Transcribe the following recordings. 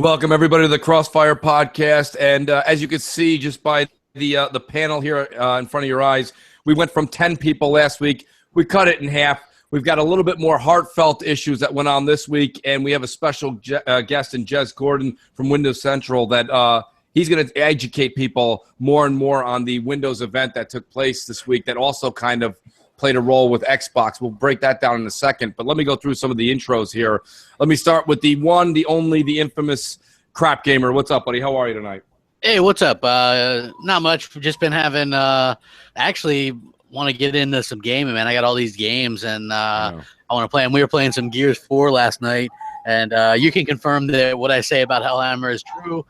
Welcome, everybody, to the CrossFire podcast. And as you can see just by the panel here in front of your eyes, we went from 10 people last week. We cut it in half. We've got a little bit more heartfelt issues that went on this week, and we have a special guest in Jez Corden from Windows Central that he's going to educate people more and more on the Windows event that took place this week that also kind of played a role with Xbox. We'll break that down in a second, but let me go through some of the intros here. Let me start with the one, the only, the infamous Crap Gamer. What's up, buddy? How are you tonight? Hey, what's up? Not much. Just been having actually want to get into some gaming, man. I got all these games, and I want to play them. We were playing some Gears 4 last night, and you can confirm that what I say about Hellhammer is true.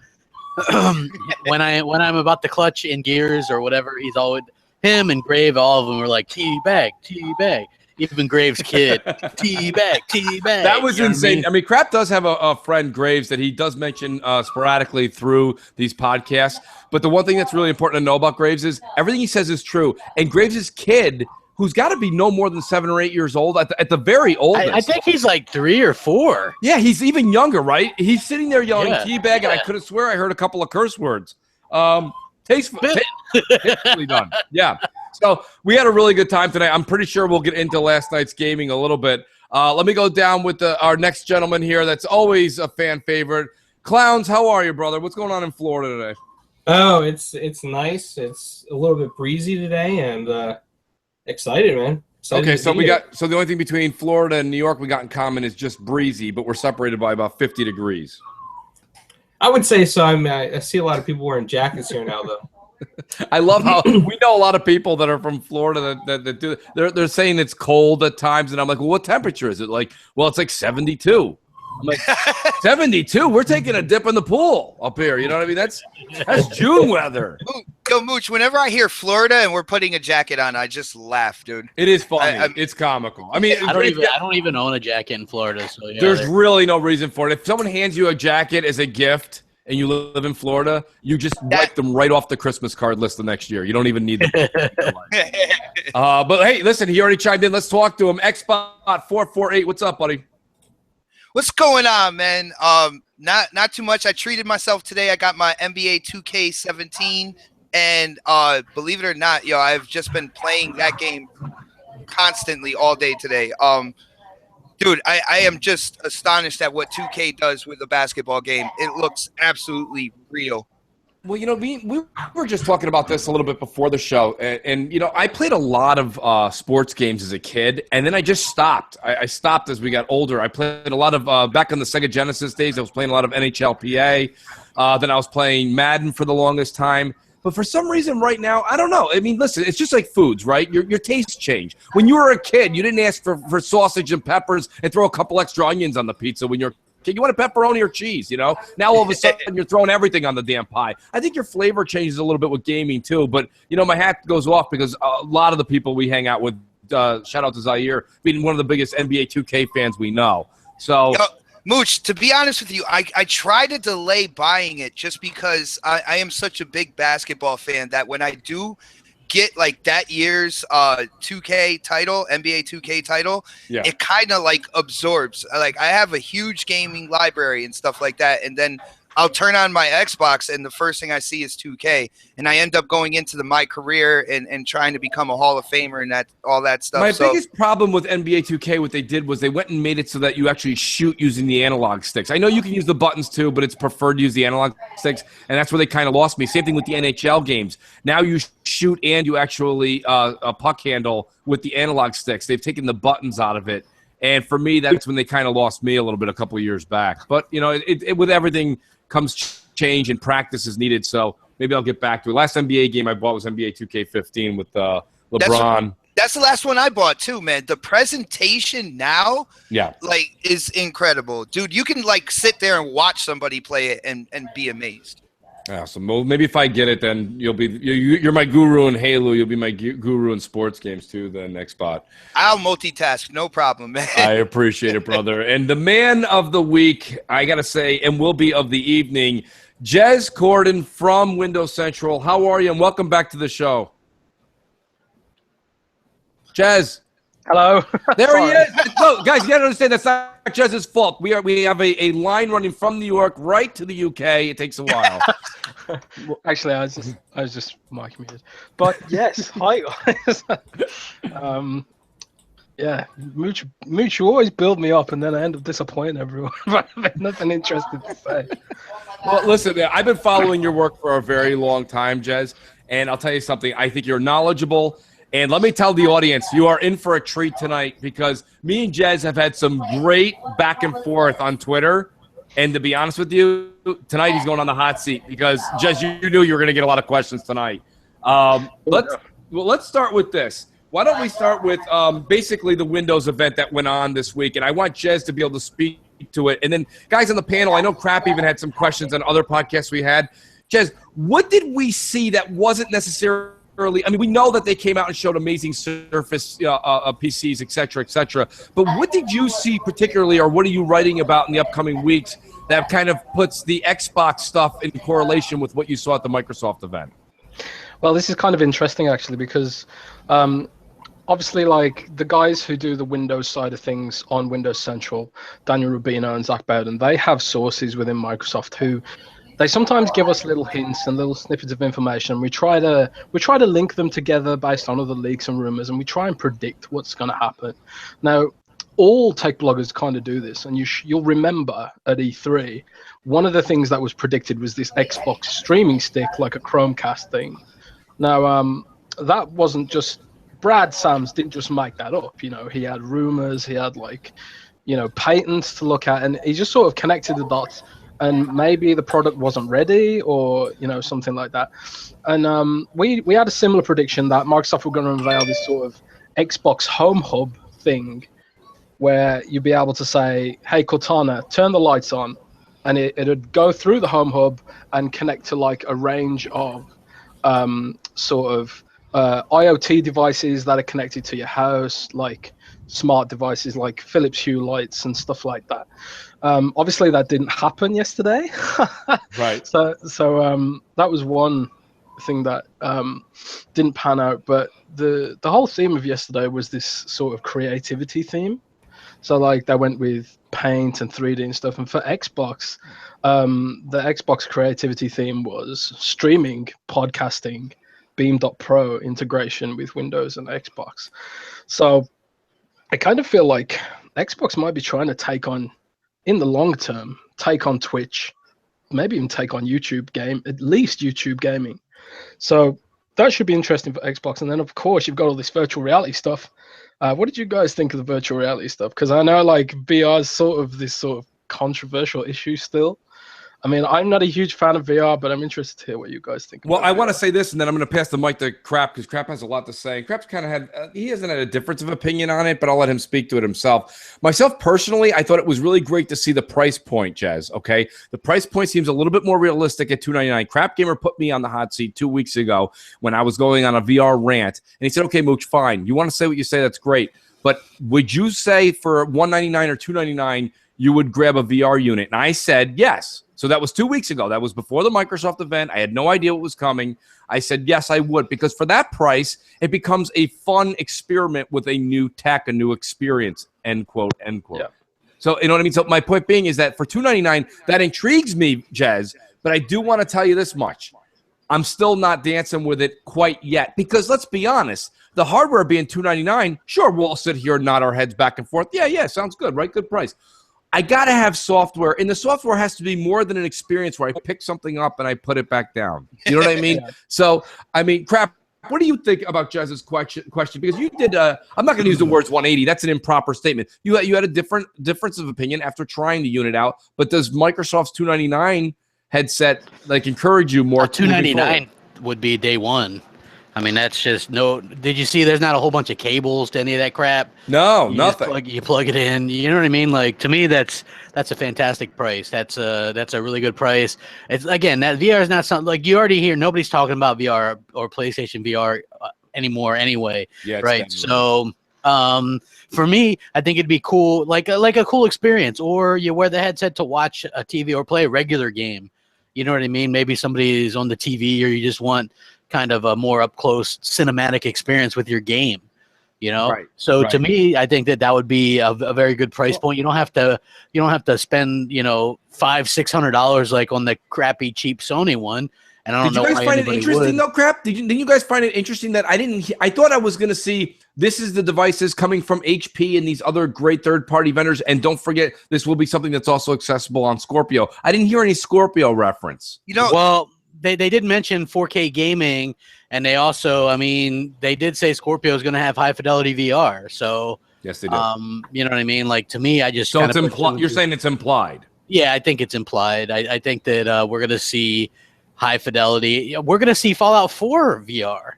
when I'm about to clutch in Gears or whatever, he's always him and Grave. All of them were like teabag. Even Graves' kid, teabag. That was insane. I mean, Crap does have a friend, Graves, that he does mention sporadically through these podcasts. But the one thing that's really important to know about Graves is everything he says is true. And Graves' kid, who's got to be no more than 7 or 8 years old, at the very oldest. I think he's like 3 or 4. Yeah, he's even younger, right? He's sitting there yelling teabag, and I could have swear I heard a couple of curse words. Tastefully done. Yeah. So we had a really good time tonight. I'm pretty sure we'll get into last night's gaming a little bit. Let me go down with our next gentleman here that's always a fan favorite. Clowns, how are you, brother? What's going on in Florida today? Oh, it's nice. It's a little bit breezy today, and excited, man. Okay, so the only thing between Florida and New York we got in common is just breezy, but we're separated by about 50 degrees. I would say so. I see a lot of people wearing jackets here now, though. I love how we know a lot of people that are from Florida that do. They're saying it's cold at times, and I'm like, well, what temperature is it? Like, well, it's like 72. I'm like, 72? We're taking a dip in the pool up here. You know what I mean? That's June weather. Yo, Mooch, whenever I hear Florida and we're putting a jacket on, I just laugh, dude. It is funny. It's comical. I mean, I don't even own a jacket in Florida. So yeah, there's really no reason for it. If someone hands you a jacket as a gift and you live in Florida, you just wipe them right off the Christmas card list the next year. You don't even need them. But hey, listen, he already chimed in. Let's talk to him. Xbox448, what's up, buddy? What's going on, man? Not too much. I treated myself today. I got my NBA 2K17, and believe it or not, I've just been playing that game constantly all day today. Dude, I am just astonished at what 2K does with the basketball game. It looks absolutely real. Well, we were just talking about this a little bit before the show, and I played a lot of sports games as a kid, and then I just stopped. I stopped as we got older. I played a lot of back on the Sega Genesis days. I was playing a lot of NHLPA. Then I was playing Madden for the longest time. But for some reason right now, I don't know. I mean, listen, it's just like foods, right? Your tastes change. When you were a kid, you didn't ask for sausage and peppers and throw a couple extra onions on the pizza when you're a kid. You want a pepperoni or cheese, Now all of a sudden you're throwing everything on the damn pie. I think your flavor changes a little bit with gaming too. But, my hat goes off because a lot of the people we hang out with, shout out to Zaire, being one of the biggest NBA 2K fans we know. So... Mooch, to be honest with you, I try to delay buying it just because I am such a big basketball fan that when I do get like that year's 2K title, NBA 2K title, it kind of like absorbs. Like I have a huge gaming library and stuff like that, and then I'll turn on my Xbox and the first thing I see is 2K, and I end up going into my career and trying to become a Hall of Famer and all that stuff. My biggest problem with NBA 2K, what they did was they went and made it so that you actually shoot using the analog sticks. I know you can use the buttons too, but it's preferred to use the analog sticks, and that's where they kind of lost me. Same thing with the NHL games. Now you shoot and you actually a puck handle with the analog sticks. They've taken the buttons out of it. And for me, that's when they kind of lost me a little bit a couple of years back. But, with everything comes change and practice is needed. So maybe I'll get back to it. Last NBA game I bought was NBA 2K15 with LeBron. That's the last one I bought too, man. The presentation now is incredible. Dude, you can sit there and watch somebody play it and be amazed. Awesome. Well, maybe if I get it, then you're my guru in Halo. You'll be my guru in sports games too. Then Xbox. I'll multitask, no problem, man. I appreciate it, brother. And the man of the week, I gotta say, and will be of the evening, Jez Corden from Windows Central. How are you? And welcome back to the show, Jez. Hello. There he is. No, guys, you gotta understand that's not Jez's fault. We have a line running from New York right to the UK. It takes a while. Actually, I was just mic muted. But yes, hi guys. Yeah, Mooch, you always build me up, and then I end up disappointing everyone. But I have nothing interesting to say. Well, listen, man, I've been following your work for a very long time, Jez, and I'll tell you something. I think you're knowledgeable, and let me tell the audience, you are in for a treat tonight because me and Jez have had some great back and forth on Twitter, and to be honest with you, tonight he's going on the hot seat because, Jez, you knew you were going to get a lot of questions tonight. Let's start with this. Why don't we start with basically the Windows event that went on this week, and I want Jez to be able to speak to it. And then, guys on the panel, I know Crap even had some questions on other podcasts we had. Jez, what did we see that wasn't necessarily – I mean, we know that they came out and showed amazing Surface PCs, et cetera, but what did you see particularly, or what are you writing about in the upcoming weeks that kind of puts the Xbox stuff in correlation with what you saw at the Microsoft event? Well, this is kind of interesting, actually, because obviously, like, the guys who do the Windows side of things on Windows Central, Daniel Rubino and Zach Bowden, they have sources within Microsoft who they sometimes give us little hints and little snippets of information. We try to link them together based on other leaks and rumors, and we try and predict what's going to happen. Now, all tech bloggers kind of do this, and you'll remember at E3, one of the things that was predicted was this Xbox streaming stick, like a Chromecast thing. Now, that wasn't just Brad Sams didn't just make that up. You know, he had rumors, he had patents to look at, and he just sort of connected the dots. And maybe the product wasn't ready, or something like that. And we had a similar prediction that Microsoft were going to unveil this sort of Xbox Home Hub thing, where you'd be able to say, "Hey Cortana, turn the lights on," and it'd go through the Home Hub and connect to like a range of IoT devices that are connected to your house, like smart devices like Philips Hue lights and stuff like that. Obviously, that didn't happen yesterday. Right. So that was one thing that didn't pan out. But the whole theme of yesterday was this sort of creativity theme. So like they went with paint and 3D and stuff. And for Xbox, the Xbox creativity theme was streaming, podcasting, Beam.Pro integration with Windows and Xbox. So I kind of feel like Xbox might be trying to take on, in the long term, take on Twitch, maybe even take on at least YouTube gaming. So that should be interesting for Xbox. And then, of course, you've got all this virtual reality stuff. What did you guys think of the virtual reality stuff? Because I know like VR is sort of controversial issue still. I mean, I'm not a huge fan of VR, but I'm interested to hear what you guys think. Well, I want to say this, and then I'm going to pass the mic to Crap, because Crap has a lot to say. Crap's kind of he hasn't had a difference of opinion on it, but I'll let him speak to it himself. Myself, personally, I thought it was really great to see the price point, Jez, okay? The price point seems a little bit more realistic at $299. Crap Gamer put me on the hot seat 2 weeks ago when I was going on a VR rant, and he said, okay, Mooch, fine. You want to say what you say, that's great. But would you say for $199 or $299, you would grab a VR unit? And I said yes. So that was 2 weeks ago. That was before the Microsoft event. I had no idea what was coming. I said, yes, I would, because for that price, it becomes a fun experiment with a new tech, a new experience, end quote, end quote. Yeah. So, you know what I mean? So my point being is that for $299, that intrigues me, Jez, but I do want to tell you this much. I'm still not dancing with it quite yet, because let's be honest, the hardware being $299, sure, we'll sit here and nod our heads back and forth. Yeah, sounds good, right? Good price. I got to have software, and the software has to be more than an experience where I pick something up and I put it back down. You know what I mean? Yeah. So, I mean, Crap, what do you think about Jez's question? Because you did, I'm not going to use the words 180. That's an improper statement. You had a difference of opinion after trying the unit out, but does Microsoft's $299 headset like encourage you more? $299 would be day one. I mean, that's just no. Did you see? There's not a whole bunch of cables to any of that crap. No, nothing. You plug it in. You know what I mean? Like, to me, that's a fantastic price. That's a really good price. It's, again, that VR is not something like you already hear. Nobody's talking about VR or PlayStation VR anymore, anyway. Yeah, right. So, for me, I think it'd be cool, like a cool experience, or you wear the headset to watch a TV or play a regular game. You know what I mean? Maybe somebody's on the TV, or you just want kind of a more up-close cinematic experience with your game. You know, Right, so right. to me, I think that would be a very good price point. You don't have to spend $500-600 like on the crappy cheap Sony one. And I don't Did know you guys why find it anybody interesting would. though, Crap? Didn't you guys find it interesting that I thought I was going to see this is the devices coming from HP and these other great third-party vendors, and don't forget this will be something that's also accessible on Scorpio. I didn't hear any Scorpio reference. Well, they did mention 4K gaming, and they also, I mean, they did say Scorpio is going to have high fidelity VR. So Yes, they did. you know what I mean? Like, to me, I just So kind it's of implied. You're saying it's implied. Yeah, I think it's implied. I think that we're going to see high fidelity. We're going to see Fallout 4 VR.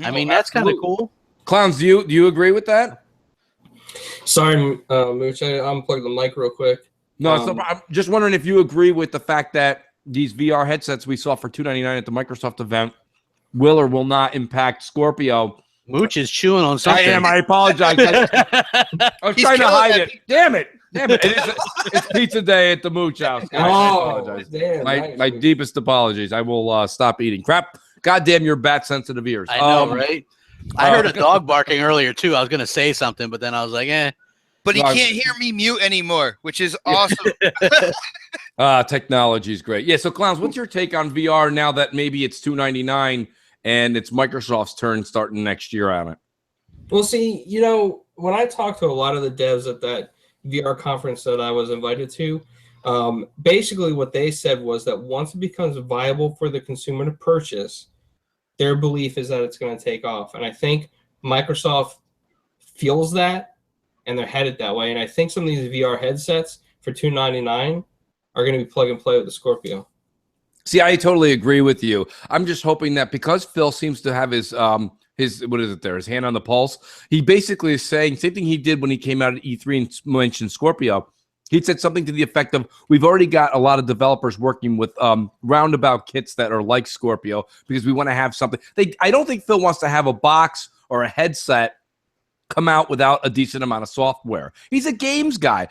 I mean, that's kind of cool. Clowns, do you agree with that? Sorry, Mooch, I unplugged the mic real quick. No, I'm just wondering if you agree with the fact that these VR headsets we saw for $299 at the Microsoft event will or will not impact Scorpio. Mooch is chewing on something. I am. I apologize. I was trying to hide it. Damn it. It's pizza day at the Mooch house. Guys. I apologize. Damn, my deepest apologies. I will stop eting. Crap. Goddamn your bat-sensitive ears. I know, right? I heard a dog barking earlier, too. I was going to say something, but then I was like, eh. But he can't hear me mute anymore, which is awesome. Technology is great. Yeah, so, Clowns, what's your take on VR now that maybe it's $299 and it's Microsoft's turn starting next year on it? Well, see, when I talked to a lot of the devs at that VR conference that I was invited to, basically what they said was that once it becomes viable for the consumer to purchase, their belief is that it's going to take off. And I think Microsoft feels that, and they're headed that way. And I think some of these VR headsets for $299 are going to be plug and play with the Scorpio. See, I totally agree with you. I'm just hoping that because Phil seems to have his what is it there? His hand on the pulse. He basically is saying same thing he did when he came out at E3 and mentioned Scorpio. He said something to the effect of, we've already got a lot of developers working with roundabout kits that are like Scorpio because we want to have something. I don't think Phil wants to have a box or a headset come out without a decent amount of software. He's a games guy.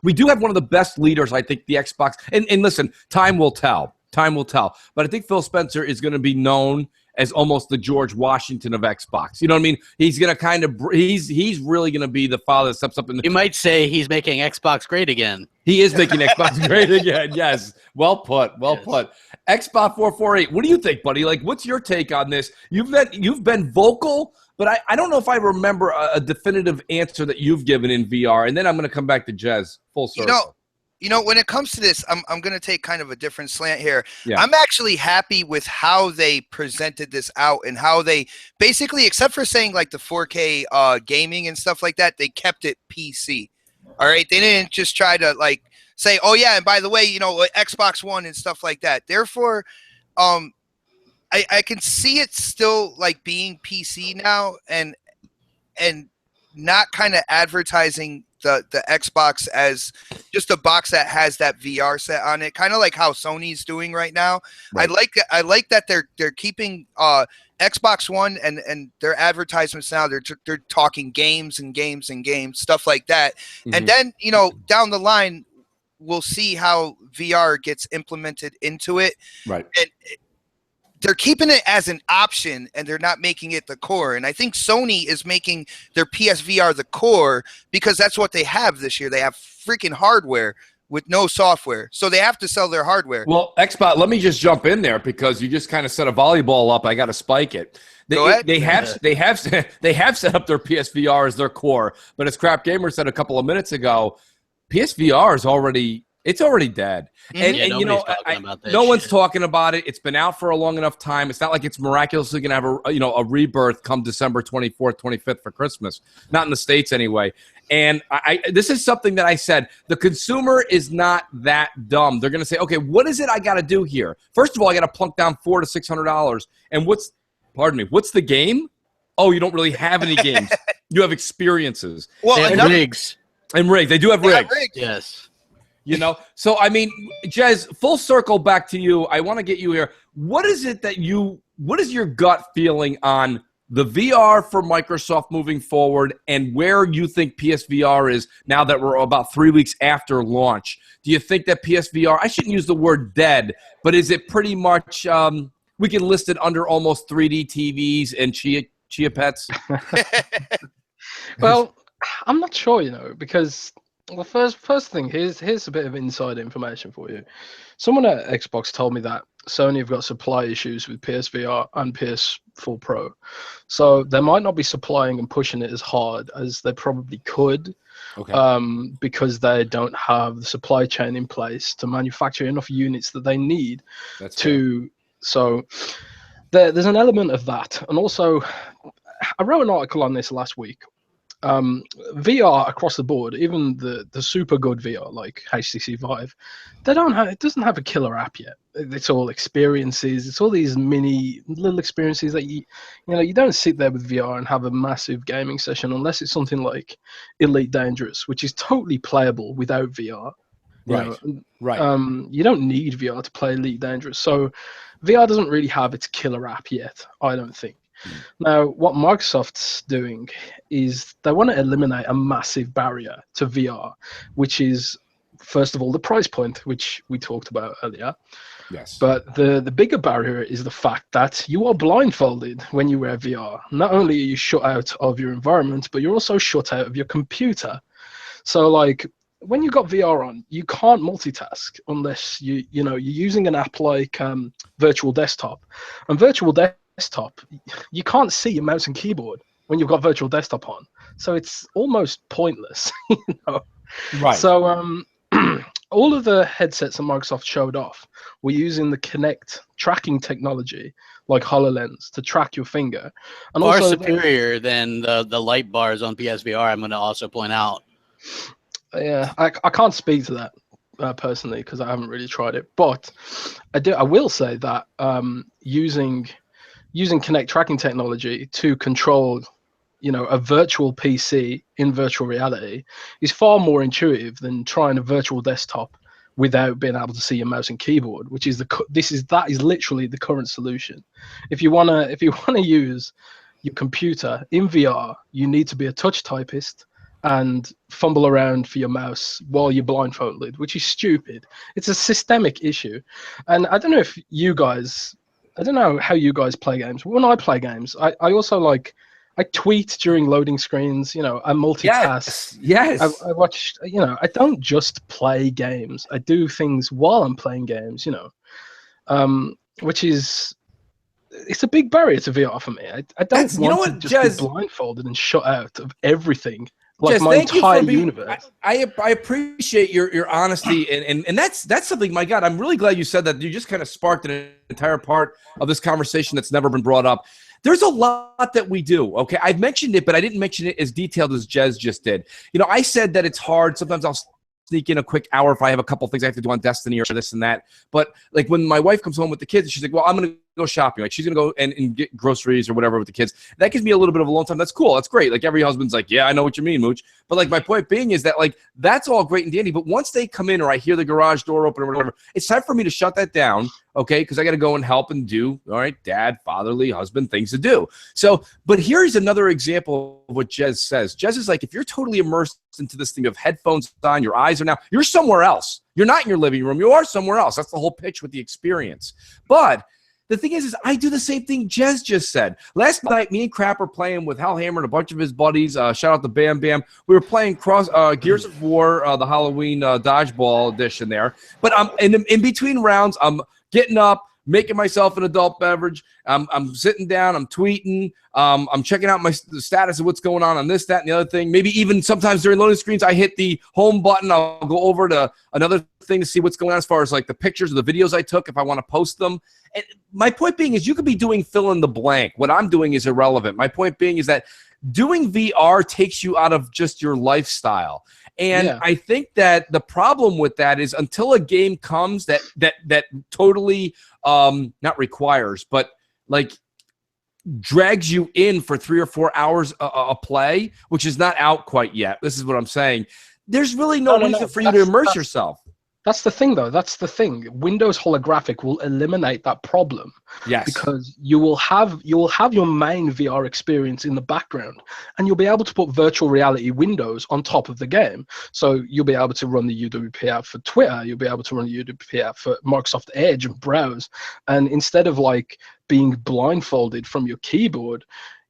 We do have one of the best leaders, I think, the Xbox. And listen, time will tell. Time will tell. But I think Phil Spencer is going to be known as almost the George Washington of Xbox. You know what I mean? He's going to kind of he's really going to be the father that steps up in the. You might say he's making Xbox great again. He is making Xbox great again. Yes. Well put. Well put. Xbox 448. What do you think, buddy? Like, what's your take on this? You've been vocal, but I don't know if I remember a definitive answer that you've given in VR. And then I'm going to come back to Jez full circle. When it comes to this, I'm going to take kind of a different slant here. Yeah. I'm actually happy with how they presented this out and how they basically, except for saying like the 4K gaming and stuff like that, they kept it PC. All right. They didn't just try to like say, oh yeah, and by the way, Xbox One and stuff like that. Therefore, I can see it still like being PC now and not kind of advertising the Xbox as just a box that has that VR set on it, kind of like how Sony's doing right now. Right. I like that they're keeping Xbox One and their advertisements now. They're talking games and games and games, stuff like that. Mm-hmm. And then down the line, we'll see how VR gets implemented into it. Right. And they're keeping it as an option and they're not making it the core. And I think Sony is making their PSVR the core because that's what they have this year. They have freaking hardware with no software. So they have to sell their hardware. Well, Xbox, let me just jump in there because you just kind of set a volleyball up. I got to spike it. Go ahead. They have set up their PSVR as their core, but as Crap Gamer said a couple of minutes ago, PSVR is already dead. And, yeah, no one's talking about it. It's been out for a long enough time. It's not like it's miraculously going to have a rebirth come December 24th, 25th for Christmas. Not in the States anyway. And this is something that I said. The consumer is not that dumb. They're going to say, okay, what is it I got to do here? First of all, I got to plunk down $400 to $600. And what's the game? Oh, you don't really have any games. You have experiences. Well, and rigs. And rigs. They do have rigs. Yes. So I mean, Jez, full circle back to you. I want to get you here. What is your gut feeling on the VR for Microsoft moving forward and where you think PSVR is now that we're about 3 weeks after launch? Do you think that PSVR, I shouldn't use the word dead, but is it pretty much, we can list it under almost 3D TVs and Chia Pets? Well, I'm not sure, because the first thing, here's a bit of inside information for you. Someone at Xbox told me that Sony have got supply issues with PSVR and PS4 Pro, so they might not be supplying and pushing it as hard as they probably could, because they don't have the supply chain in place to manufacture enough units that they need. That's to. So there's an element of that, and also I wrote an article on this last week. VR across the board, even the super good VR like HTC Vive, it doesn't have a killer app yet. It's all experiences. It's all these mini little experiences that you don't sit there with VR and have a massive gaming session unless it's something like Elite Dangerous, which is totally playable without VR. Right. You don't need VR to play Elite Dangerous, so VR doesn't really have its killer app yet, I don't think. Now, what Microsoft's doing is they want to eliminate a massive barrier to VR, which is, first of all, the price point, which we talked about earlier. Yes. But the bigger barrier is the fact that you are blindfolded when you wear VR. Not only are you shut out of your environment, but you're also shut out of your computer. So, like, when you've got VR on, you can't multitask unless you're using an app like Virtual Desktop. And Virtual Desktop, you can't see your mouse and keyboard when you've got Virtual Desktop on, so it's almost pointless. Right. So all of the headsets that Microsoft showed off were using the Kinect tracking technology like HoloLens to track your finger, and far also superior than the light bars on PSVR. I'm going to also point out. Yeah, I can't speak to that personally because I haven't really tried it, but I will say that using Kinect tracking technology to control, a virtual PC in virtual reality is far more intuitive than trying a virtual desktop without being able to see your mouse and keyboard, which is that is literally the current solution. If you wanna use your computer in VR, you need to be a touch typist and fumble around for your mouse while you're blindfolded, which is stupid. It's a systemic issue, and I don't know how you guys play games. When I play games, I also I tweet during loading screens. I multitask. Yes. I watch. I don't just play games. I do things while I'm playing games. Which is it's a big barrier to VR for me. I don't want to just be blindfolded and shut out of everything. Like Jez, my entire universe. I appreciate your honesty, and that's something. My God, I'm really glad you said that. You just kind of sparked an entire part of this conversation that's never been brought up. There's a lot that we do. Okay, I've mentioned it, but I didn't mention it as detailed as Jez just did. I said that it's hard. Sometimes I'll sneak in a quick hour if I have a couple things I have to do on Destiny or this and that. But like when my wife comes home with the kids, she's like, "Well, I'm gonna go shopping." Like she's gonna go and get groceries or whatever with the kids. That gives me a little bit of alone time. That's cool. That's great. Like every husband's like, "Yeah, I know what you mean, Mooch." But like my point being is that like that's all great and dandy. But once they come in or I hear the garage door open or whatever, it's time for me to shut that down. Okay, because I got to go and help and do, all right, dad, fatherly, husband, things to do. So, but here's another example of what Jez says. Jez is like, if you're totally immersed into this thing, you have headphones on, your eyes are now, you're somewhere else. You're not in your living room. You are somewhere else. That's the whole pitch with the experience. But the thing is I do the same thing Jez just said. Last night, me and Crap were playing with Hal Hammer and a bunch of his buddies. Shout out to Bam Bam. We were playing Gears of War, the Halloween dodgeball edition there. But in between rounds, I'm getting up, making myself an adult beverage. I'm sitting down. I'm tweeting. I'm checking out the status of what's going on this, that, and the other thing. Maybe even sometimes during loading screens, I hit the home button. I'll go over to another thing to see what's going on as far as like the pictures or the videos I took if I want to post them. And my point being is you could be doing fill in the blank. What I'm doing is irrelevant. My point being is that doing VR takes you out of just your lifestyle. And yeah. I think that the problem with that is until a game comes that totally not requires, but like drags you in for 3 or 4 hours a play, which is not out quite yet. This is what I'm saying. There's really no reason for you to immerse yourself. That's the thing, though. That's the thing. Windows Holographic will eliminate that problem. Yes. Because you will have your main VR experience in the background, and you'll be able to put virtual reality windows on top of the game. So you'll be able to run the UWP app for Twitter. You'll be able to run the UWP app for Microsoft Edge and browse. And instead of like being blindfolded from your keyboard,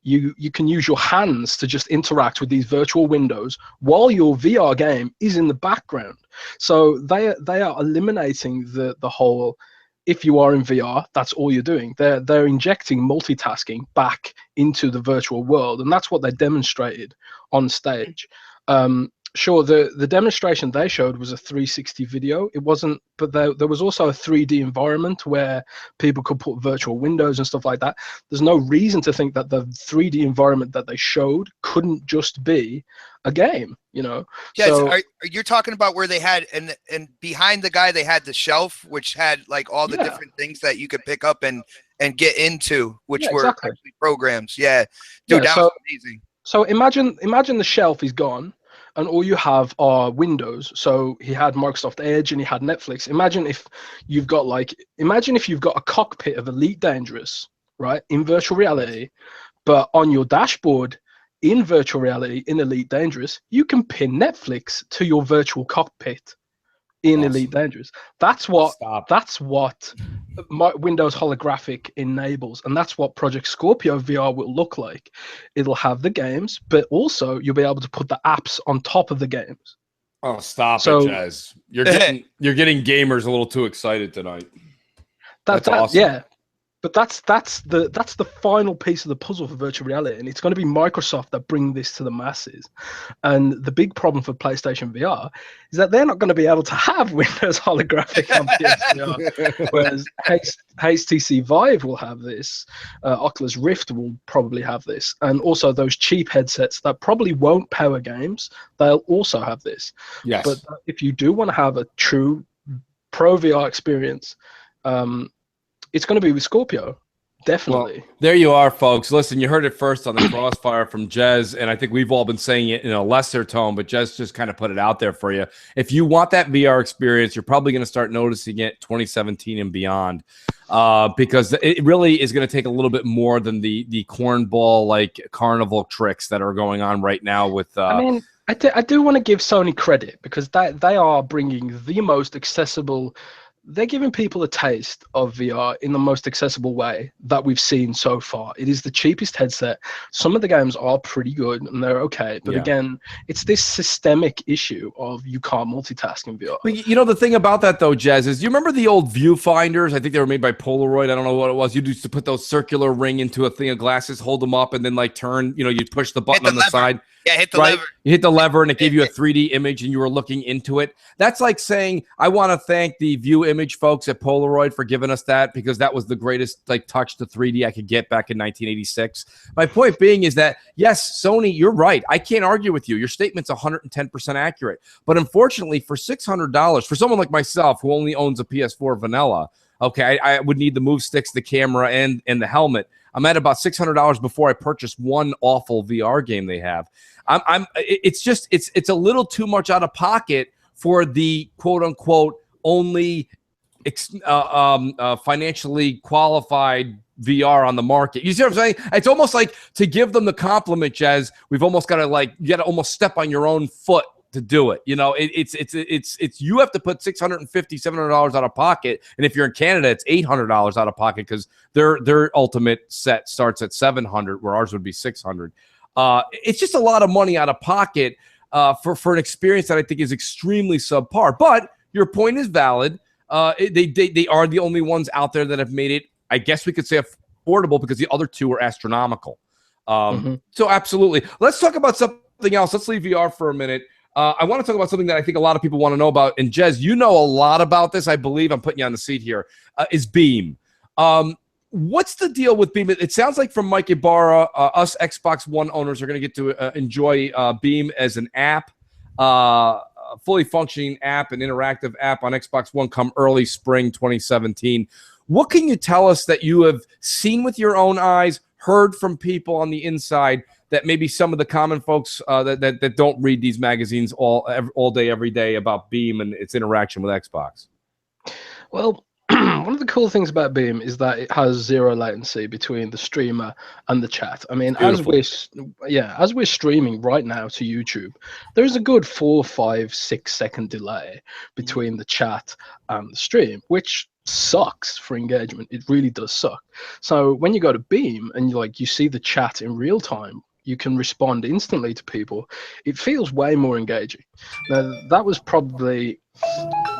you can use your hands to just interact with these virtual windows while your VR game is in the background. So they are eliminating the whole, if you are in VR, that's all you're doing. They're injecting multitasking back into the virtual world, and that's what they demonstrated on stage. Sure, the demonstration they showed was a 360 video. It wasn't, but there was also a 3D environment where people could put virtual windows and stuff like that. There's no reason to think that the 3D environment that they showed couldn't just be a game, you know? Yeah, so, are you're talking about where they had, and behind the guy, they had the shelf, which had like all the different things that you could pick up and get into, which were actually programs. Yeah, dude, that was amazing. So imagine the shelf is gone, and all you have are windows. So he had Microsoft Edge and he had Netflix. Imagine if you've got a cockpit of Elite Dangerous, right, in virtual reality, but on your dashboard in virtual reality in Elite Dangerous, you can pin Netflix to your virtual cockpit in Elite Dangerous. That's what Windows holographic enables, and that's what Project Scorpio VR will look like. It'll have the games, but also you'll be able to put the apps on top of the games. Oh, stop it, Jez. You're getting gamers a little too excited tonight. That's awesome. Yeah. But that's the final piece of the puzzle for virtual reality, and it's going to be Microsoft that bring this to the masses. And the big problem for PlayStation VR is that they're not going to be able to have Windows holographic on PSVR, whereas HTC Vive will have this, Oculus Rift will probably have this, and also those cheap headsets that probably won't power games, they'll also have this. Yes. But if you do want to have a true pro VR experience, it's going to be with Scorpio, definitely. Well, there you are, folks. Listen, you heard it first on the Crossfire from Jez, and I think we've all been saying it in a lesser tone, but Jez just kind of put it out there for you. If you want that VR experience, you're probably going to start noticing it 2017 and beyond, because it really is going to take a little bit more than the cornball like carnival tricks that are going on right now with. I do want to give Sony credit, because they are bringing the most accessible. They're giving people a taste of VR in the most accessible way that we've seen so far. It is the cheapest headset. Some of the games are pretty good and they're okay. But again, it's this systemic issue of you can't multitask in VR. But you know, the thing about that, though, Jez, is you remember the old viewfinders? I think they were made by Polaroid. I don't know what it was. You used to put those circular ring into a thing of glasses, hold them up, and then like turn, you push the button on the side. Yeah, hit the lever. You hit the lever and it gave you a 3D image and you were looking into it. That's like saying, I want to thank the View Image folks at Polaroid for giving us that, because that was the greatest like touch to 3D I could get back in 1986. My point being is that, yes, Sony, you're right. I can't argue with you. Your statement's 110% accurate. But unfortunately, for $600, for someone like myself who only owns a PS4 vanilla, okay, I would need the move sticks, the camera, and the helmet. I'm at about $600 before I purchase one awful VR game they have. It's a little too much out of pocket for the quote unquote only financially qualified VR on the market. You see what I'm saying? It's almost like, to give them the compliment, Jez, we've almost got to you got to almost step on your own foot to do it. It's you have to put $650, $700 out of pocket, and if you're in Canada, it's $800 out of pocket, because their ultimate set starts at $700, where ours would be $600. It's just a lot of money out of pocket for an experience that I think is extremely subpar. But your point is valid. They are the only ones out there that have made it, I guess we could say, affordable, because the other two are astronomical. So absolutely. Let's talk about something else. Let's leave VR for a minute. I want to talk about something that I think a lot of people want to know about. And Jez, you know a lot about this. I believe I'm putting you on the seat here. Is Beam. What's the deal with Beam? It sounds like from Mike Ibarra, us Xbox One owners are going to get to enjoy Beam as an app, a fully functioning app, an interactive app on Xbox One come early spring 2017. What can you tell us that you have seen with your own eyes, heard from people on the inside, that maybe some of the common folks that don't read these magazines all day, every day about Beam and its interaction with Xbox? Well, one of the cool things about Beam is that it has zero latency between the streamer and the chat. I mean, as we're streaming right now to YouTube, there's a good 4, 5, 6 second delay between the chat and the stream, which sucks for engagement. It really does suck. So when you go to Beam and you see the chat in real time, you can respond instantly to people. It feels way more engaging. Now, that was probably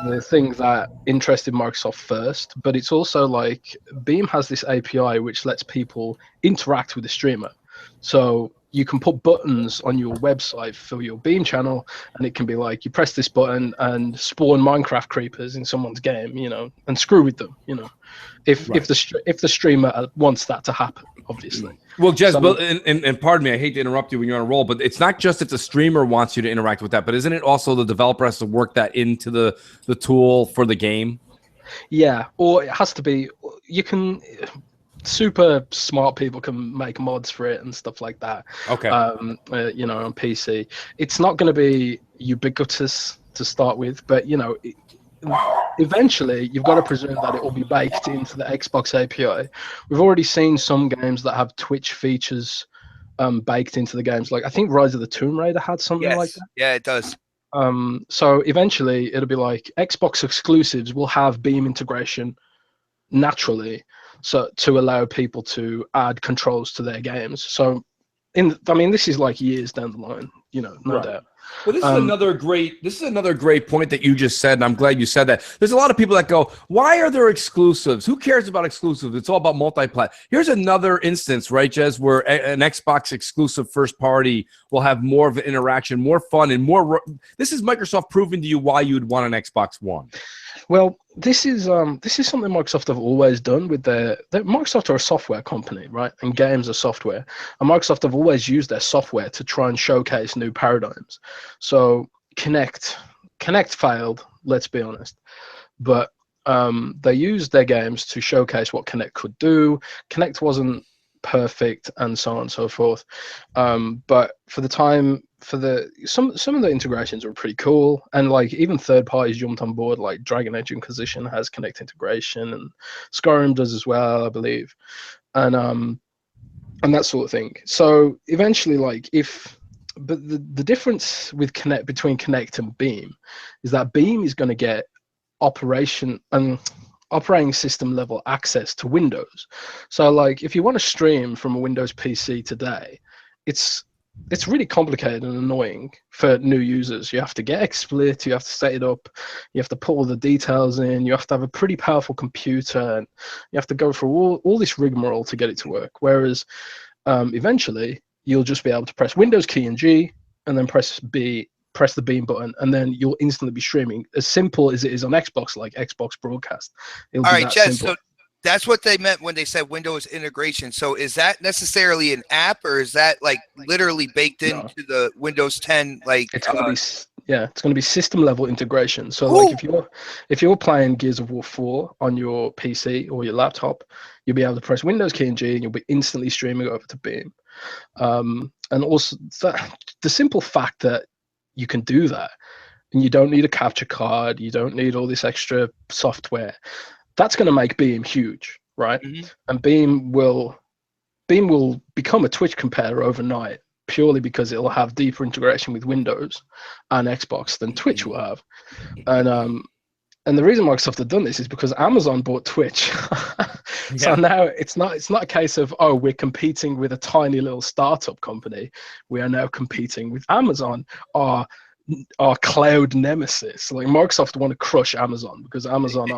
the thing that interested Microsoft first, but it's also like Beam has this API which lets people interact with the streamer. So you can put buttons on your website for your Beam channel, and it can be like you press this button and spawn Minecraft creepers in someone's game, and screw with them, if the streamer wants that to happen, obviously. Well, Jez, So, and pardon me, I hate to interrupt you when you're on a roll, but it's not just if the streamer wants you to interact with that, but isn't it also the developer has to work that into the tool for the game? yeah, or it has to be. You can. Super smart people can make mods for it and stuff like that. Okay. On PC, it's not going to be ubiquitous to start with, but eventually you've got to presume that it will be baked into the Xbox API. We've already seen some games that have Twitch features baked into the games. Like I think Rise of the Tomb Raider had something like that. Yeah, it does. So eventually it'll be like Xbox exclusives will have Beam integration naturally, so to allow people to add controls to their games. So this is like years down the line, no doubt. Well, this is another great point that you just said, and I'm glad you said that. There's a lot of people that go, why are there exclusives? Who cares about exclusives? It's all about multi-plat. Here's another instance, right, Jez, where an Xbox exclusive first party will have more of an interaction, more fun, and more. This is Microsoft proving to you why you'd want an Xbox One. Well, this is something Microsoft have always done with their Microsoft are a software company, right? And games are software. And Microsoft have always used their software to try and showcase new paradigms. So Kinect failed, let's be honest. But they used their games to showcase what Kinect could do. Kinect wasn't perfect and so on and so forth. But for the time, some of the integrations were pretty cool, and like even third parties jumped on board. Like Dragon Age Inquisition has Kinect integration, and Skyrim does as well, I believe, and that sort of thing. So eventually, but the difference with between Kinect and Beam is that Beam is going to get operating system level access to Windows. So like if you want to stream from a Windows PC today, it's really complicated and annoying for new users. You have to get XSplit, you have to set it up, you have to put all the details in, you have to have a pretty powerful computer, and you have to go through all this rigmarole to get it to work. Whereas eventually you'll just be able to press Windows key and G and then press the Beam button, and then you'll instantly be streaming. As simple as it is on Xbox, like Xbox Broadcast. All right, Jez, so that's what they meant when they said Windows integration. So is that necessarily an app, or is that like literally baked into the Windows 10? Like it's going to be system level integration. So like if you're playing Gears of War 4 on your PC or your laptop, you'll be able to press Windows key and G, and you'll be instantly streaming over to Beam. And also the simple fact that you can do that, and you don't need a capture card, you don't need all this extra software. That's going to make Beam huge, right? Mm-hmm. And Beam will become a Twitch competitor overnight, purely because it'll have deeper integration with Windows and Xbox than Twitch will have. And the reason Microsoft have done this is because Amazon bought Twitch. So now it's not a case of, oh, we're competing with a tiny little startup company. We are now competing with Amazon, our cloud nemesis. Like Microsoft want to crush Amazon because Amazon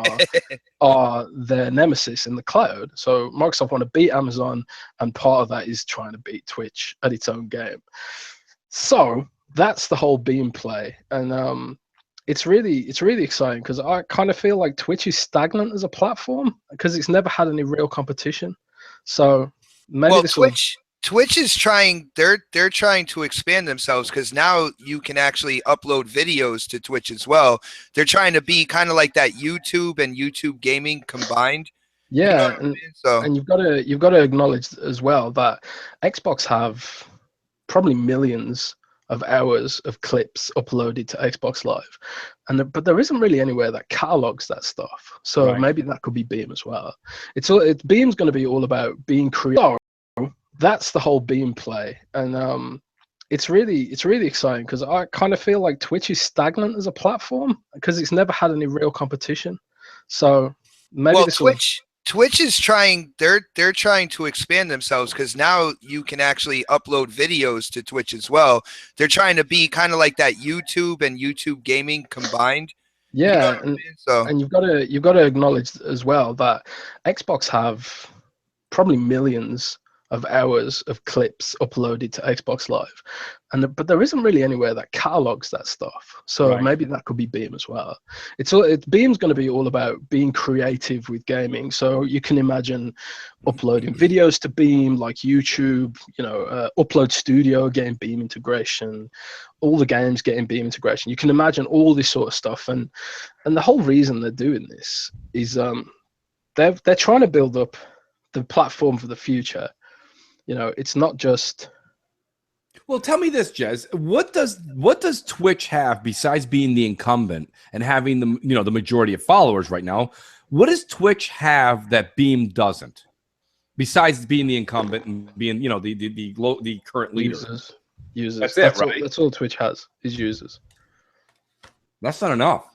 are their nemesis in the cloud. So Microsoft want to beat Amazon, and part of that is trying to beat Twitch at its own game. So that's the whole Beam play, and it's really exciting because I kind of feel like Twitch is stagnant as a platform because it's never had any real competition. So maybe Twitch is trying. They're trying to expand themselves because now you can actually upload videos to Twitch as well. They're trying to be kind of like that YouTube and YouTube gaming combined. Yeah, and you've got to acknowledge as well that Xbox have probably millions of hours of clips uploaded to Xbox Live, but there isn't really anywhere that catalogs that stuff. So maybe that could be Beam as well. Beam's going to be all about being creative. That's the whole Beam play, and it's really exciting because I kind of feel like Twitch is stagnant as a platform because it's never had any real competition. So maybe Well, this will. Twitch is trying. They're trying to expand themselves because now you can actually upload videos to Twitch as well. They're trying to be kind of like that YouTube and YouTube gaming combined. Yeah, You know what I mean? So and you've got to acknowledge as well that Xbox have probably millions of hours of clips uploaded to Xbox Live, but there isn't really anywhere that catalogs that stuff. So Right. maybe that could be Beam as well. Beam's going to be all about being creative with gaming. So you can imagine uploading videos to Beam, like YouTube. Upload Studio getting Beam integration, all the games getting Beam integration. You can imagine all this sort of stuff, and the whole reason they're doing this is they're trying to build up the platform for the future. It's not just. Well, tell me this, Jez. What does Twitch have besides being the incumbent and having the majority of followers right now? What does Twitch have that Beam doesn't? Besides being the incumbent and being the current leader. Users. That's it, right? That's all Twitch has is users. That's not enough.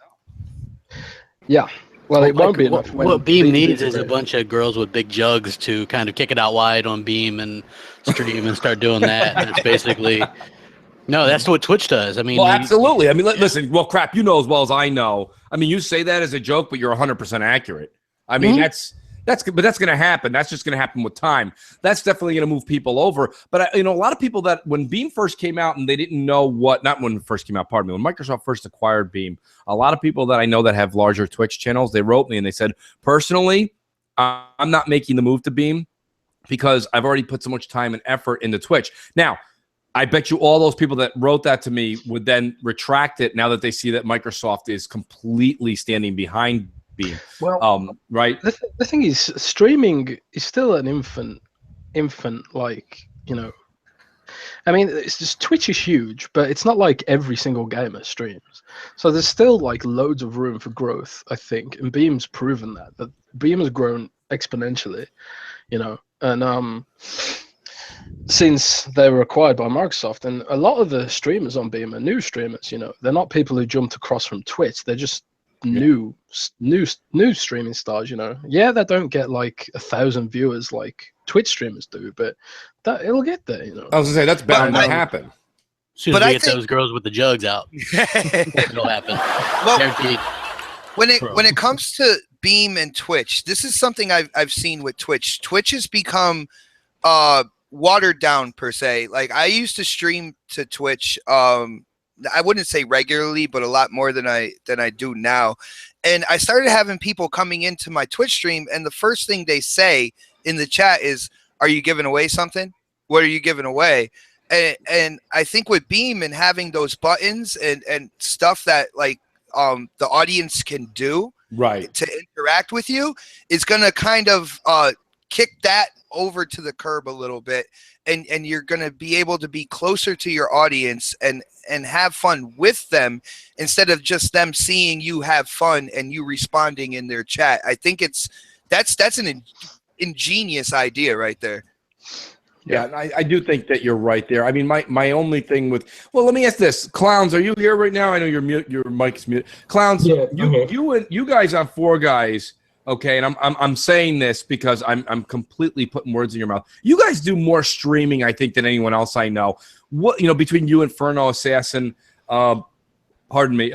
Yeah. Well, it won't be enough. What Beam needs is a bunch of girls with big jugs to kind of kick it out wide on Beam and stream and start doing that. And it's basically that's what Twitch does. I mean, well, absolutely. I mean, listen. Well, crap. You know as well as I know. I mean, you say that as a joke, but you're 100% accurate. I mean, but that's going to happen. That's just going to happen with time. That's definitely going to move people over. But a lot of people that when Beam first came out and they didn't know not when it first came out, pardon me, when Microsoft first acquired Beam, a lot of people that I know that have larger Twitch channels, they wrote me and they said, personally, I'm not making the move to Beam because I've already put so much time and effort into Twitch. Now, I bet you all those people that wrote that to me would then retract it now that they see that Microsoft is completely standing behind Beam. Well, right. The thing is, streaming is still an infant. I mean, it's just Twitch is huge, but it's not like every single gamer streams. So there's still like loads of room for growth, I think. And Beam's proven that Beam has grown exponentially, and since they were acquired by Microsoft, and a lot of the streamers on Beam are new streamers. They're not people who jumped across from Twitch. They're just new streaming stars. They don't get like 1,000 viewers like Twitch streamers do, but that it'll get there. I was gonna say that's bound to happen. As soon as we get those girls with the jugs out, it'll happen. Well, guaranteed. When it comes to Beam and Twitch, this is something I've seen with Twitch. Twitch has become watered down per se. Like I used to stream to Twitch. I wouldn't say regularly, but a lot more than I do now. And I started having people coming into my Twitch stream, and the first thing they say in the chat is, "Are you giving away something? What are you giving away?" And I think with Beam and having those buttons and stuff that like the audience can do right to interact with you is going to kind of kick that over to the curb a little bit, and you're going to be able to be closer to your audience and have fun with them instead of just them seeing you have fun and you responding in their chat. I think that's an ingenious idea right there. Yeah, I do think that you're right there. I mean, my only thing with let me ask this, Clowns, are you here right now? I know your mic's mute. Clowns, yeah, you guys on Four Guys. Okay, and I'm saying this because I'm completely putting words in your mouth. You guys do more streaming, I think, than anyone else I know. What between you, Inferno, Assassin, pardon me.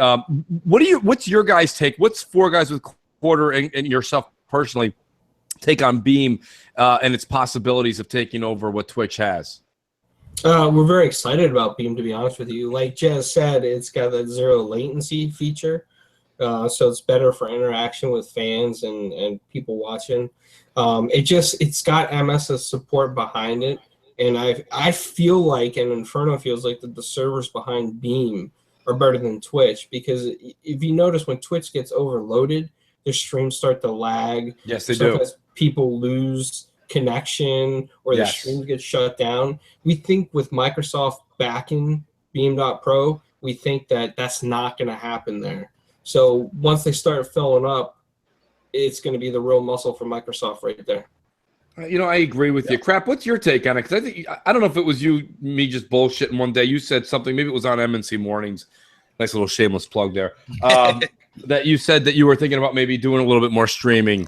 What's your guys' take? What's Four Guys with Quarter and yourself personally take on Beam and its possibilities of taking over what Twitch has? We're very excited about Beam, to be honest with you. Like Jez said, it's got that zero latency feature. So it's better for interaction with fans and people watching. It's got MS's support behind it, and I feel like, and Inferno feels like, that the servers behind Beam are better than Twitch, because if you notice when Twitch gets overloaded, their streams start to lag. Yes, they Sometimes do. people lose connection or the streams get shut down. We think with Microsoft backing Beam.Pro, we think that that's not going to happen there. So once they start filling up, it's going to be the real muscle for Microsoft right there. I agree with you. Crap, what's your take on it? Because I don't know if it was me just bullshitting one day. You said something. Maybe it was on MNC Mornings. Nice little shameless plug there. that you said that you were thinking about maybe doing a little bit more streaming.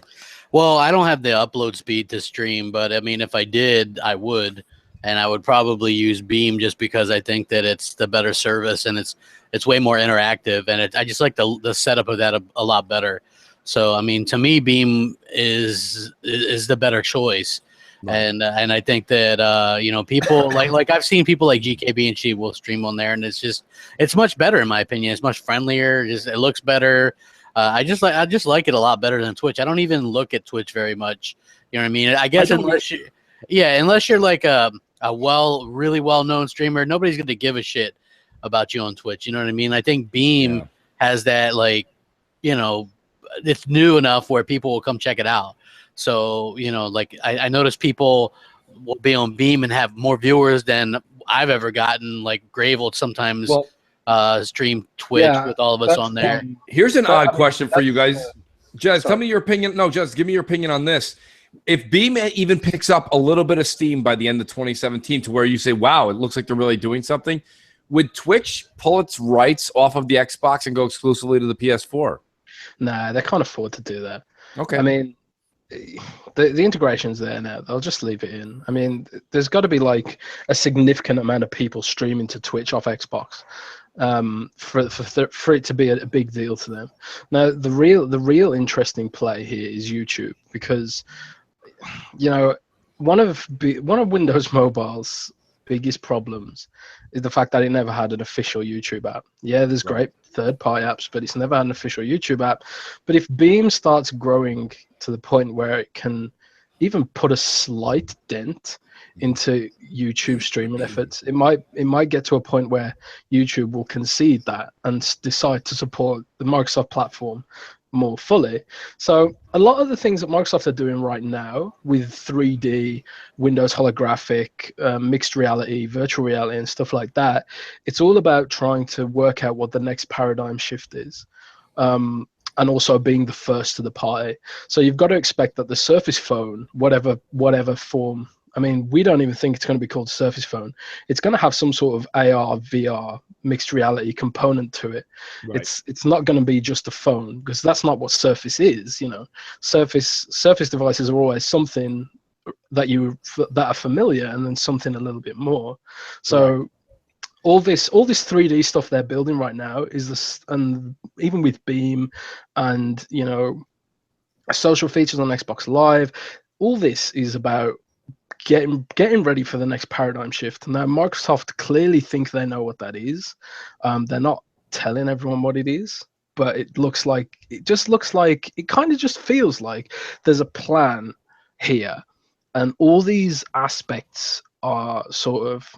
Well, I don't have the upload speed to stream, but I mean, if I did, I would, and I would probably use Beam just because I think that it's the better service and it's way more interactive, and I just like the setup of that a lot better. So, I mean, to me, Beam is the better choice. Right. And I think that you know, people like I've seen people like GKB and She will stream on there, and it's much better in my opinion. It's much friendlier. It looks better. I just like it a lot better than Twitch. I don't even look at Twitch very much. You know what I mean? I guess unless you're like a really well known streamer, nobody's gonna give a shit about you on Twitch. You know what I mean? I think Beam has that, like, you know, it's new enough where people will come check it out. So, you know, like I notice people will be on Beam and have more viewers than I've ever gotten. Like Grave will sometimes stream Twitch with all of us on there. Here's an odd question for you guys. Jez, tell me your opinion. No, Jez, give me your opinion on this. If Beam even picks up a little bit of steam by the end of 2017 to where you say, wow, it looks like they're really doing something, would Twitch pull its rights off of the Xbox and go exclusively to the PS4? Nah, they can't afford to do that. Okay. I mean, the integration's there now. They'll just leave it in. I mean, there's got to be like a significant amount of people streaming to Twitch off Xbox for it to be a big deal to them. Now, the real interesting play here is YouTube, because, you know, one of Windows Mobile's biggest problems is the fact that it never had an official YouTube app. Yeah, there's great third-party apps, but it's never had an official YouTube app. But if Beam starts growing to the point where it can even put a slight dent into YouTube streaming efforts, it might get to a point where YouTube will concede that and decide to support the Microsoft platform more fully. So a lot of the things that Microsoft are doing right now with 3D, Windows holographic, mixed reality, virtual reality, and stuff like that, it's all about trying to work out what the next paradigm shift is. And also being the first to the party. So you've got to expect that the Surface Phone, whatever form, I mean, we don't even think it's going to be called Surface Phone. It's going to have some sort of AR, VR, mixed reality component to it. Right. It's not going to be just a phone, because that's not what Surface is. You know, Surface devices are always something that are familiar, and then something a little bit more. So all this 3D stuff they're building right now is this, and even with Beam, and, you know, social features on Xbox Live, all this is about getting ready for the next paradigm shift. Now, Microsoft clearly think they know what that is. They're not telling everyone what it is, but it kind of just feels like there's a plan here, and all these aspects are sort of,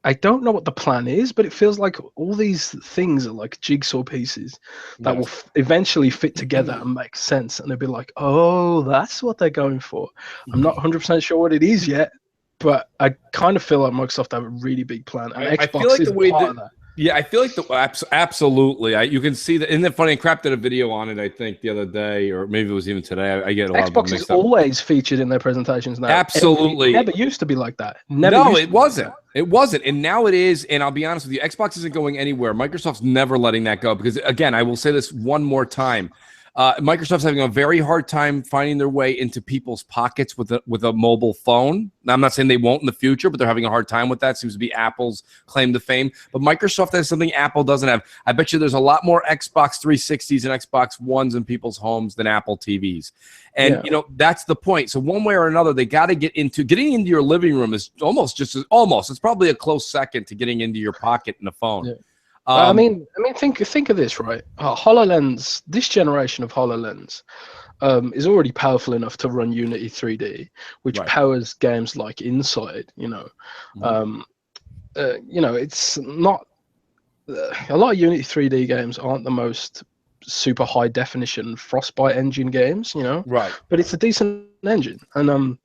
I don't know what the plan is, but it feels like all these things are like jigsaw pieces that will eventually fit together and make sense. And they'll be like, oh, that's what they're going for. I'm not 100% sure what it is yet, but I kind of feel like Microsoft have a really big plan. And Xbox feel like is the way part of that. Yeah, I feel like absolutely. You can see that. Isn't it funny? Crap did a video on it, I think, the other day, or maybe it was even today. I get a lot of Xbox is always featured in their presentations now. Absolutely. It never used to be like that. It wasn't. It wasn't. And now it is. And I'll be honest with you, Xbox isn't going anywhere. Microsoft's never letting that go, because, again, I will say this one more time. Microsoft's having a very hard time finding their way into people's pockets with a mobile phone. Now, I'm not saying they won't in the future, but they're having a hard time with that. Seems to be Apple's claim to fame. But Microsoft has something Apple doesn't have. I bet you there's a lot more Xbox 360s and Xbox Ones in people's homes than Apple TVs. And, you know, that's the point. So one way or another, they got to getting into your living room is it's probably a close second to getting into your pocket in a phone. Yeah. I mean, think of this, right? HoloLens, this generation of HoloLens is already powerful enough to run Unity 3D, which powers games like Inside. You know, it's not a lot of Unity 3D games aren't the most super high definition Frostbite engine games. You know, but it's a decent engine, and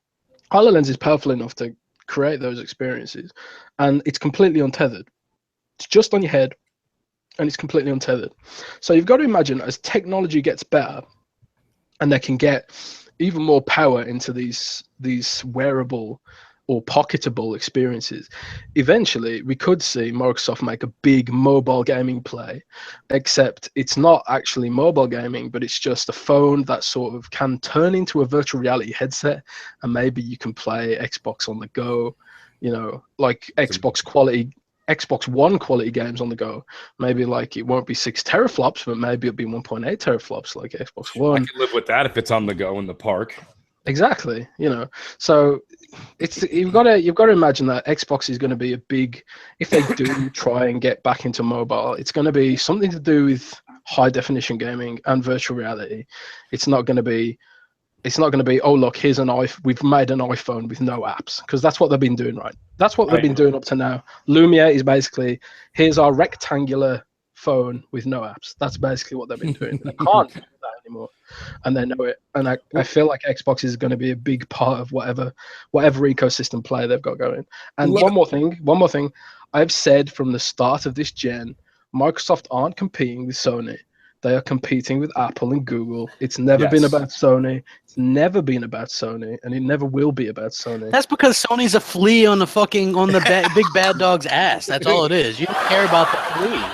HoloLens is powerful enough to create those experiences, and it's completely untethered. It's just on your head, and it's completely untethered. So you've got to imagine, as technology gets better and they can get even more power into these wearable or pocketable experiences. Eventually, we could see Microsoft make a big mobile gaming play, except it's not actually mobile gaming, but it's just a phone that sort of can turn into a virtual reality headset, and maybe you can play Xbox on the go, you know, like Xbox One quality games on the go. Maybe like it won't be 6 teraflops, but maybe it'll be 1.8 teraflops like Xbox One. I can live with that if it's on the go in the park. Exactly, you know. So it's you've got to imagine that Xbox is going to be a big, if they do try and get back into mobile, it's going to be something to do with high definition gaming and virtual reality. It's not going to be, oh look, here's we've made an iPhone with no apps, because that's what they've been doing, right? That's what they've been doing up to now. Lumia is basically, here's our rectangular phone with no apps. That's basically what they've been doing. They can't do that anymore, and they know it. And I feel like Xbox is going to be a big part of whatever ecosystem play they've got going. And one more thing, I've said from the start of this gen, Microsoft aren't competing with Sony. They are competing with Apple and Google. It's never been about Sony. It's never been about Sony, and it never will be about Sony. That's because Sony's a flea on the big bad dog's ass. That's all it is. You don't care about the flea.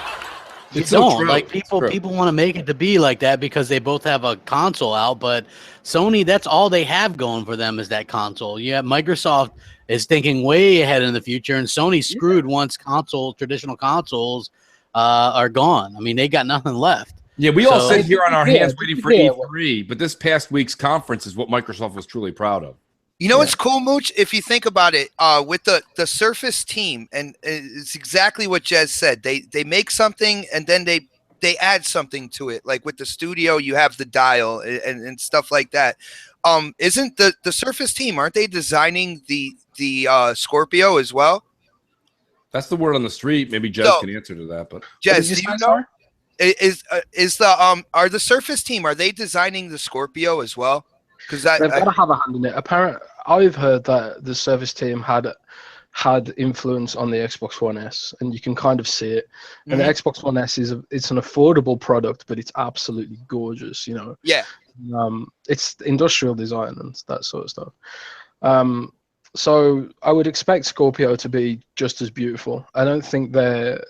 You don't. Like people want to make it to be like that because they both have a console out, but Sony, that's all they have going for them is that console. Yeah, Microsoft is thinking way ahead in the future, and Sony's screwed once traditional consoles are gone. I mean, they got nothing left. Yeah, we all sit here on our hands waiting for E3, but this past week's conference is what Microsoft was truly proud of. You know what's cool, Mooch? If you think about it, with the Surface team, and it's exactly what Jez said. They make something and then they add something to it. Like with the studio, you have the dial and stuff like that. Isn't the Surface team, aren't they designing the Scorpio as well? That's the word on the street. Maybe Jez can answer to that. But Jez, do you know? Are the Surface team, are they designing the Scorpio as well? Because they've got to have a hand in it. Apparently, I've heard that the Surface team had influence on the Xbox One S, and you can kind of see it. And the Xbox One S it's an affordable product, but it's absolutely gorgeous. You know. Yeah. It's industrial design and that sort of stuff. So I would expect Scorpio to be just as beautiful. I don't think they're.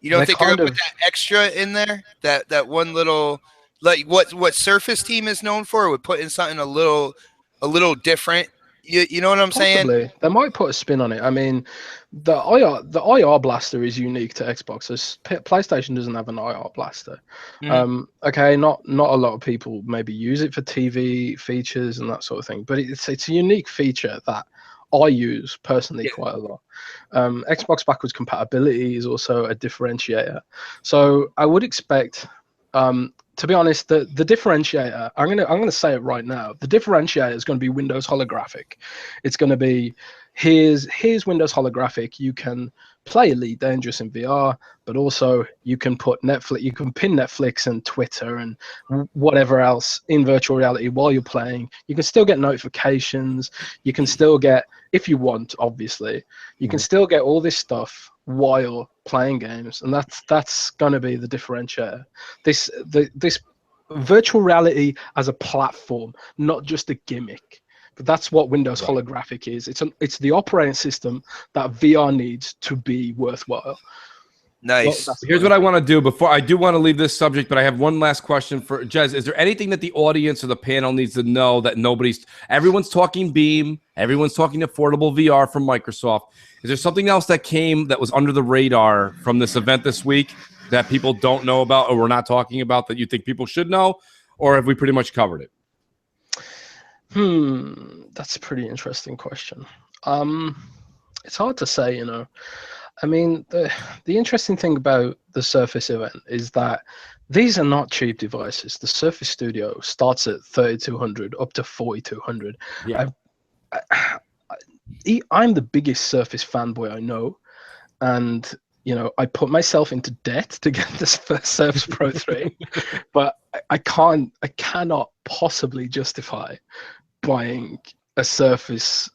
You don't think they're gonna put that extra in there? That one little. Like what Surface team is known for, would put in something a little different. You know what I'm saying? They might put a spin on it. I mean, the IR blaster is unique to Xbox. PlayStation doesn't have an IR blaster. Okay, not a lot of people maybe use it for TV features and that sort of thing, but it's a unique feature that I use personally quite a lot. Xbox backwards compatibility is also a differentiator. So I would expect. To be honest, the differentiator, I'm gonna say it right now. The differentiator is going to be Windows holographic. It's going to be here's Windows holographic. You can play Elite Dangerous in VR, but also you can put Netflix, you can pin Netflix and Twitter and whatever else in virtual reality while you're playing. You can still get notifications. You can still get, if you want, obviously, you can still get all this stuff while playing games, and that's going to be the differentiator. This virtual reality as a platform, not just a gimmick. But that's what Windows holographic is. It's the operating system that VR needs to be worthwhile. Nice. Well, here's what I want to do before I do want to leave this subject, but I have one last question for Jez. Is there anything that the audience or the panel needs to know that everyone's talking Beam, everyone's talking affordable VR from Microsoft. Is there something else that came that was under the radar from this event this week that people don't know about or we're not talking about that you think people should know, or have we pretty much covered it? That's a pretty interesting question. It's hard to say, you know. I mean, the interesting thing about the Surface event is that these are not cheap devices. The Surface Studio starts at $3,200 up to $4,200. Yeah. I'm the biggest Surface fanboy I know, and you know, I put myself into debt to get this first Surface Pro 3, but I cannot possibly justify buying a Surface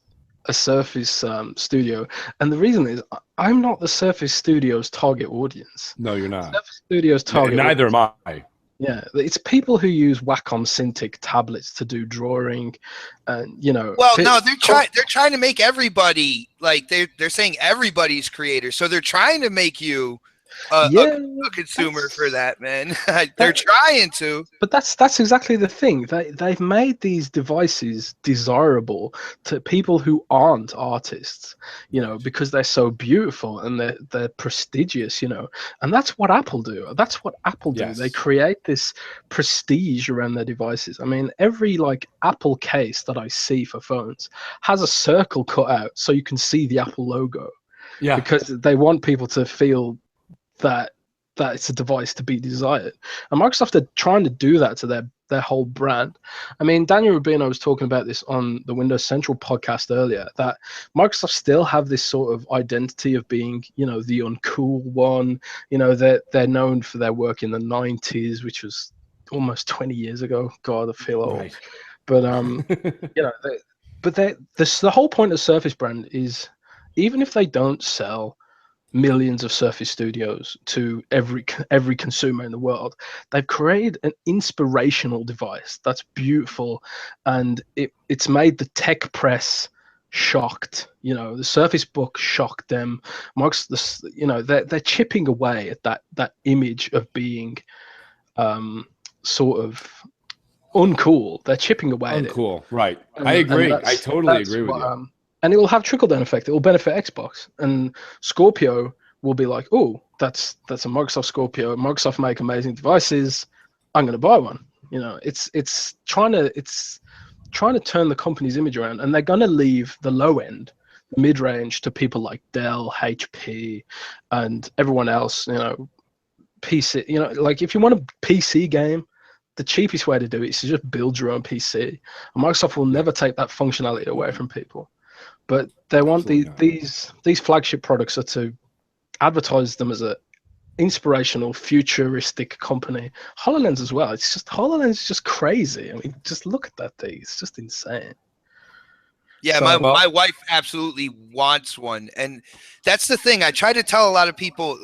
Studio, and the reason is I'm not the Surface Studio's target audience. No, you're not. Surface Studio's target. Neither am I. Yeah, it's people who use Wacom Cintiq tablets to do drawing, and Well, no, they're trying to make everybody like they're saying everybody's creator. So they're trying to make you a consumer for that, man. They're trying to. But that's exactly the thing. They've made these devices desirable to people who aren't artists, because they're so beautiful and they're prestigious, And that's what Apple do. That's what Apple do. Yes. They create this prestige around their devices. I mean, every Apple case that I see for phones has a circle cut out so you can see the Apple logo. Yeah. Because they want people to feel that it's a device to be desired, and Microsoft are trying to do that to their whole brand. I mean, Daniel Rubino was talking about this on the Windows Central podcast earlier, that Microsoft still have this sort of identity of being, the uncool one. They're known for their work in the 90s, which was almost 20 years ago. God, I feel old. Right. But the whole point of Surface brand is, even if they don't sell millions of Surface Studios to every consumer in the world, they've created an inspirational device that's beautiful, and it's made the tech press shocked. The Surface Book shocked them. They're chipping away at that image of being sort of uncool. They're chipping away at it. Uncool, right? I agree. I totally agree with you. And it will have trickle-down effect. It will benefit Xbox. And Scorpio will be like, oh, that's a Microsoft Scorpio. Microsoft make amazing devices. I'm going to buy one. It's trying to turn the company's image around, and they're going to leave the low end, the mid-range, to people like Dell, HP, and everyone else. PC. If you want a PC game, the cheapest way to do it is to just build your own PC. And Microsoft will never take that functionality away from people. But they want these flagship products are to advertise them as a inspirational, futuristic company. HoloLens as well. HoloLens is just crazy. I mean, just look at that thing. It's just insane. Yeah, my wife absolutely wants one, and that's the thing. I try to tell a lot of people,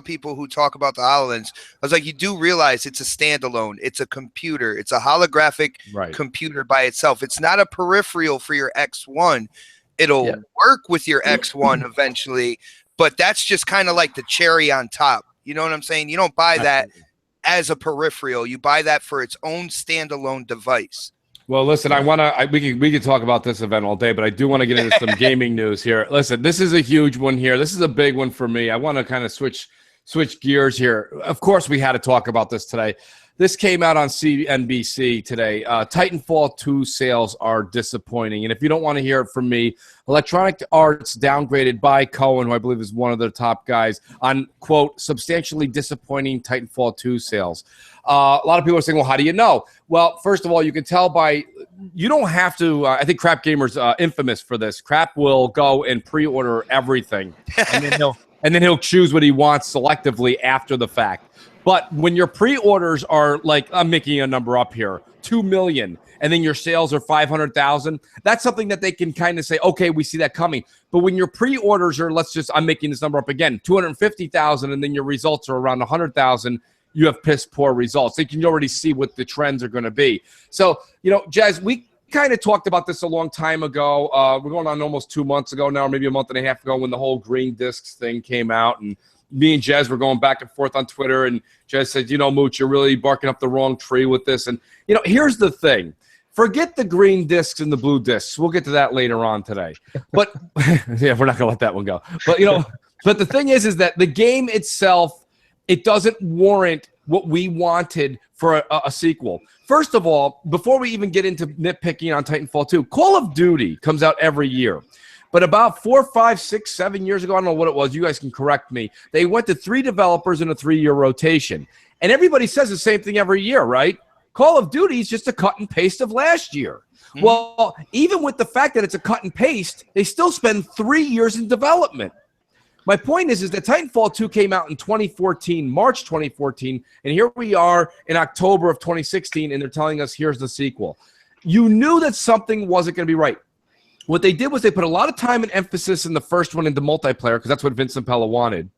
people who talk about the HoloLens, I was like, you do realize it's a standalone. It's a computer. It's a holographic computer by itself. It's not a peripheral for your X1. It'll work with your X1 eventually, but that's just kind of like the cherry on top. You know what I'm saying? You don't buy that as a peripheral. You buy that for its own standalone device. Well, listen, we can talk about this event all day, but I do want to get into some gaming news here. Listen, this is a huge one here. This is a big one for me. I want to kind of switch gears here. Of course, we had to talk about this today. This came out on CNBC today. Titanfall 2 sales are disappointing. And if you don't want to hear it from me, Electronic Arts downgraded by Cohen, who I believe is one of their top guys, on, quote, substantially disappointing Titanfall 2 sales. A lot of people are saying, well, how do you know? Well, first of all, you can tell by – you don't have to I think Crap Gamer's infamous for this. Crap will go and pre-order everything, and then he'll choose what he wants selectively after the fact. But when your pre-orders are like, I'm making a number up here, 2 million, and then your sales are 500,000, that's something that they can kind of say, okay, we see that coming. But when your pre-orders are, I'm making this number up again, 250,000, and then your results are around 100,000, you have piss poor results. You can already see what the trends are going to be. So, Jez, we kind of talked about this a long time ago. We're going on almost 2 months ago now, or maybe a month and a half ago, when the whole green discs thing came out, and me and Jez were going back and forth on Twitter, and Jez said, Mooch, you're really barking up the wrong tree with this. And, here's the thing. Forget the green discs and the blue discs. We'll get to that later on today. But, yeah, we're not going to let that one go. But, but the thing is that the game itself, it doesn't warrant what we wanted for a sequel. First of all, before we even get into nitpicking on Titanfall 2, Call of Duty comes out every year. But about 4, 5, 6, 7 years ago, I don't know what it was, you guys can correct me, they went to 3 developers in a 3-year rotation. And everybody says the same thing every year, right? Call of Duty is just a cut and paste of last year. Mm-hmm. Well, even with the fact that it's a cut and paste, they still spend 3 years in development. My point is that Titanfall 2 came out in 2014, March 2014, and here we are in October of 2016, and they're telling us here's the sequel. You knew that something wasn't going to be right. What they did was they put a lot of time and emphasis in the first one into multiplayer, because that's what Vince Zampella wanted.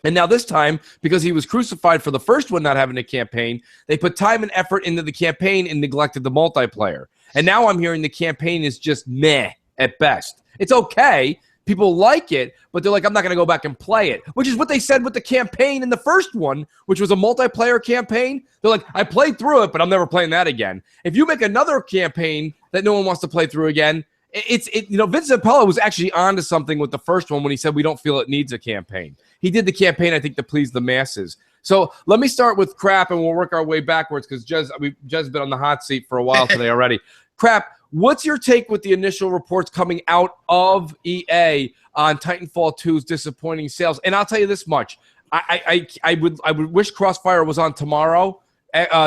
And now this time, because he was crucified for the first one not having a campaign, they put time and effort into the campaign and neglected the multiplayer. And now I'm hearing the campaign is just meh at best. It's okay. People like it, but they're like, I'm not going to go back and play it, which is what they said with the campaign in the first one, which was a multiplayer campaign. They're like, I played through it, but I'm never playing that again. If you make another campaign that no one wants to play through again, Vince Zampella was actually onto something with the first one when he said we don't feel it needs a campaign. He did the campaign, I think, to please the masses. So let me start with Crap, and we'll work our way backwards because Jez been on the hot seat for a while today already. Crap, what's your take with the initial reports coming out of EA on Titanfall 2's disappointing sales? And I'll tell you this much: I would wish CrossFire was on tomorrow.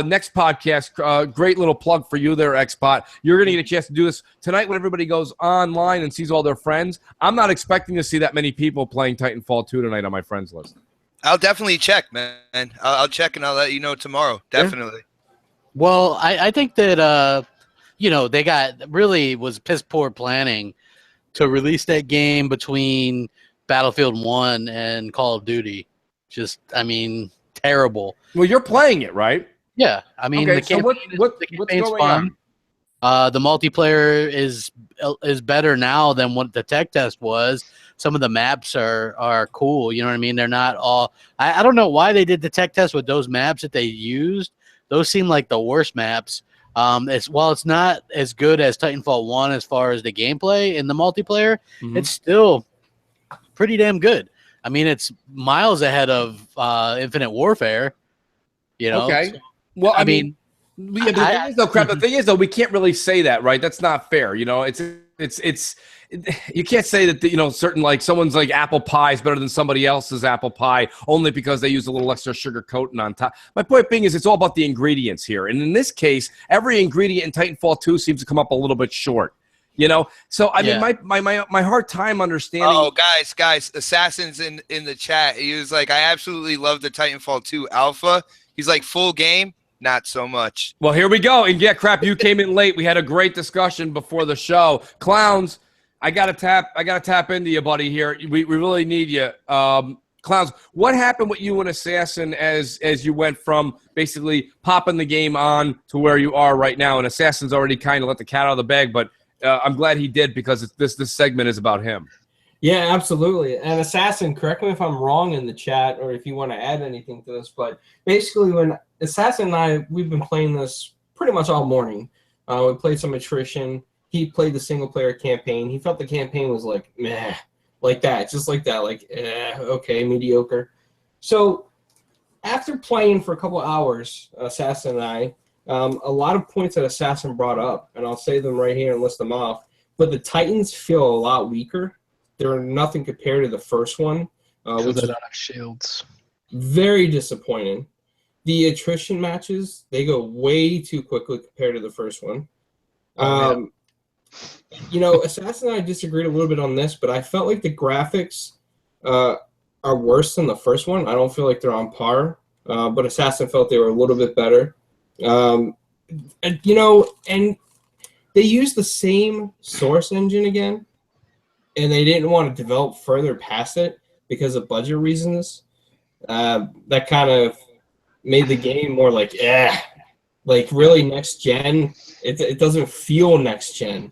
Next podcast, great little plug for you there, Xbot. You're going to get a chance to do this tonight when everybody goes online and sees all their friends. I'm not expecting to see that many people playing Titanfall 2 tonight on my friends list. I'll definitely check, man. I'll check and I'll let you know tomorrow. Definitely. Yeah. Well, I think that, they was piss poor planning to release that game between Battlefield 1 and Call of Duty. Terrible. Well, you're playing it, right? Yeah, the campaign, what's going fun. On? The multiplayer is better now than what the tech test was. Some of the maps are cool. You know what I mean? They're not all. I don't know why they did the tech test with those maps that they used. Those seem like the worst maps. It's not as good as Titanfall 1 as far as the gameplay in the multiplayer. Mm-hmm. It's still pretty damn good. It's miles ahead of Infinite Warfare. Okay. Well, the thing is, though, we can't really say that, right? That's not fair. You can't say that, certain, like, someone's like apple pie is better than somebody else's apple pie only because they use a little extra sugar coating on top. My point being is it's all about the ingredients here. And in this case, every ingredient in Titanfall 2 seems to come up a little bit short. So I mean, my hard time understanding. Oh, guys, Assassin's in the chat. He was like, I absolutely love the Titanfall 2 alpha. He's like, full game, not so much. Well, here we go. And Crap, you came in late. We had a great discussion before the show. Clowns, I gotta tap into you, buddy. Here, we really need you. Clowns, what happened with you and Assassin as you went from basically popping the game on to where you are right now? And Assassin's already kind of let the cat out of the bag, but I'm glad he did because this segment is about him. Yeah, absolutely. And Assassin, correct me if I'm wrong in the chat or if you want to add anything to this, but basically when Assassin and we've been playing this pretty much all morning. We played some attrition. He played the single-player campaign. He felt the campaign was like, meh, like that, just like that, like, okay, mediocre. So after playing for a couple hours, Assassin and I, a lot of points that Assassin brought up, and I'll say them right here and list them off, but the Titans feel a lot weaker. They're nothing compared to the first one. Which they don't have shields. Very disappointing. The attrition matches, they go way too quickly compared to the first one. Assassin and I disagreed a little bit on this, but I felt like the graphics are worse than the first one. I don't feel like they're on par, but Assassin felt they were a little bit better. And they used the same source engine again, and they didn't want to develop further past it because of budget reasons. That kind of made the game more like, like really next gen. It doesn't feel next gen.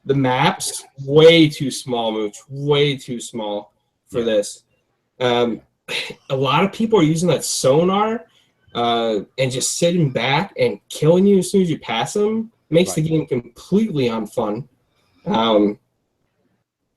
The maps, way too small, Mooch. Way too small for this. A lot of people are using that sonar and just sitting back and killing you as soon as you pass them. Makes the game completely unfun.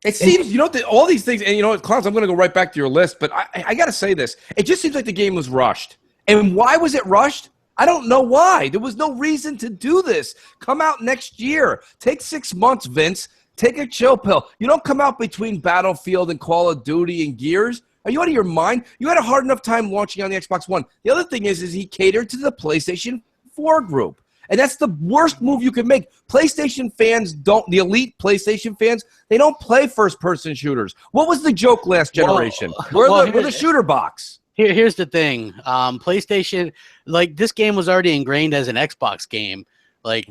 It seems, all these things, and Clowns, I'm going to go right back to your list, but I got to say this. It just seems like the game was rushed. And why was it rushed? I don't know why. There was no reason to do this. Come out next year. Take 6 months, Vince. Take a chill pill. You don't come out between Battlefield and Call of Duty and Gears. Are you out of your mind? You had a hard enough time launching on the Xbox One. The other thing is he catered to the PlayStation 4 group. And that's the worst move you can make. PlayStation fans the elite PlayStation fans, they don't play first-person shooters. What was the joke last generation? We're the shooter box. Here's the thing. PlayStation, like, this game was already ingrained as an Xbox game. Like,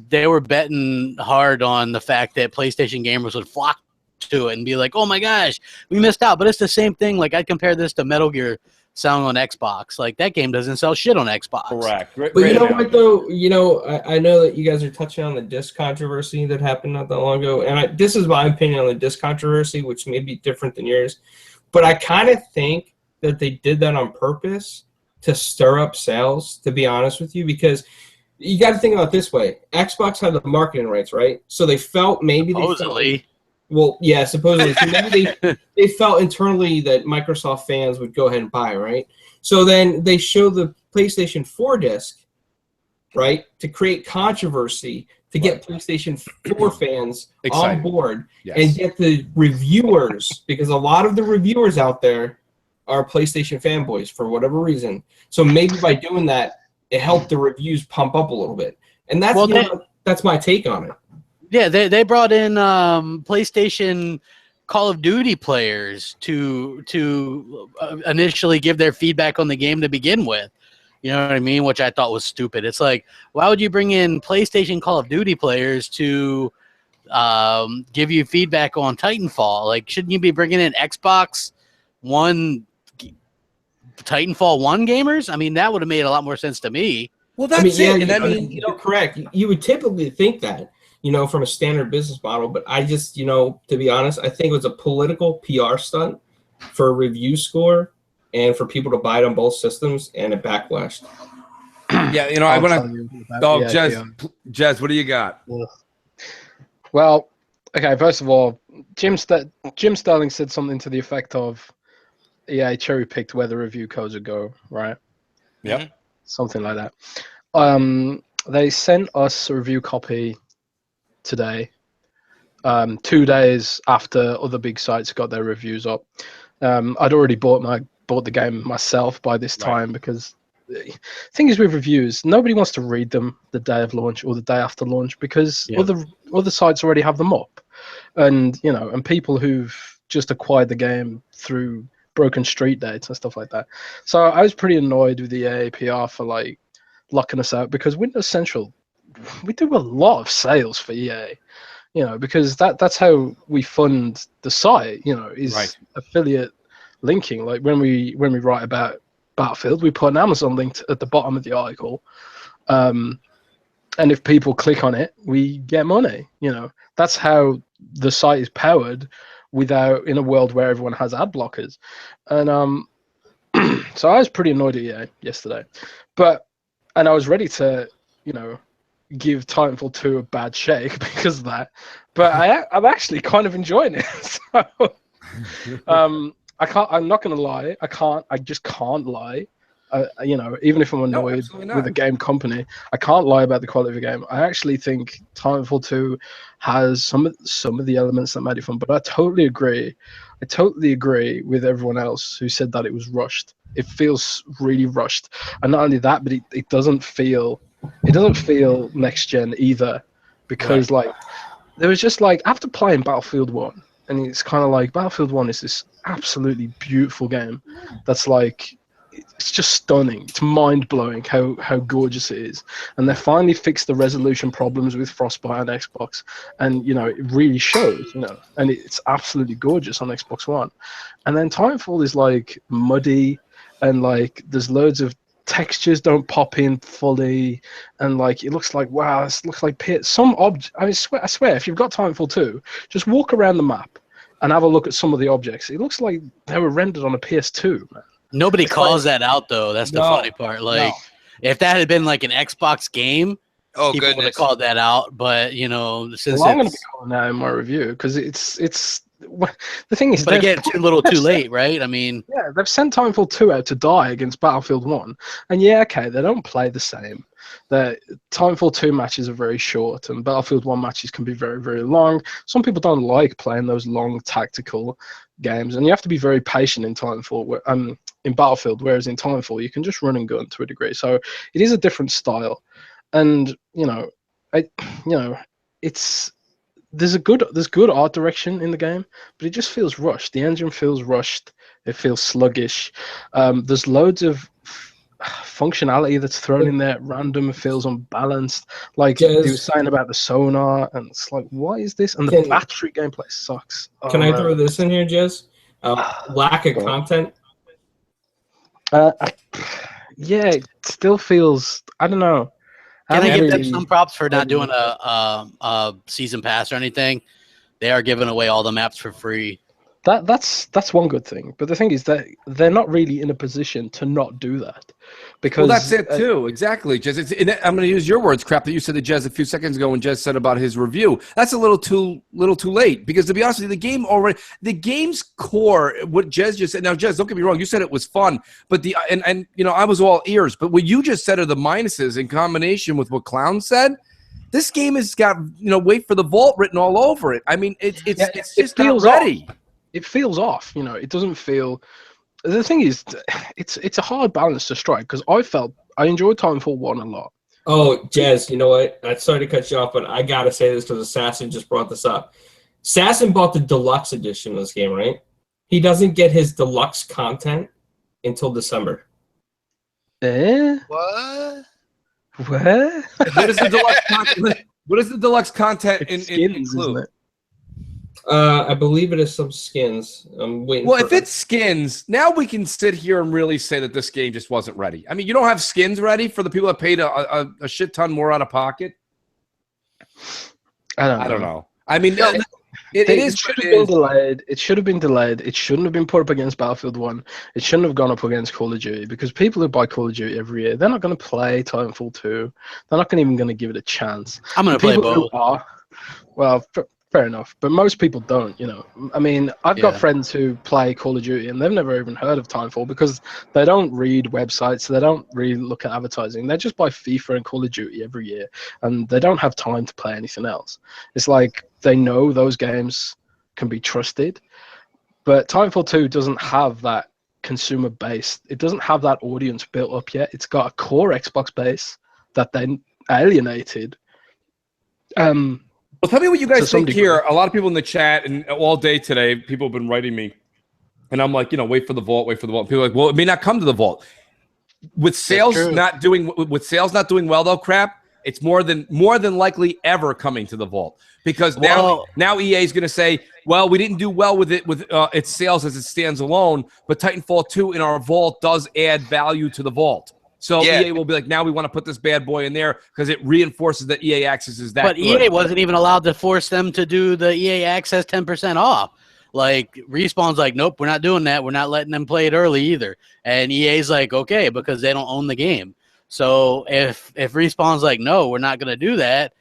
they were betting hard on the fact that PlayStation gamers would flock to it and be like, oh my gosh, we missed out. But it's the same thing. Like, I'd compare this to Metal Gear selling on Xbox. Like, that game doesn't sell shit on Xbox. Correct. But you know what, though? You know, I know that you guys are touching on the disc controversy that happened not that long ago. And this is my opinion on the disc controversy, which may be different than yours. But I kind of think that they did that on purpose to stir up sales, to be honest with you, because you got to think about it this way. Xbox had the marketing rights, right? So they felt maybe supposedly. Well, yeah, supposedly. So maybe they felt internally that Microsoft fans would go ahead and buy, right? So then they show the PlayStation 4 disc, right, to create controversy, to get PlayStation 4 fans on board and get the reviewers, because a lot of the reviewers out there are PlayStation fanboys for whatever reason. So maybe by doing that, it helped the reviews pump up a little bit. And that's that's my take on it. Yeah, they brought in PlayStation Call of Duty players to initially give their feedback on the game to begin with. You know what I mean? Which I thought was stupid. It's like, why would you bring in PlayStation Call of Duty players to give you feedback on Titanfall? Like, shouldn't you be bringing in Xbox One, Titanfall 1 gamers? I mean, that would have made a lot more sense to me. Well, that's it. And I mean, you're correct. You would typically think that, you know, from a standard business model, but I just, you know, to be honest, I think it was a political PR stunt for a review score and for people to buy it on both systems, and it backlashed. Yeah, you know, I want to. Oh, Jez, what do you got? Well, okay. First of all, Jim Sterling said something to the effect of, "Yeah, I cherry picked where the review codes would go." Right? Yep. Something like that. They sent us a review copy today, 2 days after other big sites got their reviews up. I'd already bought the game myself by this time, because the thing is with reviews, nobody wants to read them the day of launch or the day after launch, because other sites already have them up, and you know, and people who've just acquired the game through broken street dates and stuff like that. So I was pretty annoyed with the AAPR for like locking us out, because Windows Central, we do a lot of sales for EA, you know, because that's how we fund the site, you know, is affiliate linking. Like when we write about Battlefield, we put an Amazon link at the bottom of the article, and if people click on it, we get money. You know, that's how the site is powered, without, in a world where everyone has ad blockers. And so I was pretty annoyed at EA yesterday, and I was ready to, you know, give Titanfall 2 a bad shake because of that, but I'm actually kind of enjoying it. So I'm not gonna lie, I just can't lie. You know, even if I'm annoyed with a game company, I can't lie about the quality of the game. I actually think Titanfall 2 has some of the elements that made it fun, but I totally agree with everyone else who said that it was rushed. It feels really rushed, and not only that, but it doesn't feel next gen either, because like there was just like, after playing Battlefield 1, and it's kind of like, Battlefield 1 is this absolutely beautiful game that's like, it's just stunning. It's mind-blowing how gorgeous it is. And they finally fixed the resolution problems with Frostbite on Xbox. And, you know, it really shows, you know. And it's absolutely gorgeous on Xbox One. And then Titanfall is, like, muddy. And, like, there's loads of textures don't pop in fully. And, like, it looks like, wow, it looks like I swear, if you've got Titanfall 2, just walk around the map and have a look at some of the objects. It looks like they were rendered on a PS2, man. Nobody calls that out, though. That's the funny part. Like, if that had been like an Xbox game, people would have called that out. But, you know, since I'm going to be calling that in my review, because it's the thing is, but again, too little, too late, right? I mean, yeah, they've sent Titanfall 2 out to die against Battlefield 1, and yeah, okay, they don't play the same. The Titanfall 2 matches are very short, and Battlefield 1 matches can be very, very long. Some people don't like playing those long tactical games, and you have to be very patient in Titanfall. In Battlefield, whereas in Titanfall you can just run and gun to a degree. So it is a different style, and there's good art direction in the game, but it just feels rushed. The engine feels rushed. It feels sluggish. There's loads of functionality that's thrown in there at random feels unbalanced. Like you were saying about the sonar, and it's like, what is this? And the battery gameplay sucks. Can I throw this in here, Jez? Lack of content. Yeah, it still feels. I don't know. Can I give them some props for not doing a season pass or anything? They are giving away all the maps for free. That's one good thing, but the thing is that they're not really in a position to not do that, because well, that's it too. Exactly, Jez. I'm going to use your words, crap, that you said to Jez a few seconds ago when Jez said about his review. That's a little too late, because to be honest with you, the game's core, what Jez just said. Now, Jez, don't get me wrong, you said it was fun, but and you know, I was all ears. But what you just said are the minuses in combination with what Clown said. This game has got, you know, wait for the vault written all over it. I mean, it's just not ready. It feels off, you know. It doesn't feel. The thing is, it's a hard balance to strike, because I enjoyed Titanfall 1 a lot. Oh, Jez, you know what? I'm sorry to cut you off, but I gotta say this because Assassin just brought this up. Assassin bought the deluxe edition of this game, right? He doesn't get his deluxe content until December. What? What is the deluxe content? What is the deluxe content include? Isn't it? I believe it is some skins. I'm waiting. Well, if it's skins, now we can sit here and really say that this game just wasn't ready. I mean, you don't have skins ready for the people that paid a shit ton more out of pocket. I don't know. I mean, it should have been delayed. It should have been delayed. It shouldn't have been put up against Battlefield 1. It shouldn't have gone up against Call of Duty, because people who buy Call of Duty every year, they're not going to play Titanfall 2. They're not even going to give it a chance. I'm going to play both. Well, fair enough, but most people don't, you know. I mean, I've got friends who play Call of Duty and they've never even heard of Titanfall, because they don't read websites, they don't really look at advertising. They just buy FIFA and Call of Duty every year, and they don't have time to play anything else. It's like they know those games can be trusted, but Titanfall 2 doesn't have that consumer base. It doesn't have that audience built up yet. It's got a core Xbox base that they alienated. Well, tell me what you guys think here. A lot of people in the chat and all day today, people have been writing me, and I'm like, you know, wait for the vault, wait for the vault. People are like, well, it may not come to the vault. With sales not doing well though, crap, it's more than likely ever coming to the vault, because now EA is going to say, well, we didn't do well with it with its sales as it stands alone, but Titanfall 2 in our vault does add value to the vault. So EA will be like, now we want to put this bad boy in there because it reinforces that EA Access is that good. But EA wasn't even allowed to force them to do the EA Access 10% off. Like, Respawn's like, nope, we're not doing that. We're not letting them play it early either. And EA's like, okay, because they don't own the game. So if Respawn's like, no, we're not going to do that,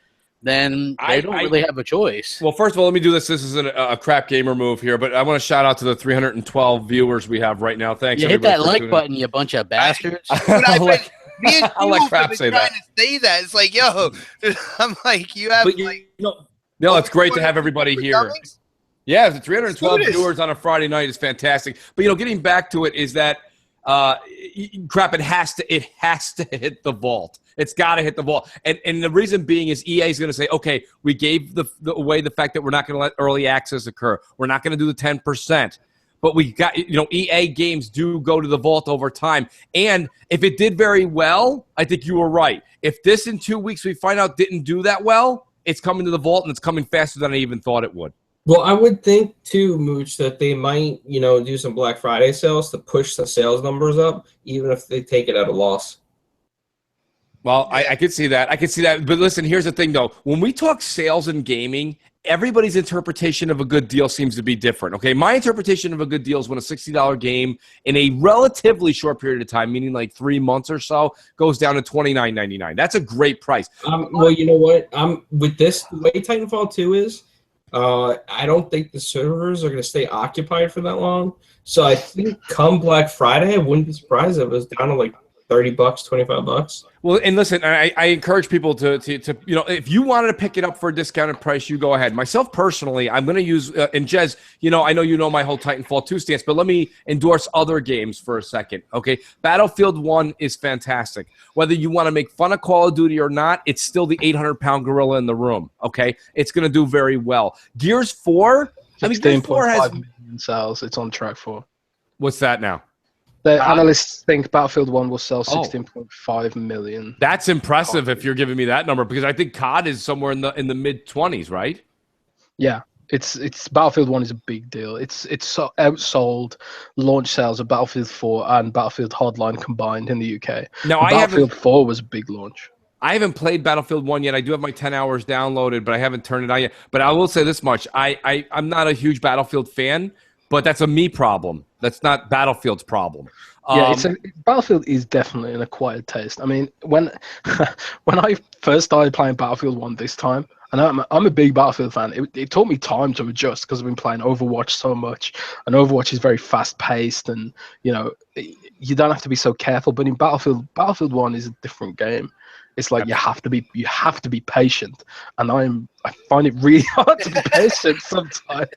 then they don't really have a choice. Well, first of all, let me do this. This is a crap gamer move here, but I want to shout out to the 312 viewers we have right now. Thanks. You hit that like button, you bunch of bastards. I'll let crap say that. Say that. It's like, yo, I'm like, you have no, it's great to have everybody here. Dummies? Yeah, the 312 viewers on a Friday night is fantastic. But, you know, getting back to it is that crap, it has to hit the vault. It's got to hit the vault. And the reason being is EA is going to say, okay, we gave away the fact that we're not going to let early access occur. We're not going to do the 10%. But we got, you know, EA games do go to the vault over time. And if it did very well, I think you were right. If this in 2 weeks we find out didn't do that well, it's coming to the vault, and it's coming faster than I even thought it would. Well, I would think, too, Mooch, that they might, you know, do some Black Friday sales to push the sales numbers up, even if they take it at a loss. Well, I could see that. I could see that. But listen, here's the thing, though. When we talk sales and gaming, everybody's interpretation of a good deal seems to be different, okay? My interpretation of a good deal is when a $60 game in a relatively short period of time, meaning like 3 months or so, goes down to $29.99. That's a great price. Well, you know what? With this, the way Titanfall 2 is, I don't think the servers are going to stay occupied for that long. So I think come Black Friday, I wouldn't be surprised if it was down to like $30, $25. Well, and listen, I encourage people to you know, if you wanted to pick it up for a discounted price, you go ahead. Myself personally, I'm going to use and Jez, you know, I know you know my whole Titanfall 2 stance, but let me endorse other games for a second. Okay, Battlefield 1 is fantastic. Whether you want to make fun of Call of Duty or not, it's still the 800-pound gorilla in the room. Okay, it's going to do very well. Gears 4, I mean, Gears 4 has 16.5 million sales. It's on track for. What's that now? The analysts think Battlefield 1 will sell 16.5 million. That's impressive if you're giving me that number, because I think COD is somewhere in the mid-20s, right? Yeah, it's Battlefield 1 is a big deal. It's so outsold launch sales of Battlefield 4 and Battlefield Hardline combined in the UK. Now, Battlefield 4 was a big launch. I haven't played Battlefield 1 yet. I do have my 10 hours downloaded, but I haven't turned it on yet. But I will say this much. I'm not a huge Battlefield fan, but that's a me problem. That's not Battlefield's problem. Yeah, Battlefield is definitely an acquired taste. I mean, when I first started playing Battlefield 1 this time, and I'm a big Battlefield fan, it took me time to adjust because I've been playing Overwatch so much, and Overwatch is very fast-paced, and you don't have to be so careful. But in Battlefield 1 is a different game. It's like you have to be patient, and I find it really hard to be patient sometimes.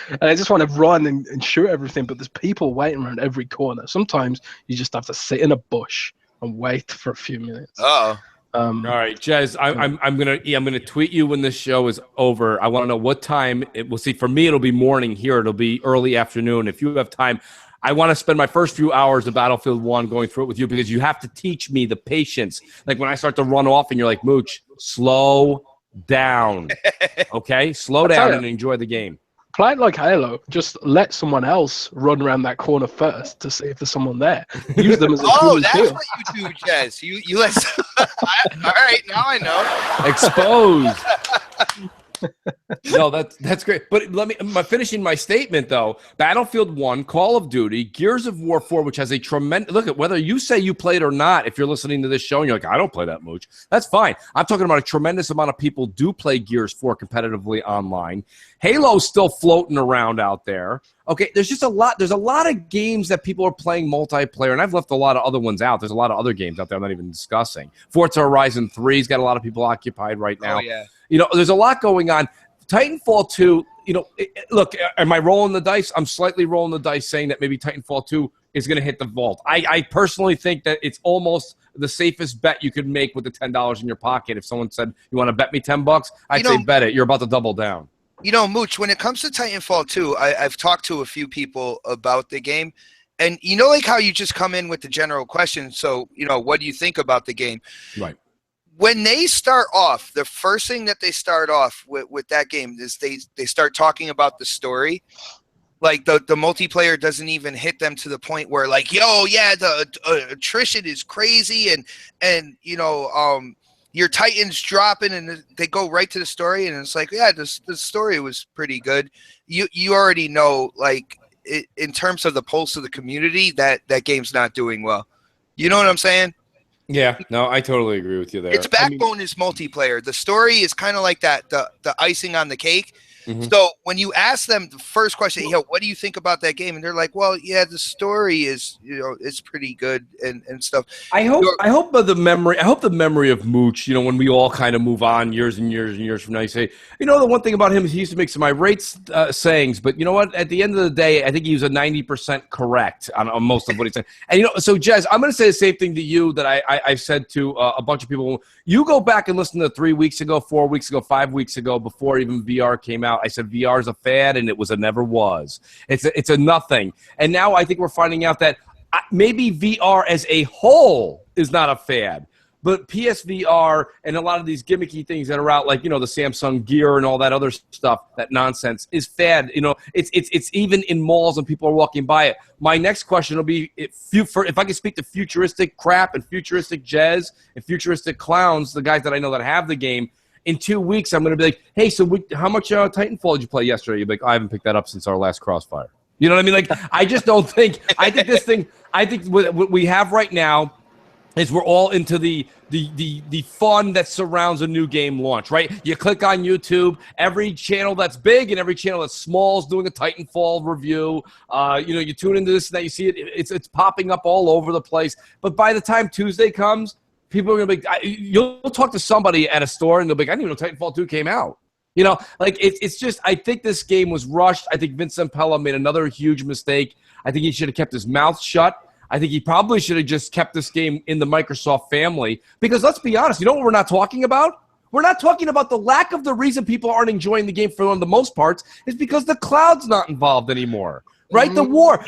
And I just want to run and shoot everything, but there's people waiting around every corner. Sometimes you just have to sit in a bush and wait for a few minutes. Oh. All right, Jez, I'm gonna tweet you when this show is over. I want to know what time it will. See, for me, it'll be morning here. It'll be early afternoon. If you have time, I want to spend my first few hours of Battlefield 1 going through it with you, because you have to teach me the patience. Like when I start to run off and you're like, Mooch, slow down. Okay? Slow down and enjoy the game. Play it like Halo. Just let someone else run around that corner first to see if there's someone there. Use them as a tool. That's what you do, Jez. You let. All right, now I know. Exposed. No, that's great. But finishing my statement though. Battlefield 1, Call of Duty, Gears of War 4, which has a tremendous look at whether you say you played or not. If you're listening to this show and you're like, I don't play that much, that's fine. I'm talking about a tremendous amount of people do play Gears 4 competitively online. Halo's still floating around out there. Okay, there's just a lot. There's a lot of games that people are playing multiplayer, and I've left a lot of other ones out. There's a lot of other games out there I'm not even discussing. Forza Horizon 3's got a lot of people occupied right now. Oh, yeah. There's a lot going on. Titanfall 2, look, am I rolling the dice? I'm slightly rolling the dice saying that maybe Titanfall 2 is going to hit the vault. I personally think that it's almost the safest bet you could make with the $10 in your pocket. If someone said, you want to bet me $10, I'd say bet it. You're about to double down. Mooch, when it comes to Titanfall 2, I've talked to a few people about the game. And like how you just come in with the general question. So, what do you think about the game? Right. When they start off, the first thing that they start off with that game is they start talking about the story. Like the multiplayer doesn't even hit them to the point where like, the attrition is crazy and your Titans dropping, and they go right to the story, and it's like, yeah, the story was pretty good. You already know, like, in terms of the pulse of the community, that game's not doing well. You know what I'm saying? Yeah, no, I totally agree with you there. Its backbone is multiplayer. The story is kind of like that, the icing on the cake. Mm-hmm. So when you ask them the first question, what do you think about that game? And they're like, well, yeah, the story is, it's pretty good and stuff. I hope the memory of Mooch, when we all kind of move on years and years and years from now, you say, the one thing about him is he used to make some irate sayings, but you know what? At the end of the day, I think he was a 90% correct on most of what he said. And, so Jez, I'm going to say the same thing to you that I said to a bunch of people. You go back and listen to 3 weeks ago, 4 weeks ago, 5 weeks ago, before even VR came out. I said VR is a fad, and it was a never was. It's a nothing. And now I think we're finding out that maybe VR as a whole is not a fad, but PSVR and a lot of these gimmicky things that are out, like the Samsung Gear and all that other stuff, that nonsense is fad. It's even in malls and people are walking by it. My next question will be if I can speak to futuristic crap and futuristic Jez and futuristic clowns, the guys that I know that have the game. In 2 weeks, I'm going to be like, hey, so how much Titanfall did you play yesterday? You'll be like, I haven't picked that up since our last CrossFire. You know what I mean? Like, I just don't think – I think what we have right now is we're all into the fun that surrounds a new game launch, right? You click on YouTube, every channel that's big and every channel that's small is doing a Titanfall review. You tune into this and that, you see it. It's popping up all over the place. But by the time Tuesday comes – people are going to be you'll talk to somebody at a store and they'll be like, I didn't even know Titanfall 2 came out. It's just, I think this game was rushed. I think Vince Zampella made another huge mistake. I think he should have kept his mouth shut. I think he probably should have just kept this game in the Microsoft family, because let's be honest, you know what we're not talking about? We're not talking about the lack of the reason people aren't enjoying the game for the most parts is because the cloud's not involved anymore, right? The war.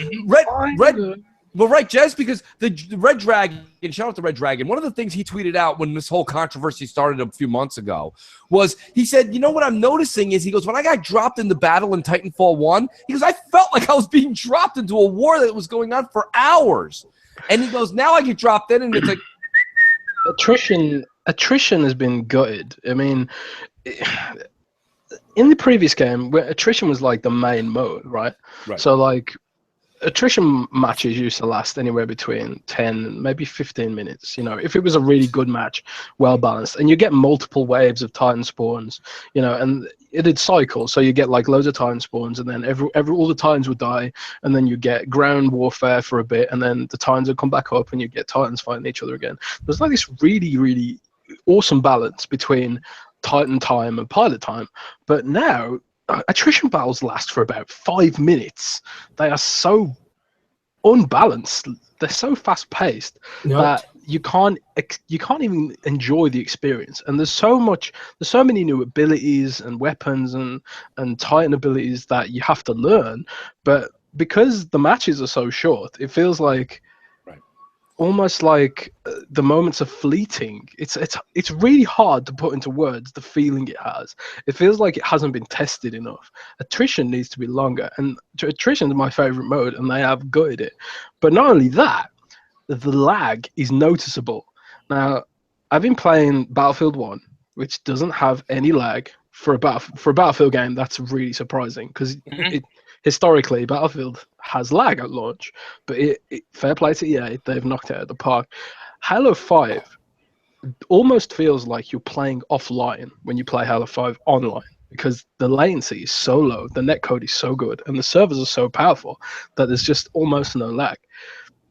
Well, right, Jez, because the Red Dragon, shout out to Red Dragon, one of the things he tweeted out when this whole controversy started a few months ago was he said, you know what I'm noticing is, he goes, when I got dropped in the battle in Titanfall 1, he goes, I felt like I was being dropped into a war that was going on for hours. And he goes, now I get dropped in and it's like... Attrition has been gutted. I mean, in the previous game, where attrition was like the main mode, right? So like... attrition matches used to last anywhere between 10 maybe 15 minutes, you know, if it was a really good match, well balanced, and you get multiple waves of Titan spawns, you know, and it'd cycle, so you get like loads of Titan spawns, and then all the Titans would die, and then you get ground warfare for a bit, and then the Titans would come back up and you get Titans fighting each other again. There's like this really awesome balance between Titan time and pilot time, but now attrition battles last for about 5 minutes. They are so unbalanced. They're so fast paced that you can't even enjoy the experience. And there's so many new abilities and weapons and Titan abilities that you have to learn. But because the matches are so short, it feels like almost like the moments are fleeting. It's really hard to put into words the feeling it has. It feels like it hasn't been tested enough. Attrition needs to be longer, and attrition is my favorite mode, and they have gutted it. But not only that, the lag is noticeable. Now, I've been playing Battlefield 1, which doesn't have any lag for a Battlefield game. That's really surprising because historically, Battlefield has lag at launch, but fair play to EA, they've knocked it out of the park. Halo 5 almost feels like you're playing offline when you play Halo 5 online, because the latency is so low, the netcode is so good, and the servers are so powerful that there's just almost no lag.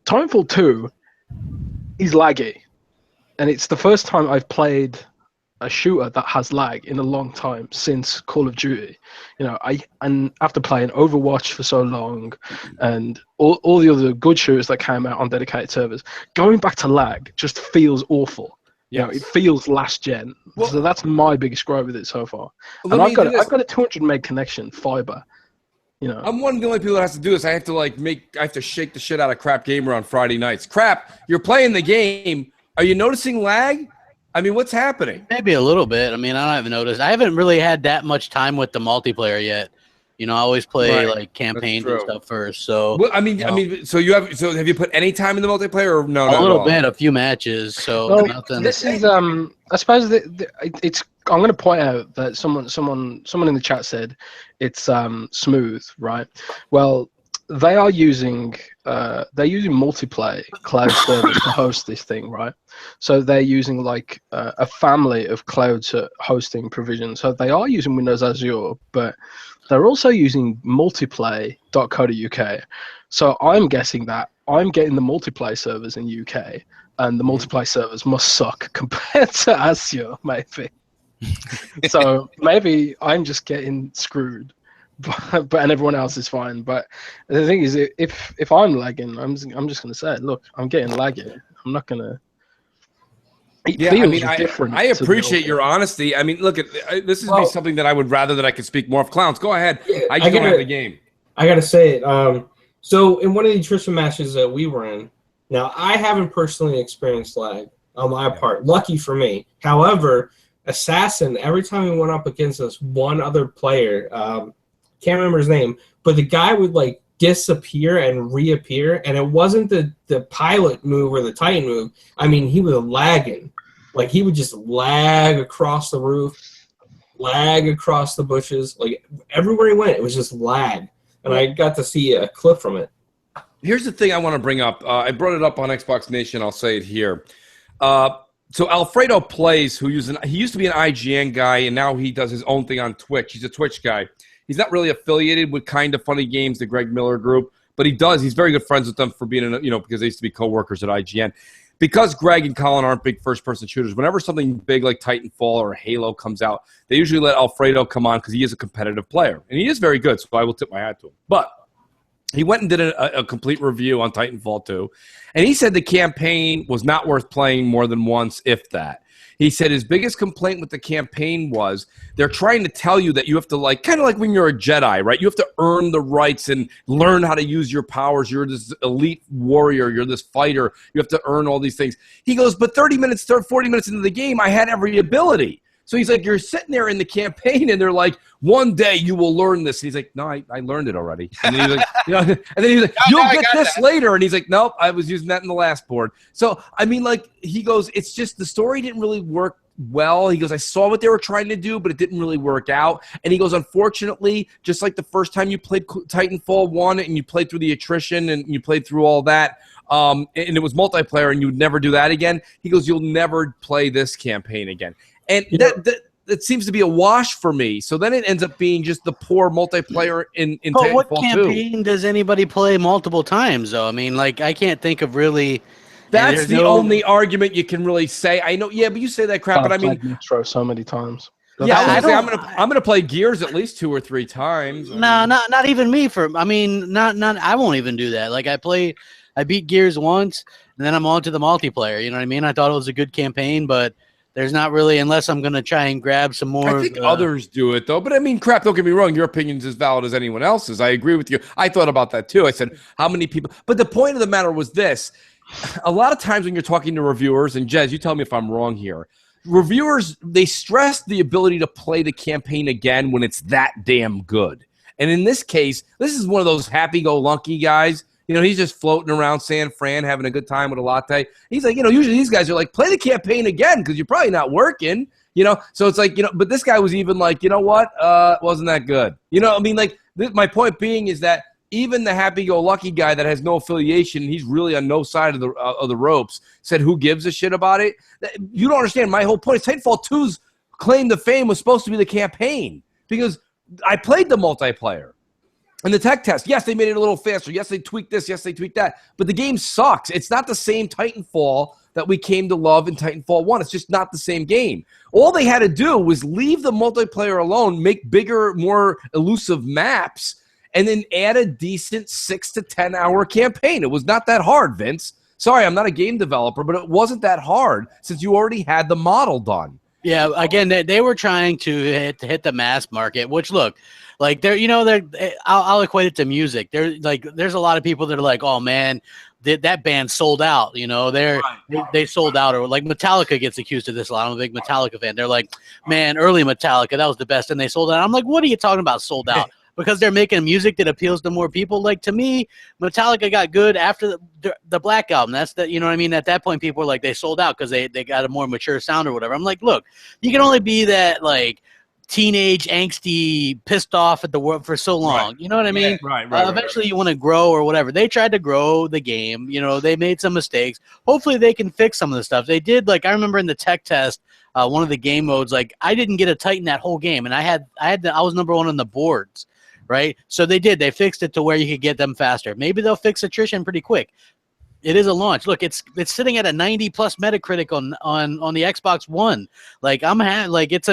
Titanfall 2 is laggy, and it's the first time I've played a shooter that has lag in a long time since Call of Duty. You know, and after playing Overwatch for so long and all the other good shooters that came out on dedicated servers, going back to lag just feels awful. You know, it feels last gen. Well, so that's my biggest gripe with it so far. And I've got a 200 meg connection, fiber. You know, I'm one of the only people that has to do this. I have to shake the shit out of Crap Gamer on Friday nights. Crap, you're playing the game. Are you noticing lag? I mean, what's happening? Maybe a little bit. I mean, I haven't noticed. I haven't really had that much time with the multiplayer yet. You know, I always play like campaigns and stuff first. So, well, I mean, so have you put any time in the multiplayer? Or no, a little bit, a few matches. So nothing. This is, I suppose it's. I'm going to point out that someone in the chat said it's smooth, right? Well, they are using multiplayer cloud servers to host this thing, right? So they're using like a family of cloud hosting provisions. So they are using Windows Azure, but they're also using multiplay.co.uk. So I'm guessing that I'm getting the multiplayer servers in UK, and the multiplayer servers must suck compared to Azure, maybe. So maybe I'm just getting screwed. But and everyone else is fine. But the thing is, if I'm lagging, I'm just gonna say, look, I'm getting laggy. I'm not gonna. I appreciate your honesty. I mean, look, this is something that I would rather that I could speak more of. Clowns, go ahead. Yeah, I just don't have the game. I gotta say it. So in one of the attrition matches that we were in, now I haven't personally experienced lag on my part. Lucky for me. However, Assassin, every time he went up against us, one other player. Can't remember his name, but the guy would like disappear and reappear, and it wasn't the pilot move or the Titan move. I mean, he was lagging. Like, he would just lag across the roof, lag across the bushes. Like, everywhere he went, it was just lag. And I got to see a clip from it. Here's the thing I want to bring up. I brought it up on Xbox Nation. I'll say it here. So Alfredo Plays, he used to be an IGN guy, and now he does his own thing on Twitch. He's a Twitch guy. He's not really affiliated with Kind of Funny Games, the Greg Miller group, but he does. He's very good friends with them for being, because they used to be coworkers at IGN. Because Greg and Colin aren't big first-person shooters, whenever something big like Titanfall or Halo comes out, they usually let Alfredo come on because he is a competitive player. And he is very good, so I will tip my hat to him. But he went and did a complete review on Titanfall 2, and he said the campaign was not worth playing more than once, if that. He said his biggest complaint with the campaign was they're trying to tell you that you have to, like, kind of like when you're a Jedi, right? You have to earn the rights and learn how to use your powers. You're this elite warrior. You're this fighter. You have to earn all these things. He goes, but 40 minutes into the game, I had every ability. So he's like, you're sitting there in the campaign, and they're like, one day you will learn this. And he's like, no, I learned it already. And then he's like, and then he's like, you'll get this later. And he's like, nope, I was using that in the last board. So, I mean, like, he goes, it's just the story didn't really work well. He goes, I saw what they were trying to do, but it didn't really work out. And he goes, unfortunately, just like the first time you played Titanfall 1 and you played through the attrition and you played through all that, and it was multiplayer and you would never do that again, he goes, you'll never play this campaign again. And that seems to be a wash for me. So then it ends up being just the poor multiplayer in Titanfall 2. But what campaign does anybody play multiple times, though? I mean, like, I can't think of really... That's the only argument you can really say. I know, yeah, but you say that crap, but I mean... Metro so many times. Yeah, I'm gonna play Gears at least 2 or 3 times. No, not even me. I won't even do that. Like, I beat Gears once, and then I'm on to the multiplayer. You know what I mean? I thought it was a good campaign, but... There's not really, unless I'm going to try and grab some more. I think others do it, though. But, I mean, crap, don't get me wrong. Your opinion's as valid as anyone else's. I agree with you. I thought about that, too. I said, how many people? But the point of the matter was this. A lot of times when you're talking to reviewers, and Jez, you tell me if I'm wrong here, reviewers, they stress the ability to play the campaign again when it's that damn good. And in this case, this is one of those happy-go-lucky guys. You know, he's just floating around San Fran, having a good time with a latte. He's like, you know, usually these guys are like, play the campaign again because you're probably not working, you know? So it's like, you know, but this guy was even like, you know what? Wasn't that good. You know, I mean, like, my point being is that even the happy-go-lucky guy that has no affiliation, he's really on no side of the ropes, said, who gives a shit about it? You don't understand. My whole point is Titanfall 2's claim to fame was supposed to be the campaign because I played the multiplayer. And the tech test, yes, they made it a little faster. Yes, they tweaked this. Yes, they tweaked that. But the game sucks. It's not the same Titanfall that we came to love in Titanfall 1. It's just not the same game. All they had to do was leave the multiplayer alone, make bigger, more elusive maps, and then add a decent 6 to 10 hour campaign. It was not that hard, Vince. Sorry, I'm not a game developer, but it wasn't that hard since you already had the model done. Yeah, again, they were trying to hit the mass market, which, look, like I'll equate it to music. There's a lot of people that are like, oh man, that band sold out. You know, they sold out, or like Metallica gets accused of this a lot. I'm a big Metallica fan. They're like, man, early Metallica, that was the best, and they sold out. I'm like, what are you talking about, sold out? Because they're making music that appeals to more people. Like, to me, Metallica got good after the Black Album. That's you know what I mean? At that point, people were like, they sold out because they got a more mature sound or whatever. I'm like, look, you can only be that, like, teenage, angsty, pissed off at the world for so long. Right. You know what I mean? Right. Eventually you want to grow or whatever. They tried to grow the game. You know, they made some mistakes. Hopefully they can fix some of the stuff. They did, like, I remember in the tech test, one of the game modes, like, I didn't get a Titan that whole game, and I was number 1 on the boards. Right? So they fixed it to where you could get them faster. Maybe they'll fix attrition pretty quick. It is a launch. Look, it's sitting at a 90+ Metacritic on the XboxOne. Like, it's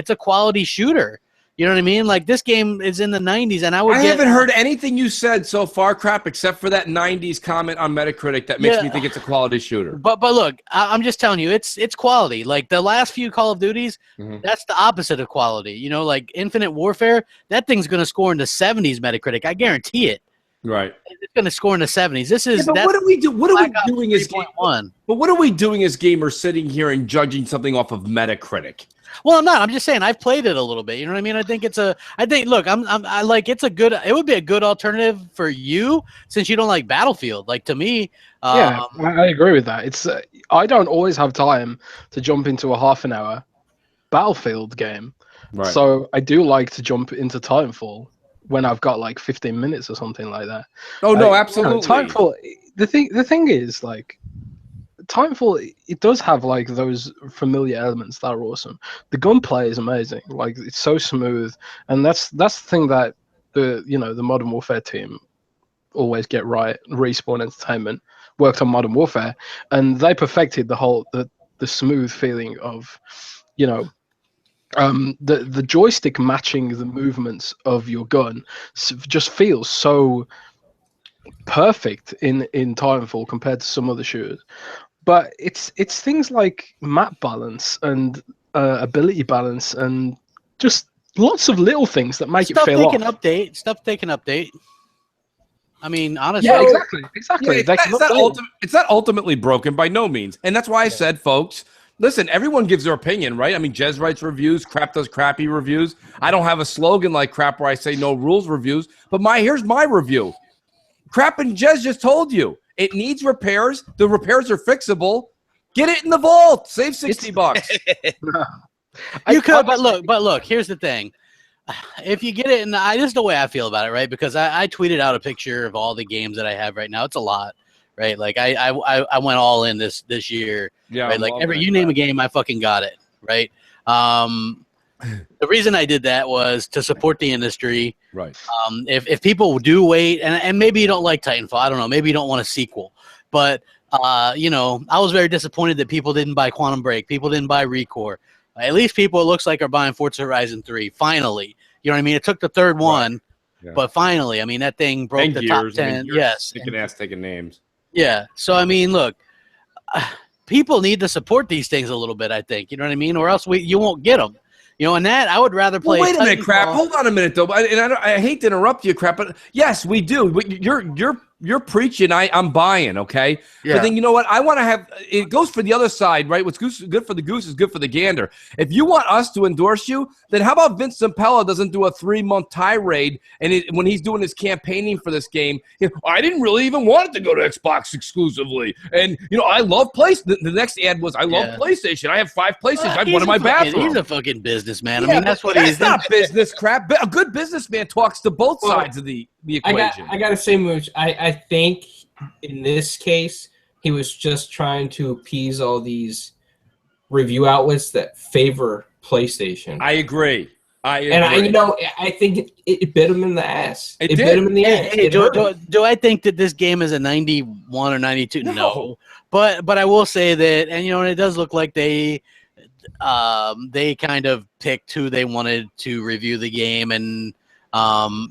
a quality shooter. You know what I mean? Like, this game is in the 90s, and I haven't heard anything you said so far, crap, except for that 90s comment on Metacritic that makes me think it's a quality shooter. But look, I'm just telling you, it's quality. Like, the last few Call of Duties, that's the opposite of quality. You know, like Infinite Warfare, that thing's going to score in the 70s Metacritic. I guarantee it. Right. It's going to score in the 70s. This is. But what are we doing? What are we doing as gamers? But what are we doing as gamers, sitting here and judging something off of Metacritic? Well, I'm not. I'm just saying I've played it a little bit. You know what I mean? I think look, I like, it's a good. It would be a good alternative for you since you don't like Battlefield. Like, to me. Yeah, I agree with that. It's I don't always have time to jump into a half an hour Battlefield game, right. So I do like to jump into Titanfall when I've got like 15 minutes or something like that. Oh no, absolutely. Titanfall. The thing is, like, Titanfall, it does have like those familiar elements that are awesome. The gunplay is amazing. Like, it's so smooth, and that's the thing that the Modern Warfare team always get right. Respawn Entertainment worked on Modern Warfare, and they perfected the smooth feeling of, you know, the joystick matching the movements of your gun just feels so perfect in Titanfall compared to some other shooters. but it's things like map balance and ability balance and just lots of little things that make it Stuff feel they off. can update. Stuff they can update. I mean, honestly, Yeah, exactly. Yeah, it's not ultimately broken by no means. And that's why I said, folks, listen, everyone gives their opinion, right? I mean, Jez writes reviews, Crap does crappy reviews. I don't have a slogan like Crap where I say no rules reviews, but here's my review. Crap and Jez just told you. It needs repairs. The repairs are fixable. Get it in the vault. Save $60. You could, but look, here's the thing. If you get it in this is the way I feel about it, right? Because I tweeted out a picture of all the games that I have right now. It's a lot, right? Like I went all in this year. Yeah, right? Like you name a game, I fucking got it, right? The reason I did that was to support the industry. Right. If people do wait, and maybe you don't like Titanfall, I don't know, maybe you don't want a sequel, but you know, I was very disappointed that people didn't buy Quantum Break, people didn't buy Recore. At least people, it looks like, are buying Forza Horizon 3. Finally, you know what I mean? It took the third one, but finally, I mean, that thing broke the top 10. Yes, taking names. Yeah. So I mean, look, people need to support these things a little bit. I think, you know what I mean, or else you won't get them. You know, and that I would rather play. Well, wait a minute, Crap. Hold on a minute, though. And I hate to interrupt you, Crap, but yes, we do. But you're preaching. I'm buying. Okay. Yeah. But then you know what? I want to have. It goes for the other side, right? What's good for the goose is good for the gander. If you want us to endorse you, then how about Vince Zampella doesn't do a 3-month tirade, and when he's doing his campaigning for this game, I didn't really even want it to go to Xbox exclusively, and you know I love PlayStation. The next ad was I love PlayStation. I have 5 PlayStations. I have one in my bathroom. He's a fucking businessman. I mean, that's what he is. That's not business, Crap. A good businessman talks to both sides of the equation. I gotta say, Mooch, I think in this case he was just trying to appease all these review outlets that favor PlayStation. I agree. And I think it bit him in the ass. It bit him in the ass. Hey, do I think that this game is a 91 or 92? No. But I will say that, and you know, it does look like they kind of picked who they wanted to review the game, and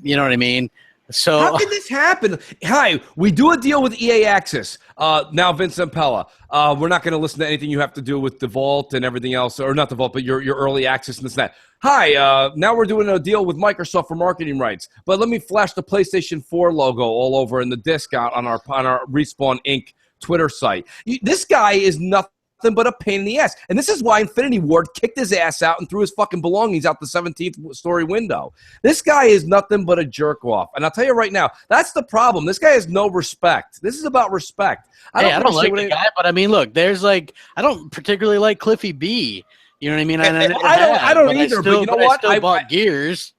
you know what I mean. So how can this happen? Hi, we do a deal with EA Access. Now Vince Zampella. We're not going to listen to anything you have to do with the Vault and everything else, or not the Vault, but your early access and this and that. Hi, now we're doing a deal with Microsoft for marketing rights. But let me flash the PlayStation 4 logo all over in the disc out on our Respawn Inc. Twitter site. This guy is nothing but a pain in the ass. And this is why Infinity Ward kicked his ass out and threw his fucking belongings out the 17th story window. This guy is nothing but a jerk off. And I'll tell you right now, that's the problem. This guy has no respect. This is about respect. I don't like the guy, but I mean, look, there's like, I don't particularly like Cliffy B. You know what I mean? I don't either, but you know what? I bought Gears.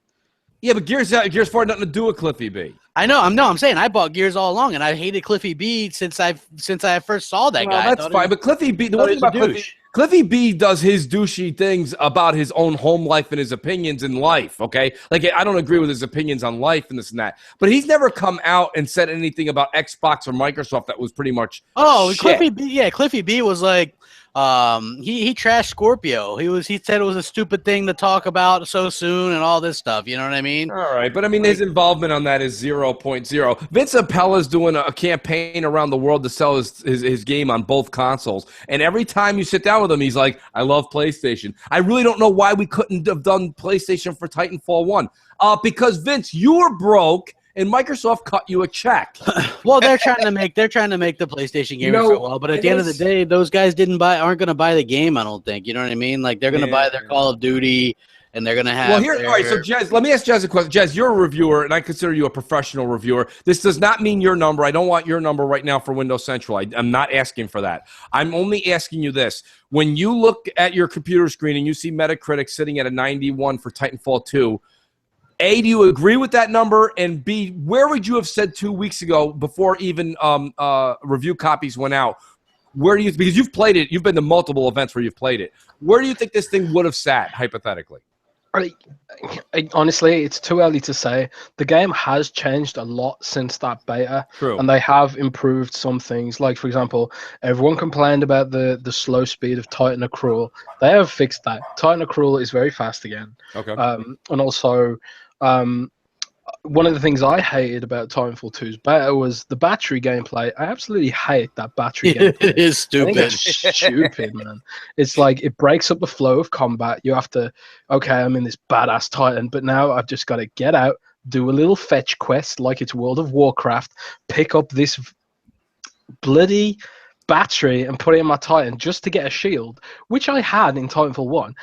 Yeah, but Gears 4 had nothing to do with Cliffy B. I know. I'm saying I bought Gears all along, and I hated Cliffy B since I first saw that guy. That's fine, but Cliffy B, the one thing about Cliffy B does his douchey things about his own home life and his opinions in life, okay? Like, I don't agree with his opinions on life and this and that, but he's never come out and said anything about Xbox or Microsoft that was pretty much shit. Cliffy B was like, he trashed Scorpio. He said it was a stupid thing to talk about so soon and all this stuff. You know what I mean? All right, but I mean his involvement on that is 0.0. Vince Appella's doing a campaign around the world to sell his game on both consoles, and every time you sit down with him, he's like, "I love PlayStation." I really don't know why we couldn't have done PlayStation for Titanfall 1. Because Vince, you were broke. And Microsoft cut you a check. Well, they're trying to make the PlayStation game for a while, but at the end of the day, those guys aren't going to buy the game. I don't think. You know what I mean? Like they're going to buy their Call of Duty, and they're going to have. Well, all right. So, Jez, let me ask Jez a question. Jez, you're a reviewer, and I consider you a professional reviewer. This does not mean your number. I don't want your number right now for Windows Central. I'm not asking for that. I'm only asking you this: when you look at your computer screen and you see Metacritic sitting at a 91 for Titanfall 2. A, do you agree with that number? And B, where would you have said 2 weeks ago before even review copies went out? Because you've played it, you've been to multiple events where you've played it. Where do you think this thing would have sat, hypothetically? Honestly, it's too early to say. The game has changed a lot since that beta. True. And they have improved some things. Like, for example, everyone complained about the slow speed of Titan Accrual. They have fixed that. Titan Accrual is very fast again. Okay. And also, one of the things I hated about Titanfall 2's beta was the battery gameplay. I absolutely hate that battery gameplay. It is stupid. I think it's stupid, man. It's like it breaks up the flow of combat. You have to, okay, I'm in this badass Titan, but now I've just got to get out, do a little fetch quest like it's World of Warcraft, pick up this bloody battery and put it in my Titan just to get a shield, which I had in Titanfall 1.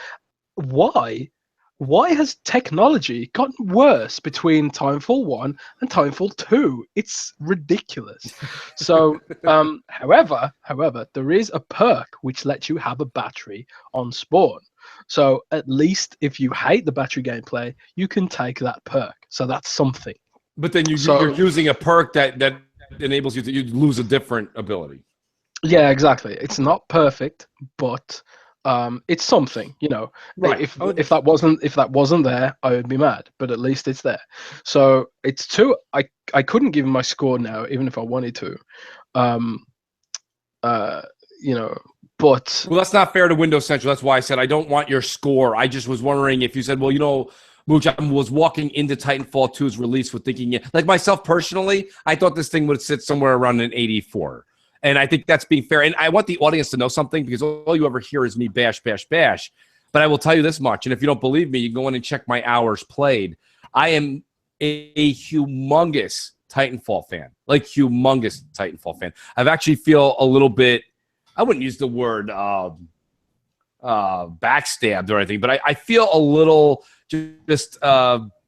Why has technology gotten worse between Titanfall 1 and Titanfall 2? It's ridiculous. So, however, there is a perk which lets you have a battery on spawn. So at least if you hate the battery gameplay, you can take that perk. So that's something. But then you're using a perk that enables you to lose a different ability. Yeah, exactly. It's not perfect, but it's something, you know. Right. If that wasn't there, I would be mad. But at least it's there. So it's two. I couldn't give him my score now, even if I wanted to. You know, but well, that's not fair to Windows Central. That's why I said I don't want your score. I just was wondering if you said, well, you know, Mooch, I was walking into Titanfall 2's release with thinking, like myself personally, I thought this thing would sit somewhere around an 84. And I think that's being fair. And I want the audience to know something, because all you ever hear is me bash. But I will tell you this much, and if you don't believe me, you can go in and check my hours played. I am a humongous Titanfall fan, like humongous Titanfall fan. I've actually feel a little bit, I wouldn't use the word backstabbed or anything, but I feel a little just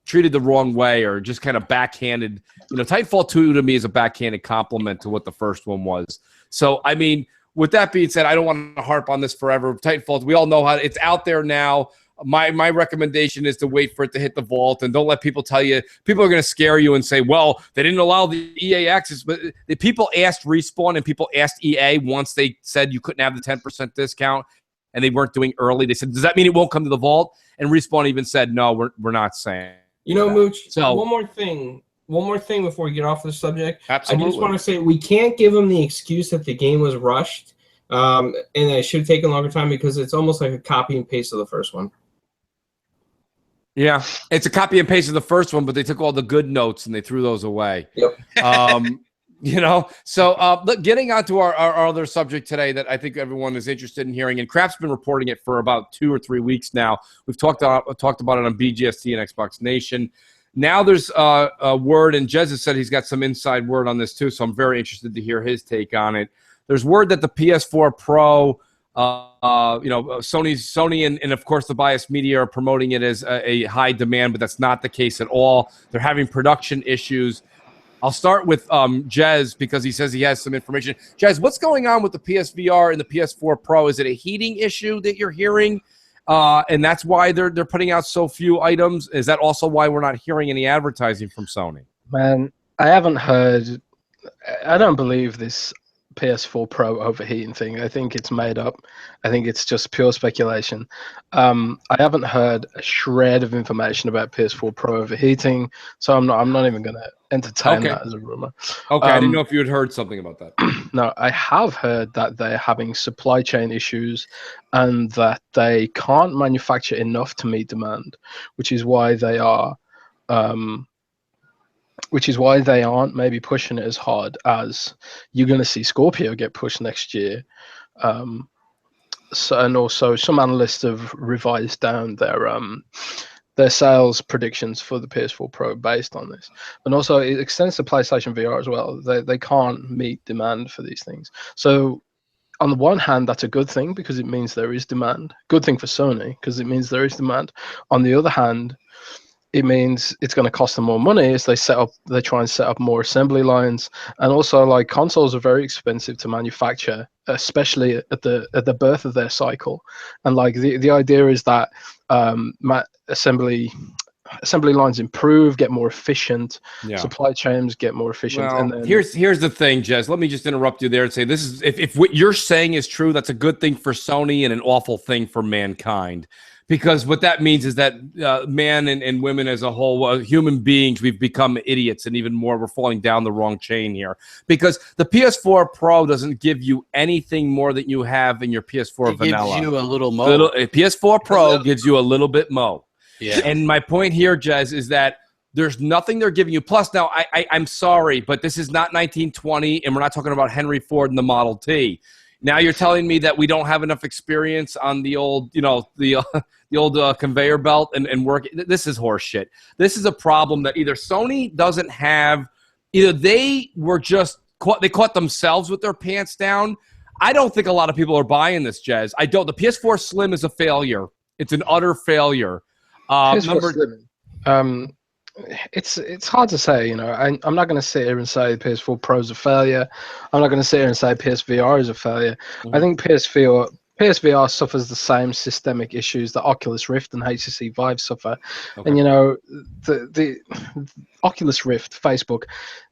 treated the wrong way, or just kind of backhanded. You know, Titanfall 2 to me is a backhanded compliment to what the first one was. So, I mean, with that being said, I don't want to harp on this forever. Titanfall, we all know how it's out there now. My recommendation is to wait for it to hit the vault, and don't let people tell you. People are going to scare you and say, well, they didn't allow the EA access. But the people asked Respawn and people asked EA once they said you couldn't have the 10% discount, and they weren't doing early. They said, does that mean it won't come to the vault? And Respawn even said, no, we're not saying. You know, Mooch, so, one more thing before we get off the subject. Absolutely. I just want to say we can't give them the excuse that the game was rushed and it should have taken a longer time, because it's almost like a copy and paste of the first one. Yeah, it's a copy and paste of the first one, but they took all the good notes and they threw those away. Yep. You know, so getting on to our other subject today that I think everyone is interested in hearing, and Craft's been reporting it for about 2 or 3 weeks now. We've talked about it on BGST and Xbox Nation. Now there's a word, and Jez has said he's got some inside word on this too, so I'm very interested to hear his take on it. There's word that the PS4 Pro, you know, Sony and of course the biased media are promoting it as a high demand, but that's not the case at all. They're having production issues. I'll start with Jez, because he says he has some information. Jez, what's going on with the PSVR and the PS4 Pro? Is it a heating issue that you're hearing, and that's why they're putting out so few items? Is that also why we're not hearing any advertising from Sony? Man, I haven't heard. I don't believe this PS4 Pro overheating thing. I think it's made up. I think it's just pure speculation. I haven't heard a shred of information about PS4 Pro overheating, so I'm not even going to entertain that as a rumor. Okay, I didn't know if you had heard something about that. No, I have heard that they're having supply chain issues and that they can't manufacture enough to meet demand, which is why they are aren't maybe pushing it as hard as you're going to see Scorpio get pushed next year. And also some analysts have revised down their sales predictions for the PS4 Pro based on this. And also it extends to PlayStation VR as well. They can't meet demand for these things. So on the one hand, that's a good thing because it means there is demand. Good thing for Sony because it means there is demand. On the other hand, it means it's going to cost them more money as they try and set up more assembly lines. And also, like, consoles are very expensive to manufacture, especially at the birth of their cycle. And like the idea is that assembly lines improve, get more efficient, supply chains get more efficient. Well, and then, here's the thing, Jez. Let me just interrupt you there and say this is if what you're saying is true, that's a good thing for Sony and an awful thing for mankind. Because what that means is that man and women as a whole, human beings, we've become idiots, and even more, we're falling down the wrong chain here. Because the PS4 Pro doesn't give you anything more than you have in your PS4 vanilla. It gives you a little mo. PS4 Pro gives you a little bit mo. Yeah. And my point here, Jez, is that There's nothing they're giving you. Plus, now, I'm sorry, but this is not 1920, and we're not talking about Henry Ford and the Model T. Now you're telling me that we don't have enough experience on the old, the old conveyor belt and work. This is horse shit. This is a problem that either Sony doesn't have, either they were just they caught themselves with their pants down. I don't think a lot of people are buying this, Jez. I don't. The PS4 Slim is a failure. It's an utter failure. PS4 Slim. It's hard to say, I'm not going to sit here and say PS4 Pro is a failure. I'm not going to sit here and say PSVR is a failure. I think PSVR suffers the same systemic issues that Oculus Rift and HTC Vive suffer. Okay. And the Oculus Rift, Facebook,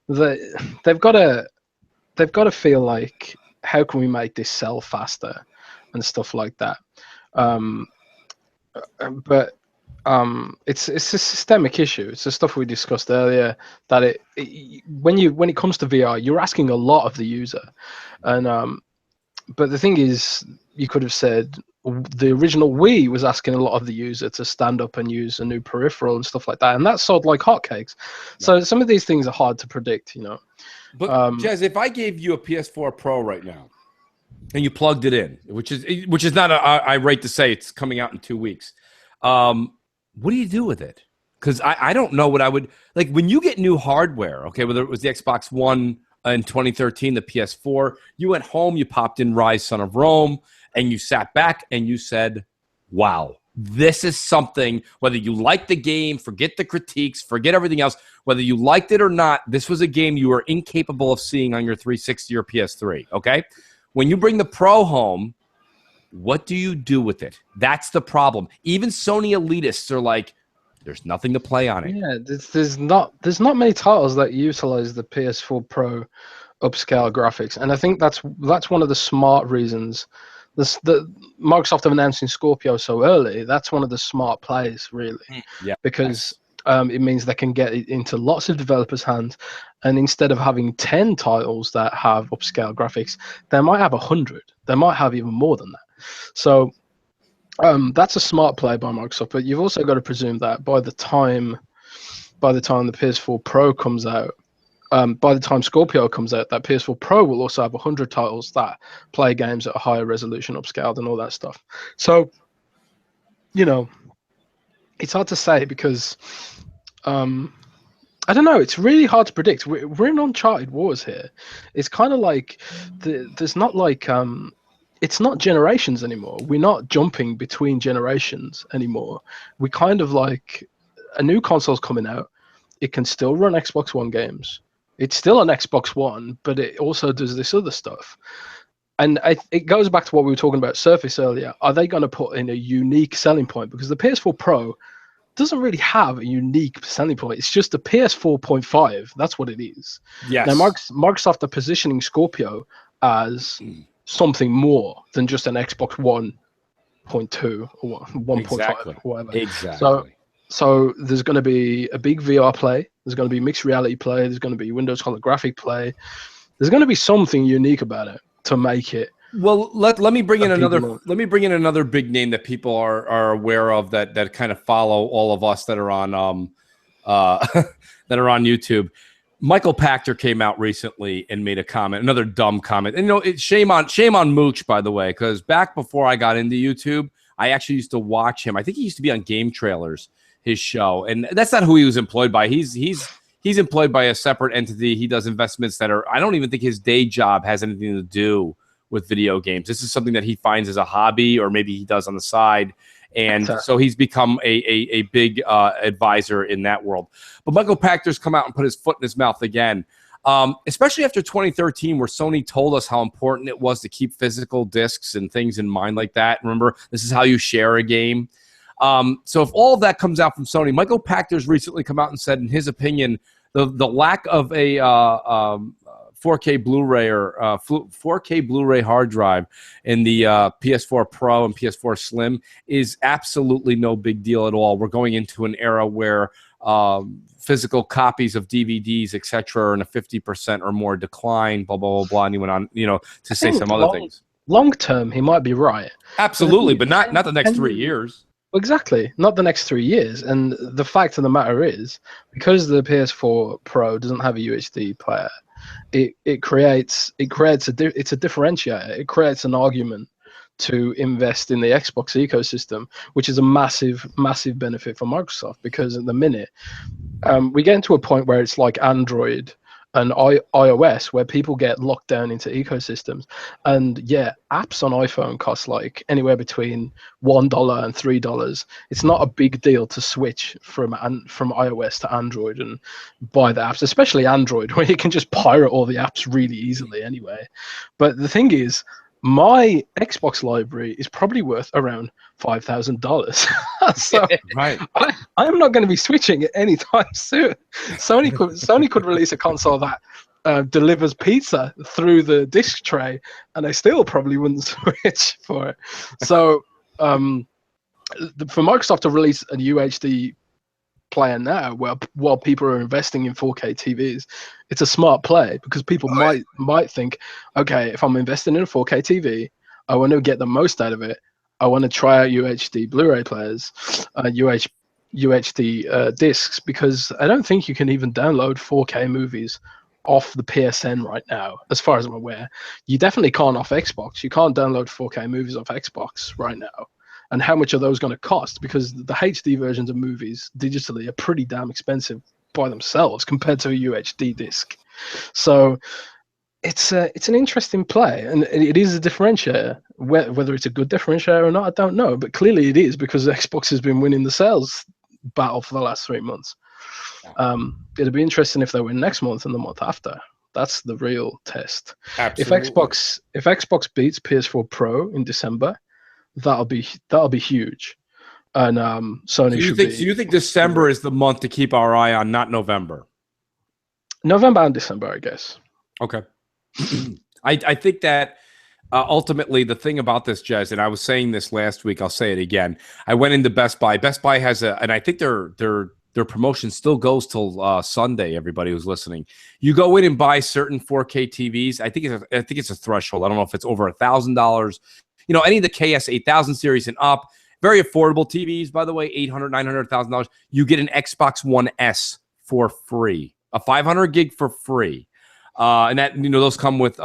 they've got to feel like, how can we make this sell faster and stuff like that. But it's a systemic issue. It's the stuff we discussed earlier, that when it comes to VR, you're asking a lot of the user, and but the thing is, you could have said the original Wii was asking a lot of the user to stand up and use a new peripheral and stuff like that, and that sold like hotcakes. So some of these things are hard to predict, But Jez, if I gave you a PS4 Pro right now, and you plugged it in, which is not irate to say, it's coming out in 2 weeks. What do you do with it? Because I don't know what I would like when you get new hardware. Okay, whether it was the XboxOne in 2013, the PS4, you went home, you popped in Rise, Son of Rome, and you sat back and you said, "Wow, this is something." Whether you liked the game, forget the critiques, forget everything else. Whether you liked it or not, this was a game you were incapable of seeing on your 360 or PS3. Okay, when you bring the Pro home, what do you do with it? That's the problem. Even Sony elitists are like, there's nothing to play on it. Yeah, there's not many titles that utilize the PS4 Pro upscale graphics, and I think that's one of the smart reasons. The Microsoft have announcing Scorpio so early. That's one of the smart plays, really, because it means they can get it into lots of developers' hands, and instead of having 10 titles that have upscale graphics, they might have 100. They might have even more than that. So that's a smart play by Microsoft, but you've also got to presume that by the time the PS4 Pro comes out, by the time Scorpio comes out, that PS4 Pro will also have 100 titles that play games at a higher resolution, upscaled, and all that stuff. So, it's hard to say because I don't know. It's really hard to predict. We're in uncharted waters here. It's kind of like there's not like it's not generations anymore. We're not jumping between generations anymore. We kind of like a new console's coming out. It can still run Xbox One games. It's still an Xbox One, but it also does this other stuff. And it goes back to what we were talking about Surface earlier. Are they going to put in a unique selling point? Because the PS4 Pro doesn't really have a unique selling point. It's just a PS4.5. That's what it is. Yes. Now, Microsoft are positioning Scorpio as something more than just an Xbox 1.2 or 1.5 or whatever. Exactly. So there's going to be a big VR play. There's going to be mixed reality play. There's going to be Windows holographic play. There's going to be something unique about it to make it. Well, let me bring in another big name that people are aware of that kind of follow all of us that are on that are on YouTube. Michael Pachter came out recently and made a comment, another dumb comment. And it's shame on Mooch, by the way, because back before I got into YouTube, I actually used to watch him. I think he used to be on Game Trailers, his show, and that's not who he was employed by. He's employed by a separate entity. He does investments that are. I don't even think his day job has anything to do with video games. This is something that he finds as a hobby, or maybe he does on the side. And so he's become a big advisor in that world. But Michael Pachter's come out and put his foot in his mouth again, especially after 2013, where Sony told us how important it was to keep physical discs and things in mind like that. Remember, this is how you share a game. So if all of that comes out from Sony, Michael Pachter's recently come out and said, in his opinion, the lack of a 4K Blu-ray or 4K Blu-ray hard drive in the PS4 Pro and PS4 Slim is absolutely no big deal at all. We're going into an era where physical copies of DVDs, etc., are in a 50% or more decline. Blah blah blah blah. And he went on, to say some other things. Long term, he might be right. Absolutely, but not the next 3 years. Exactly, not the next 3 years. And the fact of the matter is, because the PS4 Pro doesn't have a UHD player, it's a differentiator. It creates an argument to invest in the Xbox ecosystem, which is a massive benefit for Microsoft, because at the minute we get into a point where it's like Android and iOS, where people get locked down into ecosystems. And yeah, apps on iPhone cost like anywhere between $1 and $3. It's not a big deal to switch from iOS to Android and buy the apps, especially Android, where you can just pirate all the apps really easily anyway. But the thing is, my Xbox library is probably worth around $5,000. So Right. I am not going to be switching it anytime soon. Sony could release a console that delivers pizza through the disc tray, and I still probably wouldn't switch for it. So for Microsoft to release a UHD player now, while people are investing in 4K TVs, it's a smart play, because people might think, okay, if I'm investing in a 4K TV, I want to get the most out of it. I want to try out UHD Blu-ray players, UHD discs, because I don't think you can even download 4K movies off the PSN right now, as far as I'm aware. You definitely can't off Xbox. You can't download 4K movies off Xbox right now. And how much are those going to cost? Because the HD versions of movies digitally are pretty damn expensive by themselves compared to a UHD disc. So it's an interesting play, and it is a differentiator. Whether it's a good differentiator or not, I don't know. But clearly it is, because Xbox has been winning the sales battle for the last 3 months. It'll be interesting if they win next month and the month after. That's the real test. Absolutely. If Xbox beats PS4 Pro in December, that'll be huge. And Sony should be. So you think December is the month to keep our eye on, not November? November and December, I guess. Okay. I think that ultimately the thing about this, Jez, and I was saying this last week, I'll say it again. I went into Best Buy. Best Buy has and I think their promotion still goes till Sunday. Everybody who's listening, you go in and buy certain 4K TVs. I think it's a threshold. I don't know if it's over $1,000. You know, any of the KS 8000 series and up, very affordable TVs, by the way, $800, $900, $1,000. You get an Xbox One S for free, a 500 gig for free. And that, you know, those come with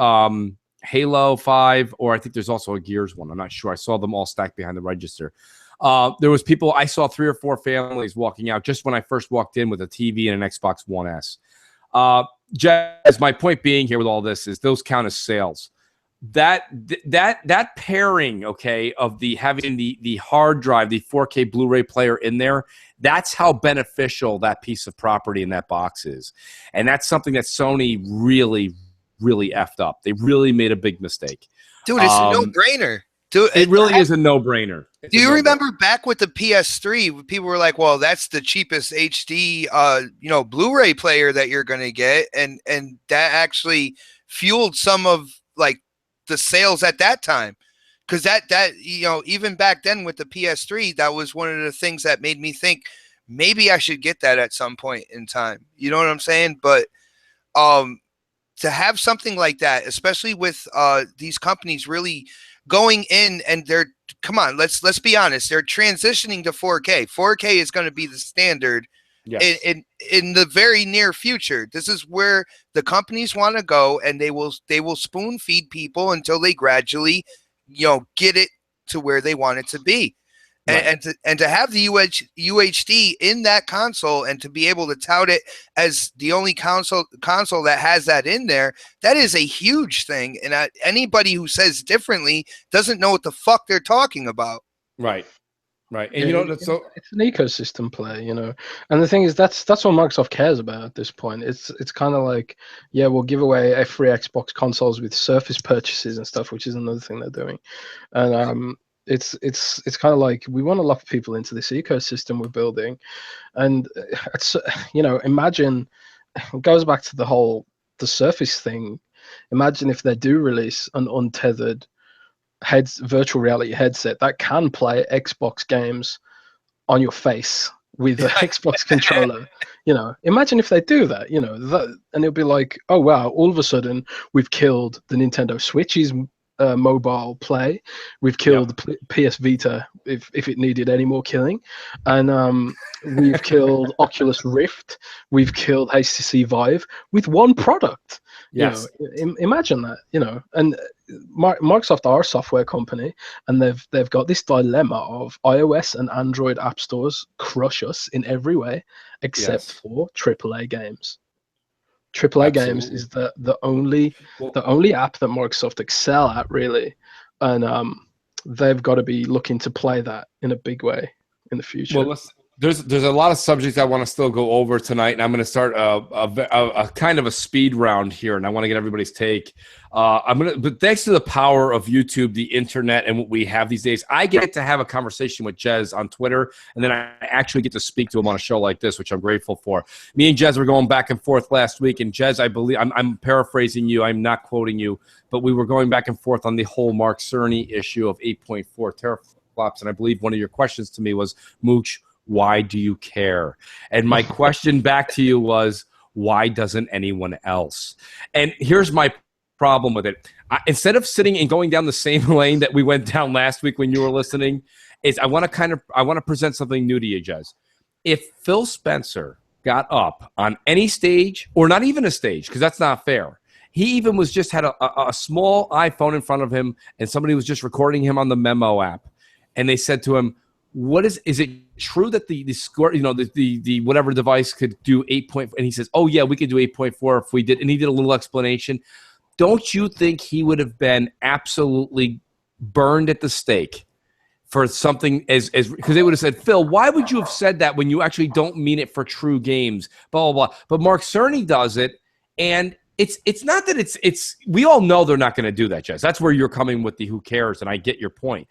Halo 5, or I think there's also a Gears one. I'm not sure. I saw them all stacked behind the register. There was people, I saw 3 or 4 families walking out just when I first walked in with a TV and an Xbox One S. Jez, my point being here with all this is those count as sales. That pairing, okay, of having the hard drive, the 4K Blu-ray player in there, that's how beneficial that piece of property in that box is. And that's something that Sony really, really effed up. They really made a big mistake. Dude, it's a no-brainer. Dude, it really is a no-brainer. Do you remember back with the PS3, people were like, well, that's the cheapest HD Blu-ray player that you're going to get, and that actually fueled some of like the sales at that time, because that even back then with the PS3, that was one of the things that made me think maybe I should get that at some point in time. You know what I'm saying? But to have something like that, especially with these companies really going in and let's be honest, they're transitioning to 4K. 4K is going to be the standard. Yes. In the very near future. This is where the companies want to go, and they will spoon feed people until they gradually, get it to where they want it to be. Right. And to have the UHD in that console, and to be able to tout it as the only console that has that in there, that is a huge thing. And anybody who says differently doesn't know what the fuck they're talking about. Right. Right. And it's an ecosystem play, And the thing is, that's what Microsoft cares about at this point. It's kind of like, yeah, we'll give away a free Xbox consoles with Surface purchases and stuff, which is another thing they're doing. And it's kind of like, we want to lock people into this ecosystem we're building. And it's, imagine, it goes back to the Surface thing. Imagine if they do release an untethered virtual reality headset that can play Xbox games on your face with an Xbox controller. Imagine if they do that, and it'll be like, oh wow, all of a sudden we've killed the Nintendo Switch's mobile play. We've killed PS Vita if it needed any more killing, and we've killed Oculus Rift. We've killed HTC Vive with one product. Yes. Imagine that. And Microsoft are a software company, and they've got this dilemma of iOS and Android app stores crush us in every way except for AAA games. AAA games is the only app that Microsoft excel at, really, and they've got to be looking to play that in a big way in the future. Well, there's a lot of subjects I want to still go over tonight, and I'm going to start a kind of a speed round here, and I want to get everybody's take. But thanks to the power of YouTube, the internet, and what we have these days, I get to have a conversation with Jez on Twitter, and then I actually get to speak to him on a show like this, which I'm grateful for. Me and Jez were going back and forth last week, and Jez, I believe I'm paraphrasing you, I'm not quoting you, but we were going back and forth on the whole Mark Cerny issue of 8.4 teraflops, and I believe one of your questions to me was, Mooch, why do you care? And my question back to you was, why doesn't anyone else? And here's my problem with it. Instead of sitting and going down the same lane that we went down last week when you were listening, is I want to present something new to you, Jez. If Phil Spencer got up on any stage, or not even a stage, because that's not fair. He even had a small iPhone in front of him, and somebody was just recording him on the Memo app, and they said to him, is it true that the score, the whatever device could do 8 point, and he says, oh yeah, we could do 8.4 if we did, and he did a little explanation. Don't you think he would have been absolutely burned at the stake for something as because they would have said, Phil, why would you have said that when you actually don't mean it for true games, blah, blah, blah. But Mark Cerny does it, and it's not that it's we all know they're not going to do that, Jez. That's where you're coming with the who cares, and I get your point.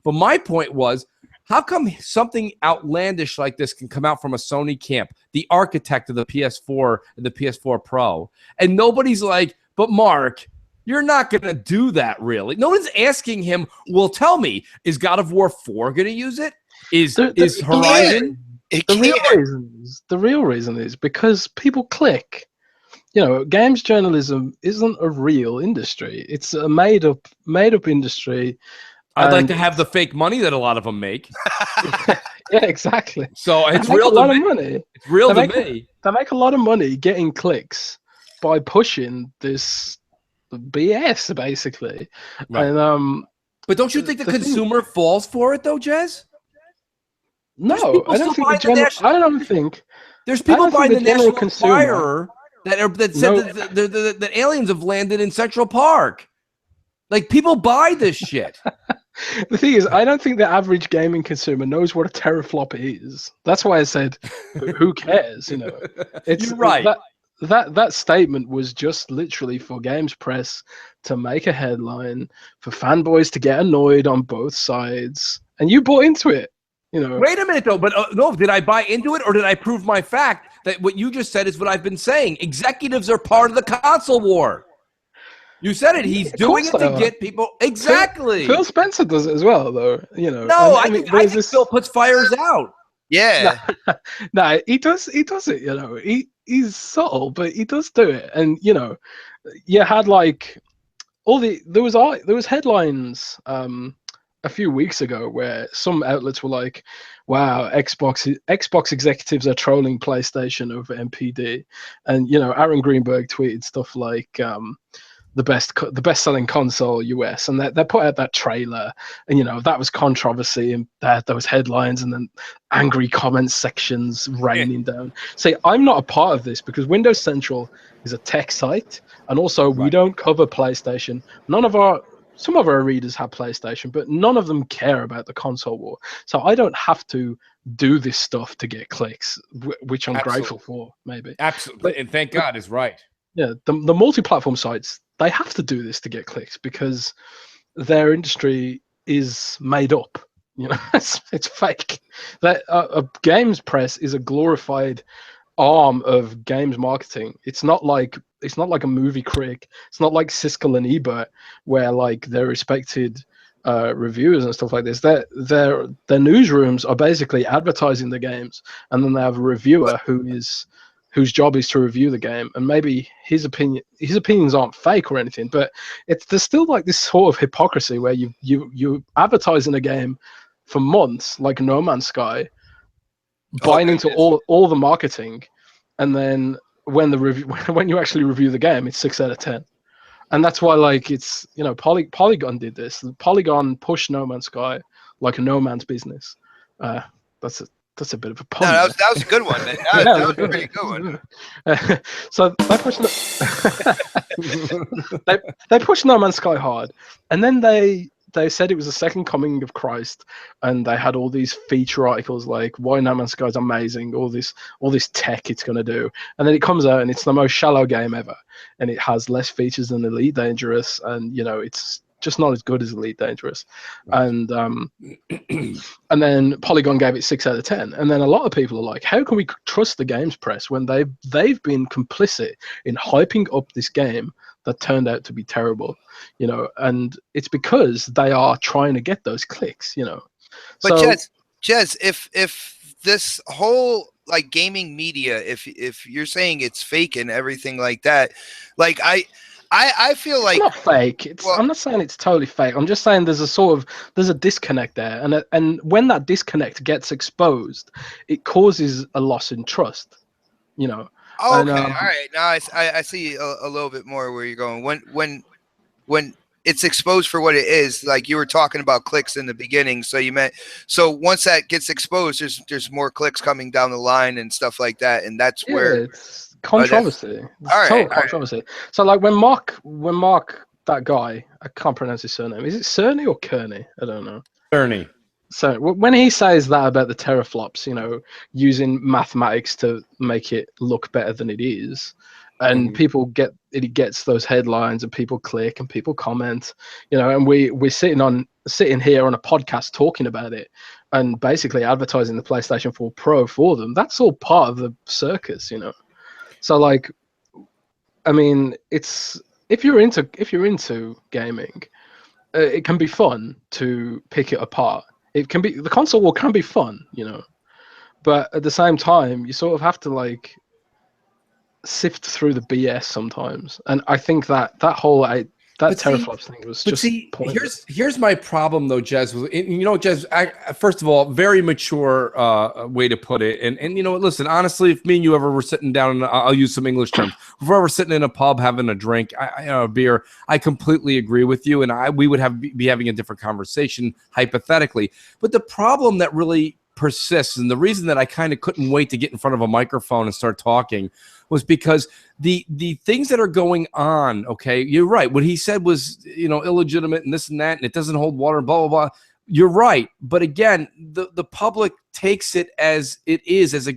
But my point was, how come something outlandish like this can come out from a Sony camp, the architect of the PS4 and the PS4 Pro, and nobody's like, but Mark, you're not going to do that, really? No one's asking him, well, tell me, is God of War 4 going to use it? Is Horizon? The real reason is because people click. Games journalism isn't a real industry. It's a made-up industry. I'd like to have the fake money that a lot of them make. Yeah, exactly. So it's real to me. Money. It's real to me. They make a lot of money getting clicks by pushing this BS, basically. Right. And but don't you think the consumer falls for it, though, Jez? No, I don't think. There's people buying the National Enquirer that said that aliens have landed in Central Park. Like, people buy this shit. The thing is, I don't think the average gaming consumer knows what a teraflop is. That's why I said, who cares? You're right. That statement was just literally for Games Press to make a headline, for fanboys to get annoyed on both sides, and you bought into it. Wait a minute, though. But no, did I buy into it, or did I prove my fact that what you just said is what I've been saying? Executives are part of the console war. You said it. He's doing it to get people. Exactly. Phil Spencer does it as well, though. No, I think Phil puts fires out. Yeah. No, he does. He does it. He's subtle, but he does do it. And you had like there was headlines a few weeks ago where some outlets were like, wow, Xbox executives are trolling PlayStation over MPD, and Aaron Greenberg tweeted stuff like the best selling console US, and they put out that trailer, and that was controversy, and those headlines, and then angry comments sections raining down. See, I'm not a part of this because Windows Central is a tech site, and also we don't cover PlayStation. Some of our readers have PlayStation, but none of them care about the console war. So I don't have to do this stuff to get clicks, which I'm grateful for, maybe. Absolutely, and thank God is right. Yeah, the multi-platform sites, they have to do this to get clicks because their industry is made up. It's fake. That a games press is a glorified arm of games marketing. It's not like a movie critic. It's not like Siskel and Ebert, where like they're respected reviewers and stuff like this. Their newsrooms are basically advertising the games, and then they have a reviewer who whose job is to review the game, and maybe his opinions aren't fake or anything, but there's still like this sort of hypocrisy where you advertising a game for months like No Man's Sky, buying into all the marketing, and then when you actually review the game, it's 6 out of 10. And that's why, like, it's, you know, Polygon did this. Polygon pushed No Man's Sky like a no man's business. That's a bit of a pun. No, that was a good one, man. That was a pretty good one. So they pushed No Man's Sky hard, and then they said it was the second coming of Christ, and they had all these feature articles like why No Man's Sky is amazing, all this tech it's going to do, and then it comes out and it's the most shallow game ever, and it has less features than Elite Dangerous, and you know it's just not as good as Elite Dangerous, and then Polygon gave it 6 out of 10, and then a lot of people are like, how can we trust the games press when they've been complicit in hyping up this game that turned out to be terrible, you know, and it's because they are trying to get those clicks, you know. But so, Jez, if this whole like gaming media, if you're saying it's fake and everything like that, like I feel like it's not fake. I'm not saying it's totally fake. I'm just saying there's a disconnect there, and when that disconnect gets exposed, it causes a loss in trust, you know. Oh, okay, all right. Now I see a little bit more where you're going. When it's exposed for what it is, like you were talking about clicks in the beginning. So once that gets exposed, there's more clicks coming down the line and stuff like that, and that's where it's controversy. Total controversy. So like when Mark, that guy, I can't pronounce his surname. Is it Cerny or Kearney? I don't know. Cerny. So when he says that about the teraflops, you know, using mathematics to make it look better than it is, and people gets those headlines, and people click and people comment, you know, and we're sitting here on a podcast talking about it and basically advertising the PlayStation 4 Pro for them. That's all part of the circus, you know. So like, I mean, it's if you're into gaming, it can be fun to pick it apart. It can be, the console war can be fun, you know, but at the same time, you sort of have to like sift through the BS sometimes. And I think that whole teraflops thing was just pointless. Here's my problem though, Jez. You know, Jez, first of all, very mature way to put it. And you know, listen, honestly, if me and you ever were sitting down, and I'll use some English terms, if we're ever sitting in a pub having a drink, a beer, I completely agree with you, and we would be having a different conversation hypothetically. But the problem that really persists, and the reason that I kind of couldn't wait to get in front of a microphone and start talking, was because the things that are going on, okay, you're right. What he said was, you know, illegitimate and this and that, and it doesn't hold water, blah, blah, blah. You're right. But again, the public takes it as it is, as they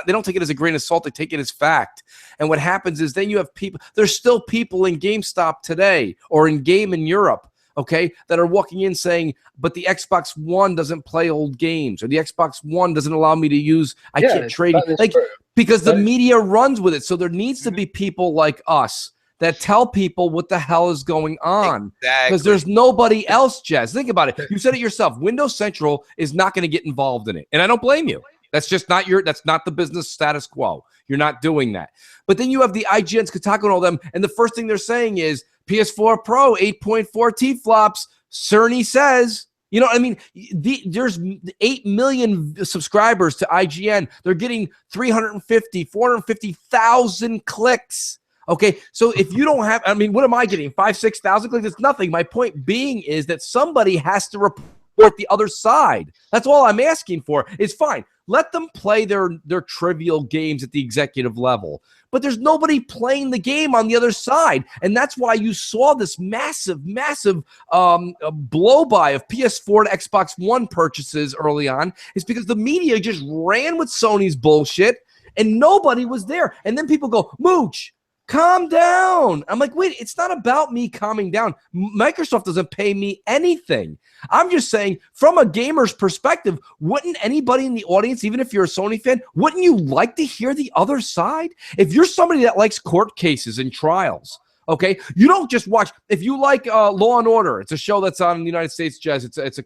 don't take it as a grain of salt, they take it as fact. And what happens is then you have people, there's still people in GameStop today or in Europe, okay, that are walking in saying, but the Xbox One doesn't play old games, or the Xbox One doesn't allow me to use, I can't trade it. Like, because the media runs with it. So there needs to be people like us that tell people what the hell is going on. Exactly. Because there's nobody else, Jez. Think about it. You said it yourself. Windows Central is not going to get involved in it. And I don't blame you. That's just not that's not the business status quo. You're not doing that. But then you have the IGNs, Kotaku, and all them, and the first thing they're saying is PS4 Pro 8.4 T-flops. Cerny says, you know what I mean? There's 8 million subscribers to IGN. They're getting 450,000 clicks. Okay, so if you don't have, I mean, what am I getting? 5,000-6,000 clicks? It's nothing. My point being is that somebody has to report the other side. That's all I'm asking for. It's fine. Let them play their trivial games at the executive level. But there's nobody playing the game on the other side. And that's why you saw this massive blow-by of PS4 to Xbox One purchases early on, is because the media just ran with Sony's bullshit and nobody was there. And then people go, Mooch, calm down. I'm like, wait, it's not about me calming down. Microsoft doesn't pay me anything. I'm just saying, from a gamer's perspective, wouldn't anybody in the audience, even if you're a Sony fan, wouldn't you like to hear the other side? If you're somebody that likes court cases and trials, okay, you don't just watch. If you like Law and Order, it's a show that's on in the United States, Jez. It's a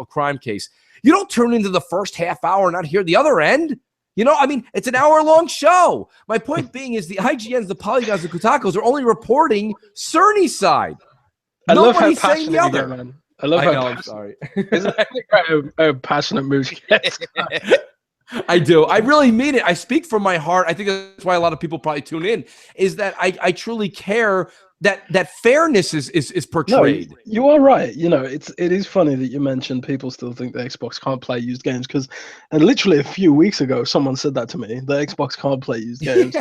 crime case. You don't turn into the first half hour and not hear the other end. You know, I mean, it's an hour-long show. My point being is the IGNs, the Polygons, the Kotakus are only reporting Cerny's side. I love how Nobody's saying passionate the you other. get, man. I love how I'm sorry. Isn't that how passionate Mooch gets? I do. I really mean it. I speak from my heart. I think that's why a lot of people probably tune in, is that I truly care that fairness is portrayed. No, you are right. You know, it is funny that you mentioned people still think the Xbox can't play used games because, and literally a few weeks ago, someone said that to me. The Xbox can't play used games,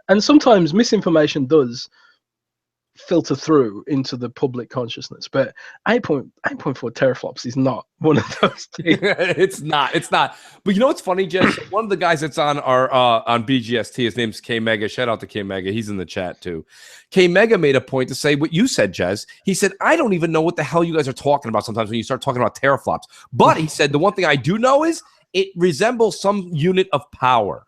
and sometimes misinformation does filter through into the public consciousness. But 8.4 teraflops is not one of those things. It's not. But you know what's funny, Jez? One of the guys that's on our on BGST, his name's K Mega. Shout out to K Mega. He's in the chat too. K Mega made a point to say what you said, Jez. He said, I don't even know what the hell you guys are talking about sometimes when you start talking about teraflops. But he said the one thing I do know is it resembles some unit of power.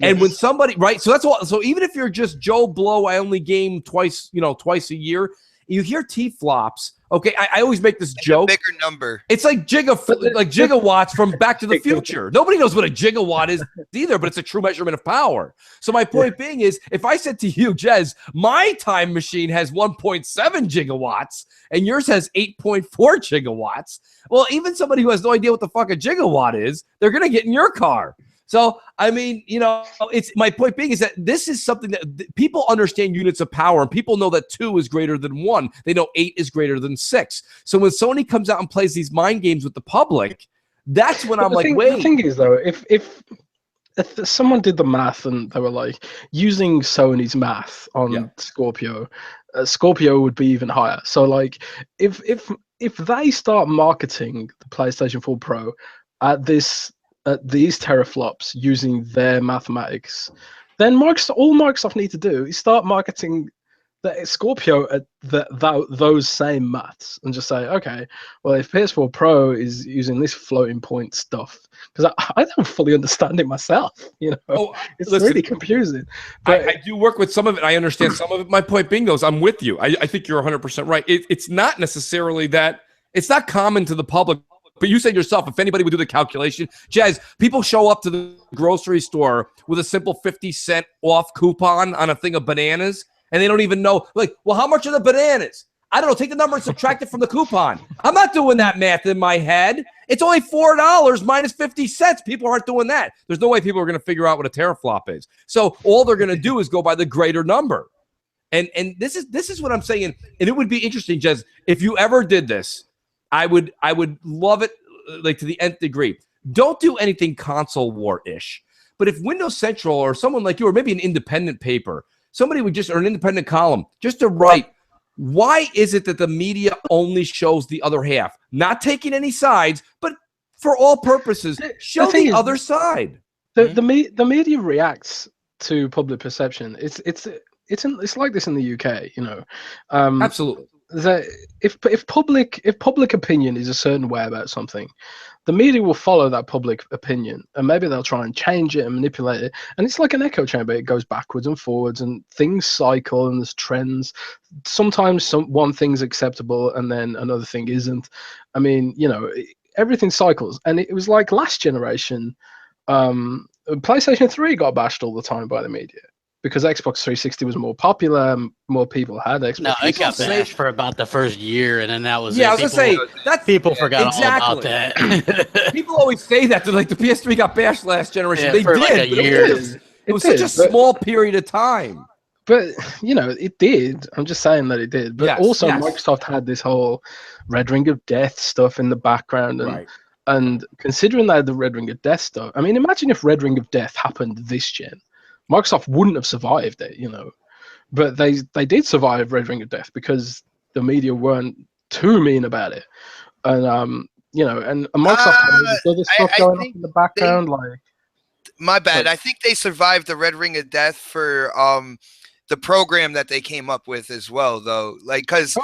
And when somebody, right, so that's all. So even if you're just Joe Blow, I only game twice a year. You hear T-flops. Okay, I always make this joke. A bigger number. It's like gigawatts from Back to the Future. Nobody knows what a gigawatt is either, but it's a true measurement of power. So my point being is, if I said to you, Jez, my time machine has 1.7 gigawatts and yours has 8.4 gigawatts, well, even somebody who has no idea what the fuck a gigawatt is, they're gonna get in your car. So, I mean, it's my point being is that this is something that people understand units of power, and people know that 2 is greater than 1. They know 8 is greater than 6. So when Sony comes out and plays these mind games with the public, that's when I'm like, wait. The thing is, though, if someone did the math and they were like using Sony's math on Scorpio, Scorpio would be even higher. So, like, if they start marketing the PlayStation 4 Pro at these teraflops using their mathematics, then all Microsoft need to do is start marketing the Scorpio at those same maths and just say, okay, well, if PS4 Pro is using this floating point stuff, because I don't fully understand it myself, it's really confusing. But I do work with some of it. I understand some of it. My point being, though, is I'm with you. I think you're 100% right. It's not necessarily that it's not common to the public. But you said yourself, if anybody would do the calculation, Jez, people show up to the grocery store with a simple 50-cent off coupon on a thing of bananas, and they don't even know, like, well, how much are the bananas? I don't know. Take the number and subtract it from the coupon. I'm not doing that math in my head. It's only $4 minus 50 cents. People aren't doing that. There's no way people are going to figure out what a teraflop is. So all they're going to do is go by the greater number. And this is what I'm saying. And it would be interesting, Jez, if you ever did this. I would love it, like, to the nth degree. Don't do anything console war-ish. But if Windows Central or someone like you, or maybe an independent paper, somebody would just, or an independent column, just to write, why is it that the media only shows the other half? Not taking any sides, but for all purposes, show the other side. The media reacts to public perception. It's like this in the UK, Absolutely. That if public opinion is a certain way about something, the media will follow that public opinion, and maybe they'll try and change it and manipulate it. And it's like an echo chamber; it goes backwards and forwards, and things cycle, and there's trends. Sometimes one thing's acceptable, and then another thing isn't. I mean, everything cycles, and it was like last generation. PlayStation 3 got bashed all the time by the media. Because Xbox 360 was more popular, more people had Xbox. No, it got bashed for about the first year, and then that was I was gonna say that people forgot all about that. People always say that they're like the PS3 got bashed last generation. Yeah, they for did. Like a year. It was such a small period of time. But it did. I'm just saying that it did. But Microsoft had this whole Red Ring of Death stuff in the background, and considering they had the Red Ring of Death stuff, I mean, imagine if Red Ring of Death happened this gen. Microsoft wouldn't have survived it, but they did survive Red Ring of Death because the media weren't too mean about it, and and Microsoft had this other stuff going on in the background. My bad. I think they survived the Red Ring of Death for the program that they came up with as well, though. Like, because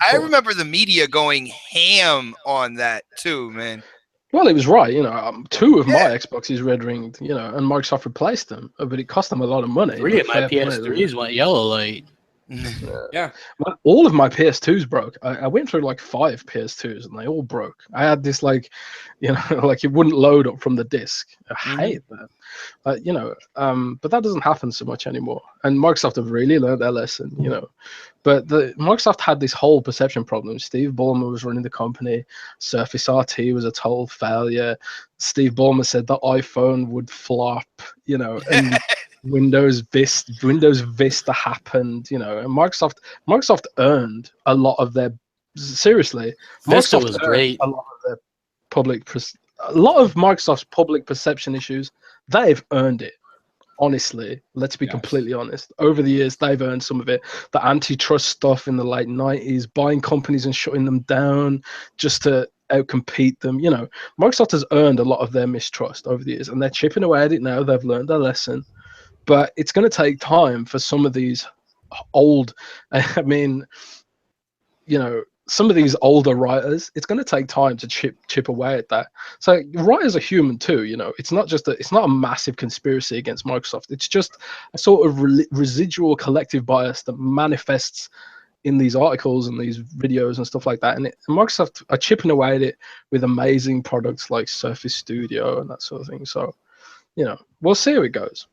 I remember the media going ham on that too, man. Well, it was right, 2 of my Xboxes red ringed, and Microsoft replaced them, but it cost them a lot of money. 3 of my PS3s went yellow light. Yeah. Well, all of my PS2s broke. I went through like 5 PS2s and they all broke. I had this like, like it wouldn't load up from the disc. I hate that. But that doesn't happen so much anymore. And Microsoft have really learned their lesson, But Microsoft had this whole perception problem. Steve Ballmer was running the company. Surface RT was a total failure. Steve Ballmer said the iPhone would flop, and Windows Vista happened, and Microsoft earned a lot of their seriously. Vista Microsoft was great. A lot of their a lot of Microsoft's public perception issues, they've earned it. Honestly, let's be completely honest. Over the years, they've earned some of it. The antitrust stuff in the late 90s, buying companies and shutting them down just to outcompete them. Microsoft has earned a lot of their mistrust over the years, and they're chipping away at it now. They've learned their lesson. But it's going to take time for some of these old, some of these older writers, it's going to take time to chip away at that. So writers are human too, It's not a massive conspiracy against Microsoft. It's just a sort of residual collective bias that manifests in these articles and these videos and stuff like that. And Microsoft are chipping away at it with amazing products like Surface Studio and that sort of thing. So, we'll see how it goes.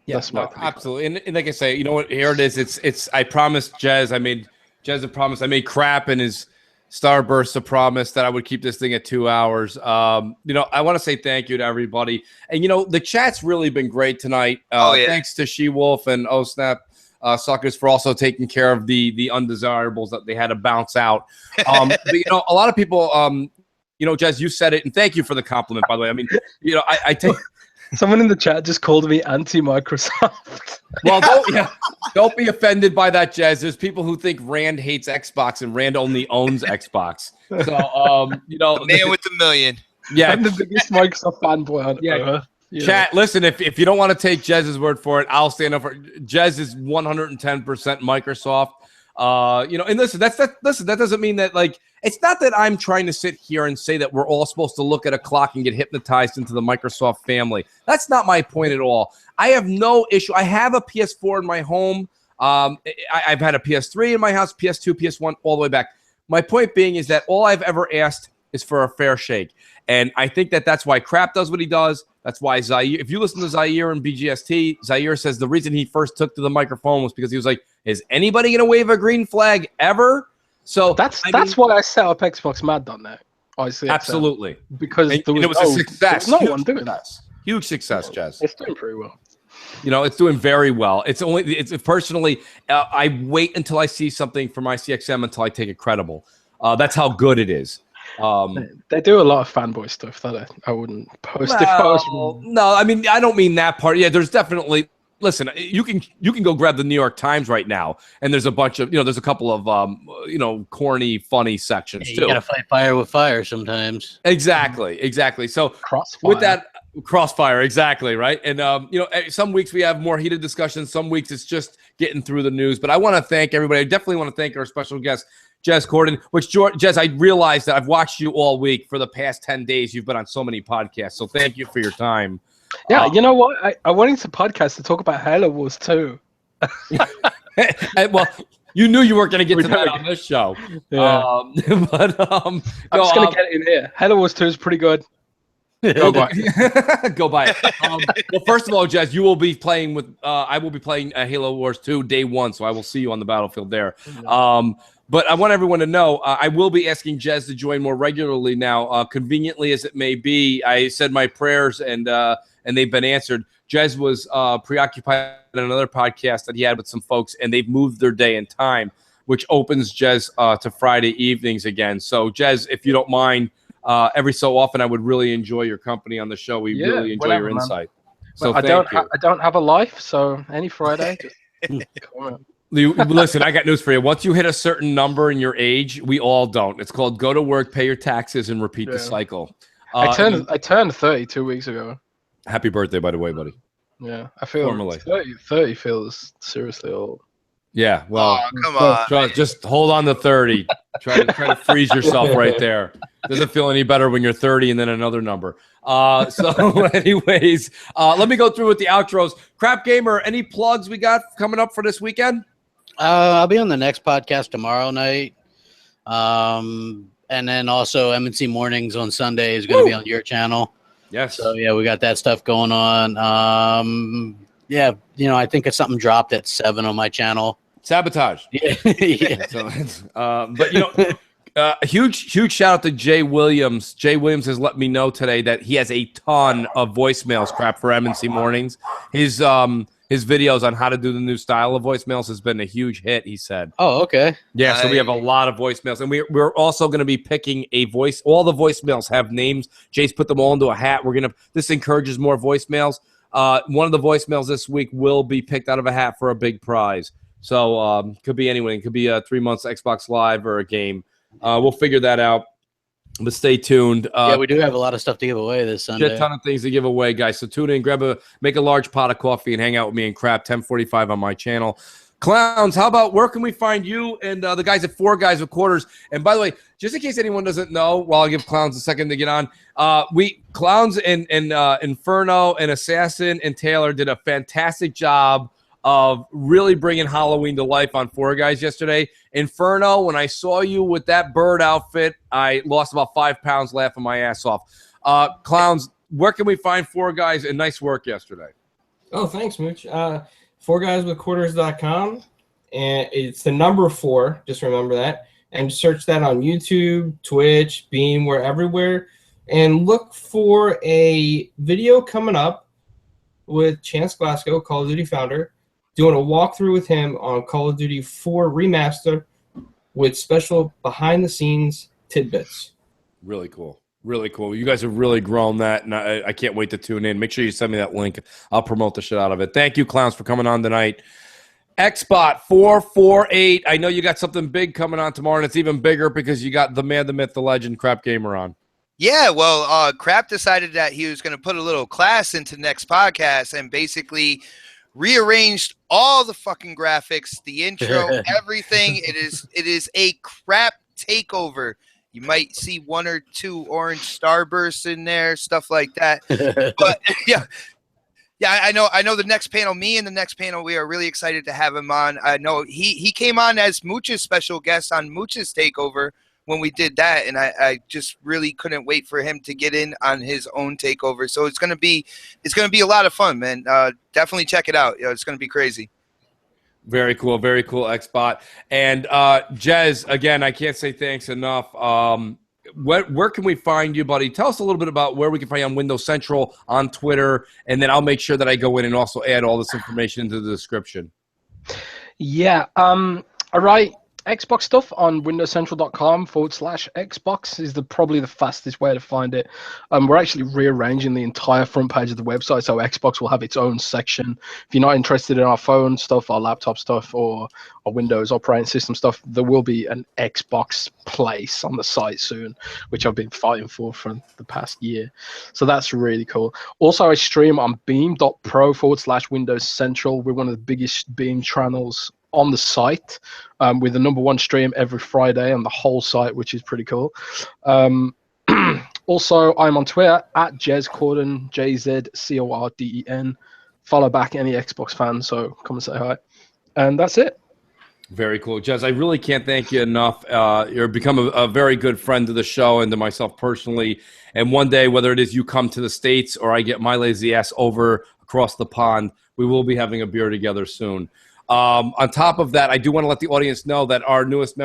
Yeah, absolutely. And like I say, you know what? Here it is. It's. I promised Jez. Jez a promise. I made Crap and his Starburst a promise that I would keep this thing at 2 hours. I want to say thank you to everybody. And, the chat's really been great tonight. Thanks to She-Wolf and Snap Suckers for also taking care of the undesirables that they had to bounce out. But, a lot of people, Jez, you said it. And thank you for the compliment, by the way. I mean, I take... Someone in the chat just called me anti-Microsoft. Well, don't be offended by that, Jez. There's people who think Rand hates Xbox and Rand only owns Xbox. So, the man with the million. Yeah, I'm the biggest Microsoft fanboy on earth. Chat, listen, if you don't want to take Jez's word for it, I'll stand up for it. Jez is 110% Microsoft. And listen, that doesn't mean that, like, it's not that I'm trying to sit here and say that we're all supposed to look at a clock and get hypnotized into the Microsoft family. That's not my point at all. I have no issue. I have a PS4 in my home. I've had a PS3 in my house, PS2, PS1, all the way back. My point being is that all I've ever asked is for a fair shake. And I think that's why Crap does what he does. That's why Zaire, if you listen to Zaire and BGST, Zaire says the reason he first took to the microphone was because he was like, is anybody going to wave a green flag ever? So that's why I set up Xbox Mad on there. Absolutely. Because it was a success. No one doing that. Huge success, Jez. It's doing pretty well. It's doing very well. It's personally, I wait until I see something from ICXM until I take it credible. That's how good it is. They do a lot of fanboy stuff that I wouldn't post if I was. No, I mean, I don't mean that part. Yeah, there's definitely. Listen, you can go grab the New York Times right now, and there's a bunch of there's a couple of corny, funny sections too. You gotta fight fire with fire sometimes. Exactly. So Crossfire. With that, Crossfire, exactly right. And some weeks we have more heated discussions. Some weeks it's just getting through the news. But I want to thank everybody. I definitely want to thank our special guest, Jez Corden. Jez, I realized that I've watched you all week for the past 10 days. You've been on so many podcasts, so thank you for your time. Yeah, you know what? I wanted to podcast to talk about Halo Wars too. Well, you knew you weren't going to get to that on this show. Yeah. I'm just going to get it in here. Halo Wars 2 is pretty good. Go buy it. Go buy it. Well, first of all, Jez, you will be playing with. I will be playing Halo Wars 2 day one, so I will see you on the battlefield there. But I want everyone to know I will be asking Jez to join more regularly now. Conveniently as it may be, I said my prayers and they've been answered. Jez was preoccupied in another podcast that he had with some folks, and they've moved their day and time, which opens Jez to Friday evenings again. So, Jez, if you don't mind, every so often I would really enjoy your company on the show. We really enjoy your insight. So I don't have a life, so any Friday, just come on. Listen, I got news for you. Once you hit a certain number in your age, we all don't. It's called go to work, pay your taxes, and repeat the cycle. I turned 30 2 weeks ago. Happy birthday, by the way, buddy. Yeah, I feel 30 feels seriously old. Yeah, well, come on. Just hold on to 30. Try to freeze yourself right there. Doesn't feel any better when you're 30 and then another number. So anyways, let me go through with the outros. Crap Gamer, any plugs we got coming up for this weekend? I'll be on the next podcast tomorrow night. And then also MNC Mornings on Sunday is going to be on your channel. Yes. So, yeah, we got that stuff going on. Yeah, I think it's something dropped at 7 on my channel. Sabotage. Yeah. Yeah. So, but, a huge shout out to Jay Williams. Jay Williams has let me know today that he has a ton of voicemails crap for MNC Mornings. His videos on how to do the new style of voicemails has been a huge hit, he said. Oh, okay. Yeah, so we have a lot of voicemails. And we're also going to be picking a voice. All the voicemails have names. Jay's put them all into a hat. This encourages more voicemails. One of the voicemails this week will be picked out of a hat for a big prize. So could be anyone. It could be 3 months Xbox Live or a game. We'll figure that out. But stay tuned. Yeah, we do have a lot of stuff to give away this Sunday. A ton of things to give away, guys. So tune in, make a large pot of coffee, and hang out with me and Crap 1045 on my channel. Clowns, how about where can we find you and the guys at 4 Guys with Quarters? And by the way, just in case anyone doesn't know, while I'll give Clowns a second to get on, Clowns and Inferno and Assassin and Taylor did a fantastic job of really bringing Halloween to life on 4 Guys yesterday. Inferno, when I saw you with that bird outfit, I lost about 5 pounds laughing my ass off. Clowns, where can we find 4 Guys? And nice work yesterday. Oh, thanks, Mooch. 4guyswithquarters.com, and it's the number 4. Just remember that, and search that on YouTube, Twitch, Beam, we're everywhere, and look for a video coming up with Chance Glasgow, Call of Duty founder, doing a walkthrough with him on Call of Duty 4 Remaster with special behind-the-scenes tidbits. Really cool. Really cool. You guys have really grown that, and I can't wait to tune in. Make sure you send me that link. I'll promote the shit out of it. Thank you, Clowns, for coming on tonight. XBot448. I know you got something big coming on tomorrow, and it's even bigger because you got the man, the myth, the legend, Crap Gamer on. Yeah, well, Crap decided that he was going to put a little class into the next podcast and basically rearranged all the fucking graphics, the intro, everything. It is a Crap takeover. You might see 1 or 2 orange starbursts in there, stuff like that. But yeah, I know the next panel, me and the next panel, we are really excited to have him on. I know he came on as Mooch's special guest on Mooch's takeover when we did that, and I just really couldn't wait for him to get in on his own takeover. So it's gonna be a lot of fun, man. Definitely check it out. It's gonna be crazy. Very cool, Xbot. And Jez, again, I can't say thanks enough. Where can we find you, buddy? Tell us a little bit about where we can find you on Windows Central, on Twitter, and then I'll make sure that I go in and also add all this information into the description. Yeah. All right. Xbox stuff on windowscentral.com/Xbox is probably the fastest way to find it. We're actually rearranging the entire front page of the website, so Xbox will have its own section. If you're not interested in our phone stuff, our laptop stuff, or our Windows operating system stuff, there will be an Xbox place on the site soon, which I've been fighting for the past year. So that's really cool. Also, I stream on beam.pro/Windows Central. We're one of the biggest Beam channels on the site, with the #1 stream every Friday on the whole site, which is pretty cool. Also, I'm on Twitter at Jez Corden, JZCorden. Follow back any Xbox fans, so come and say hi. And that's it. Very cool. Jez, I really can't thank you enough. You've become a very good friend to the show and to myself personally. And one day, whether it is you come to the States or I get my lazy ass over across the pond, we will be having a beer together soon. On top of that, I do want to let the audience know that our newest member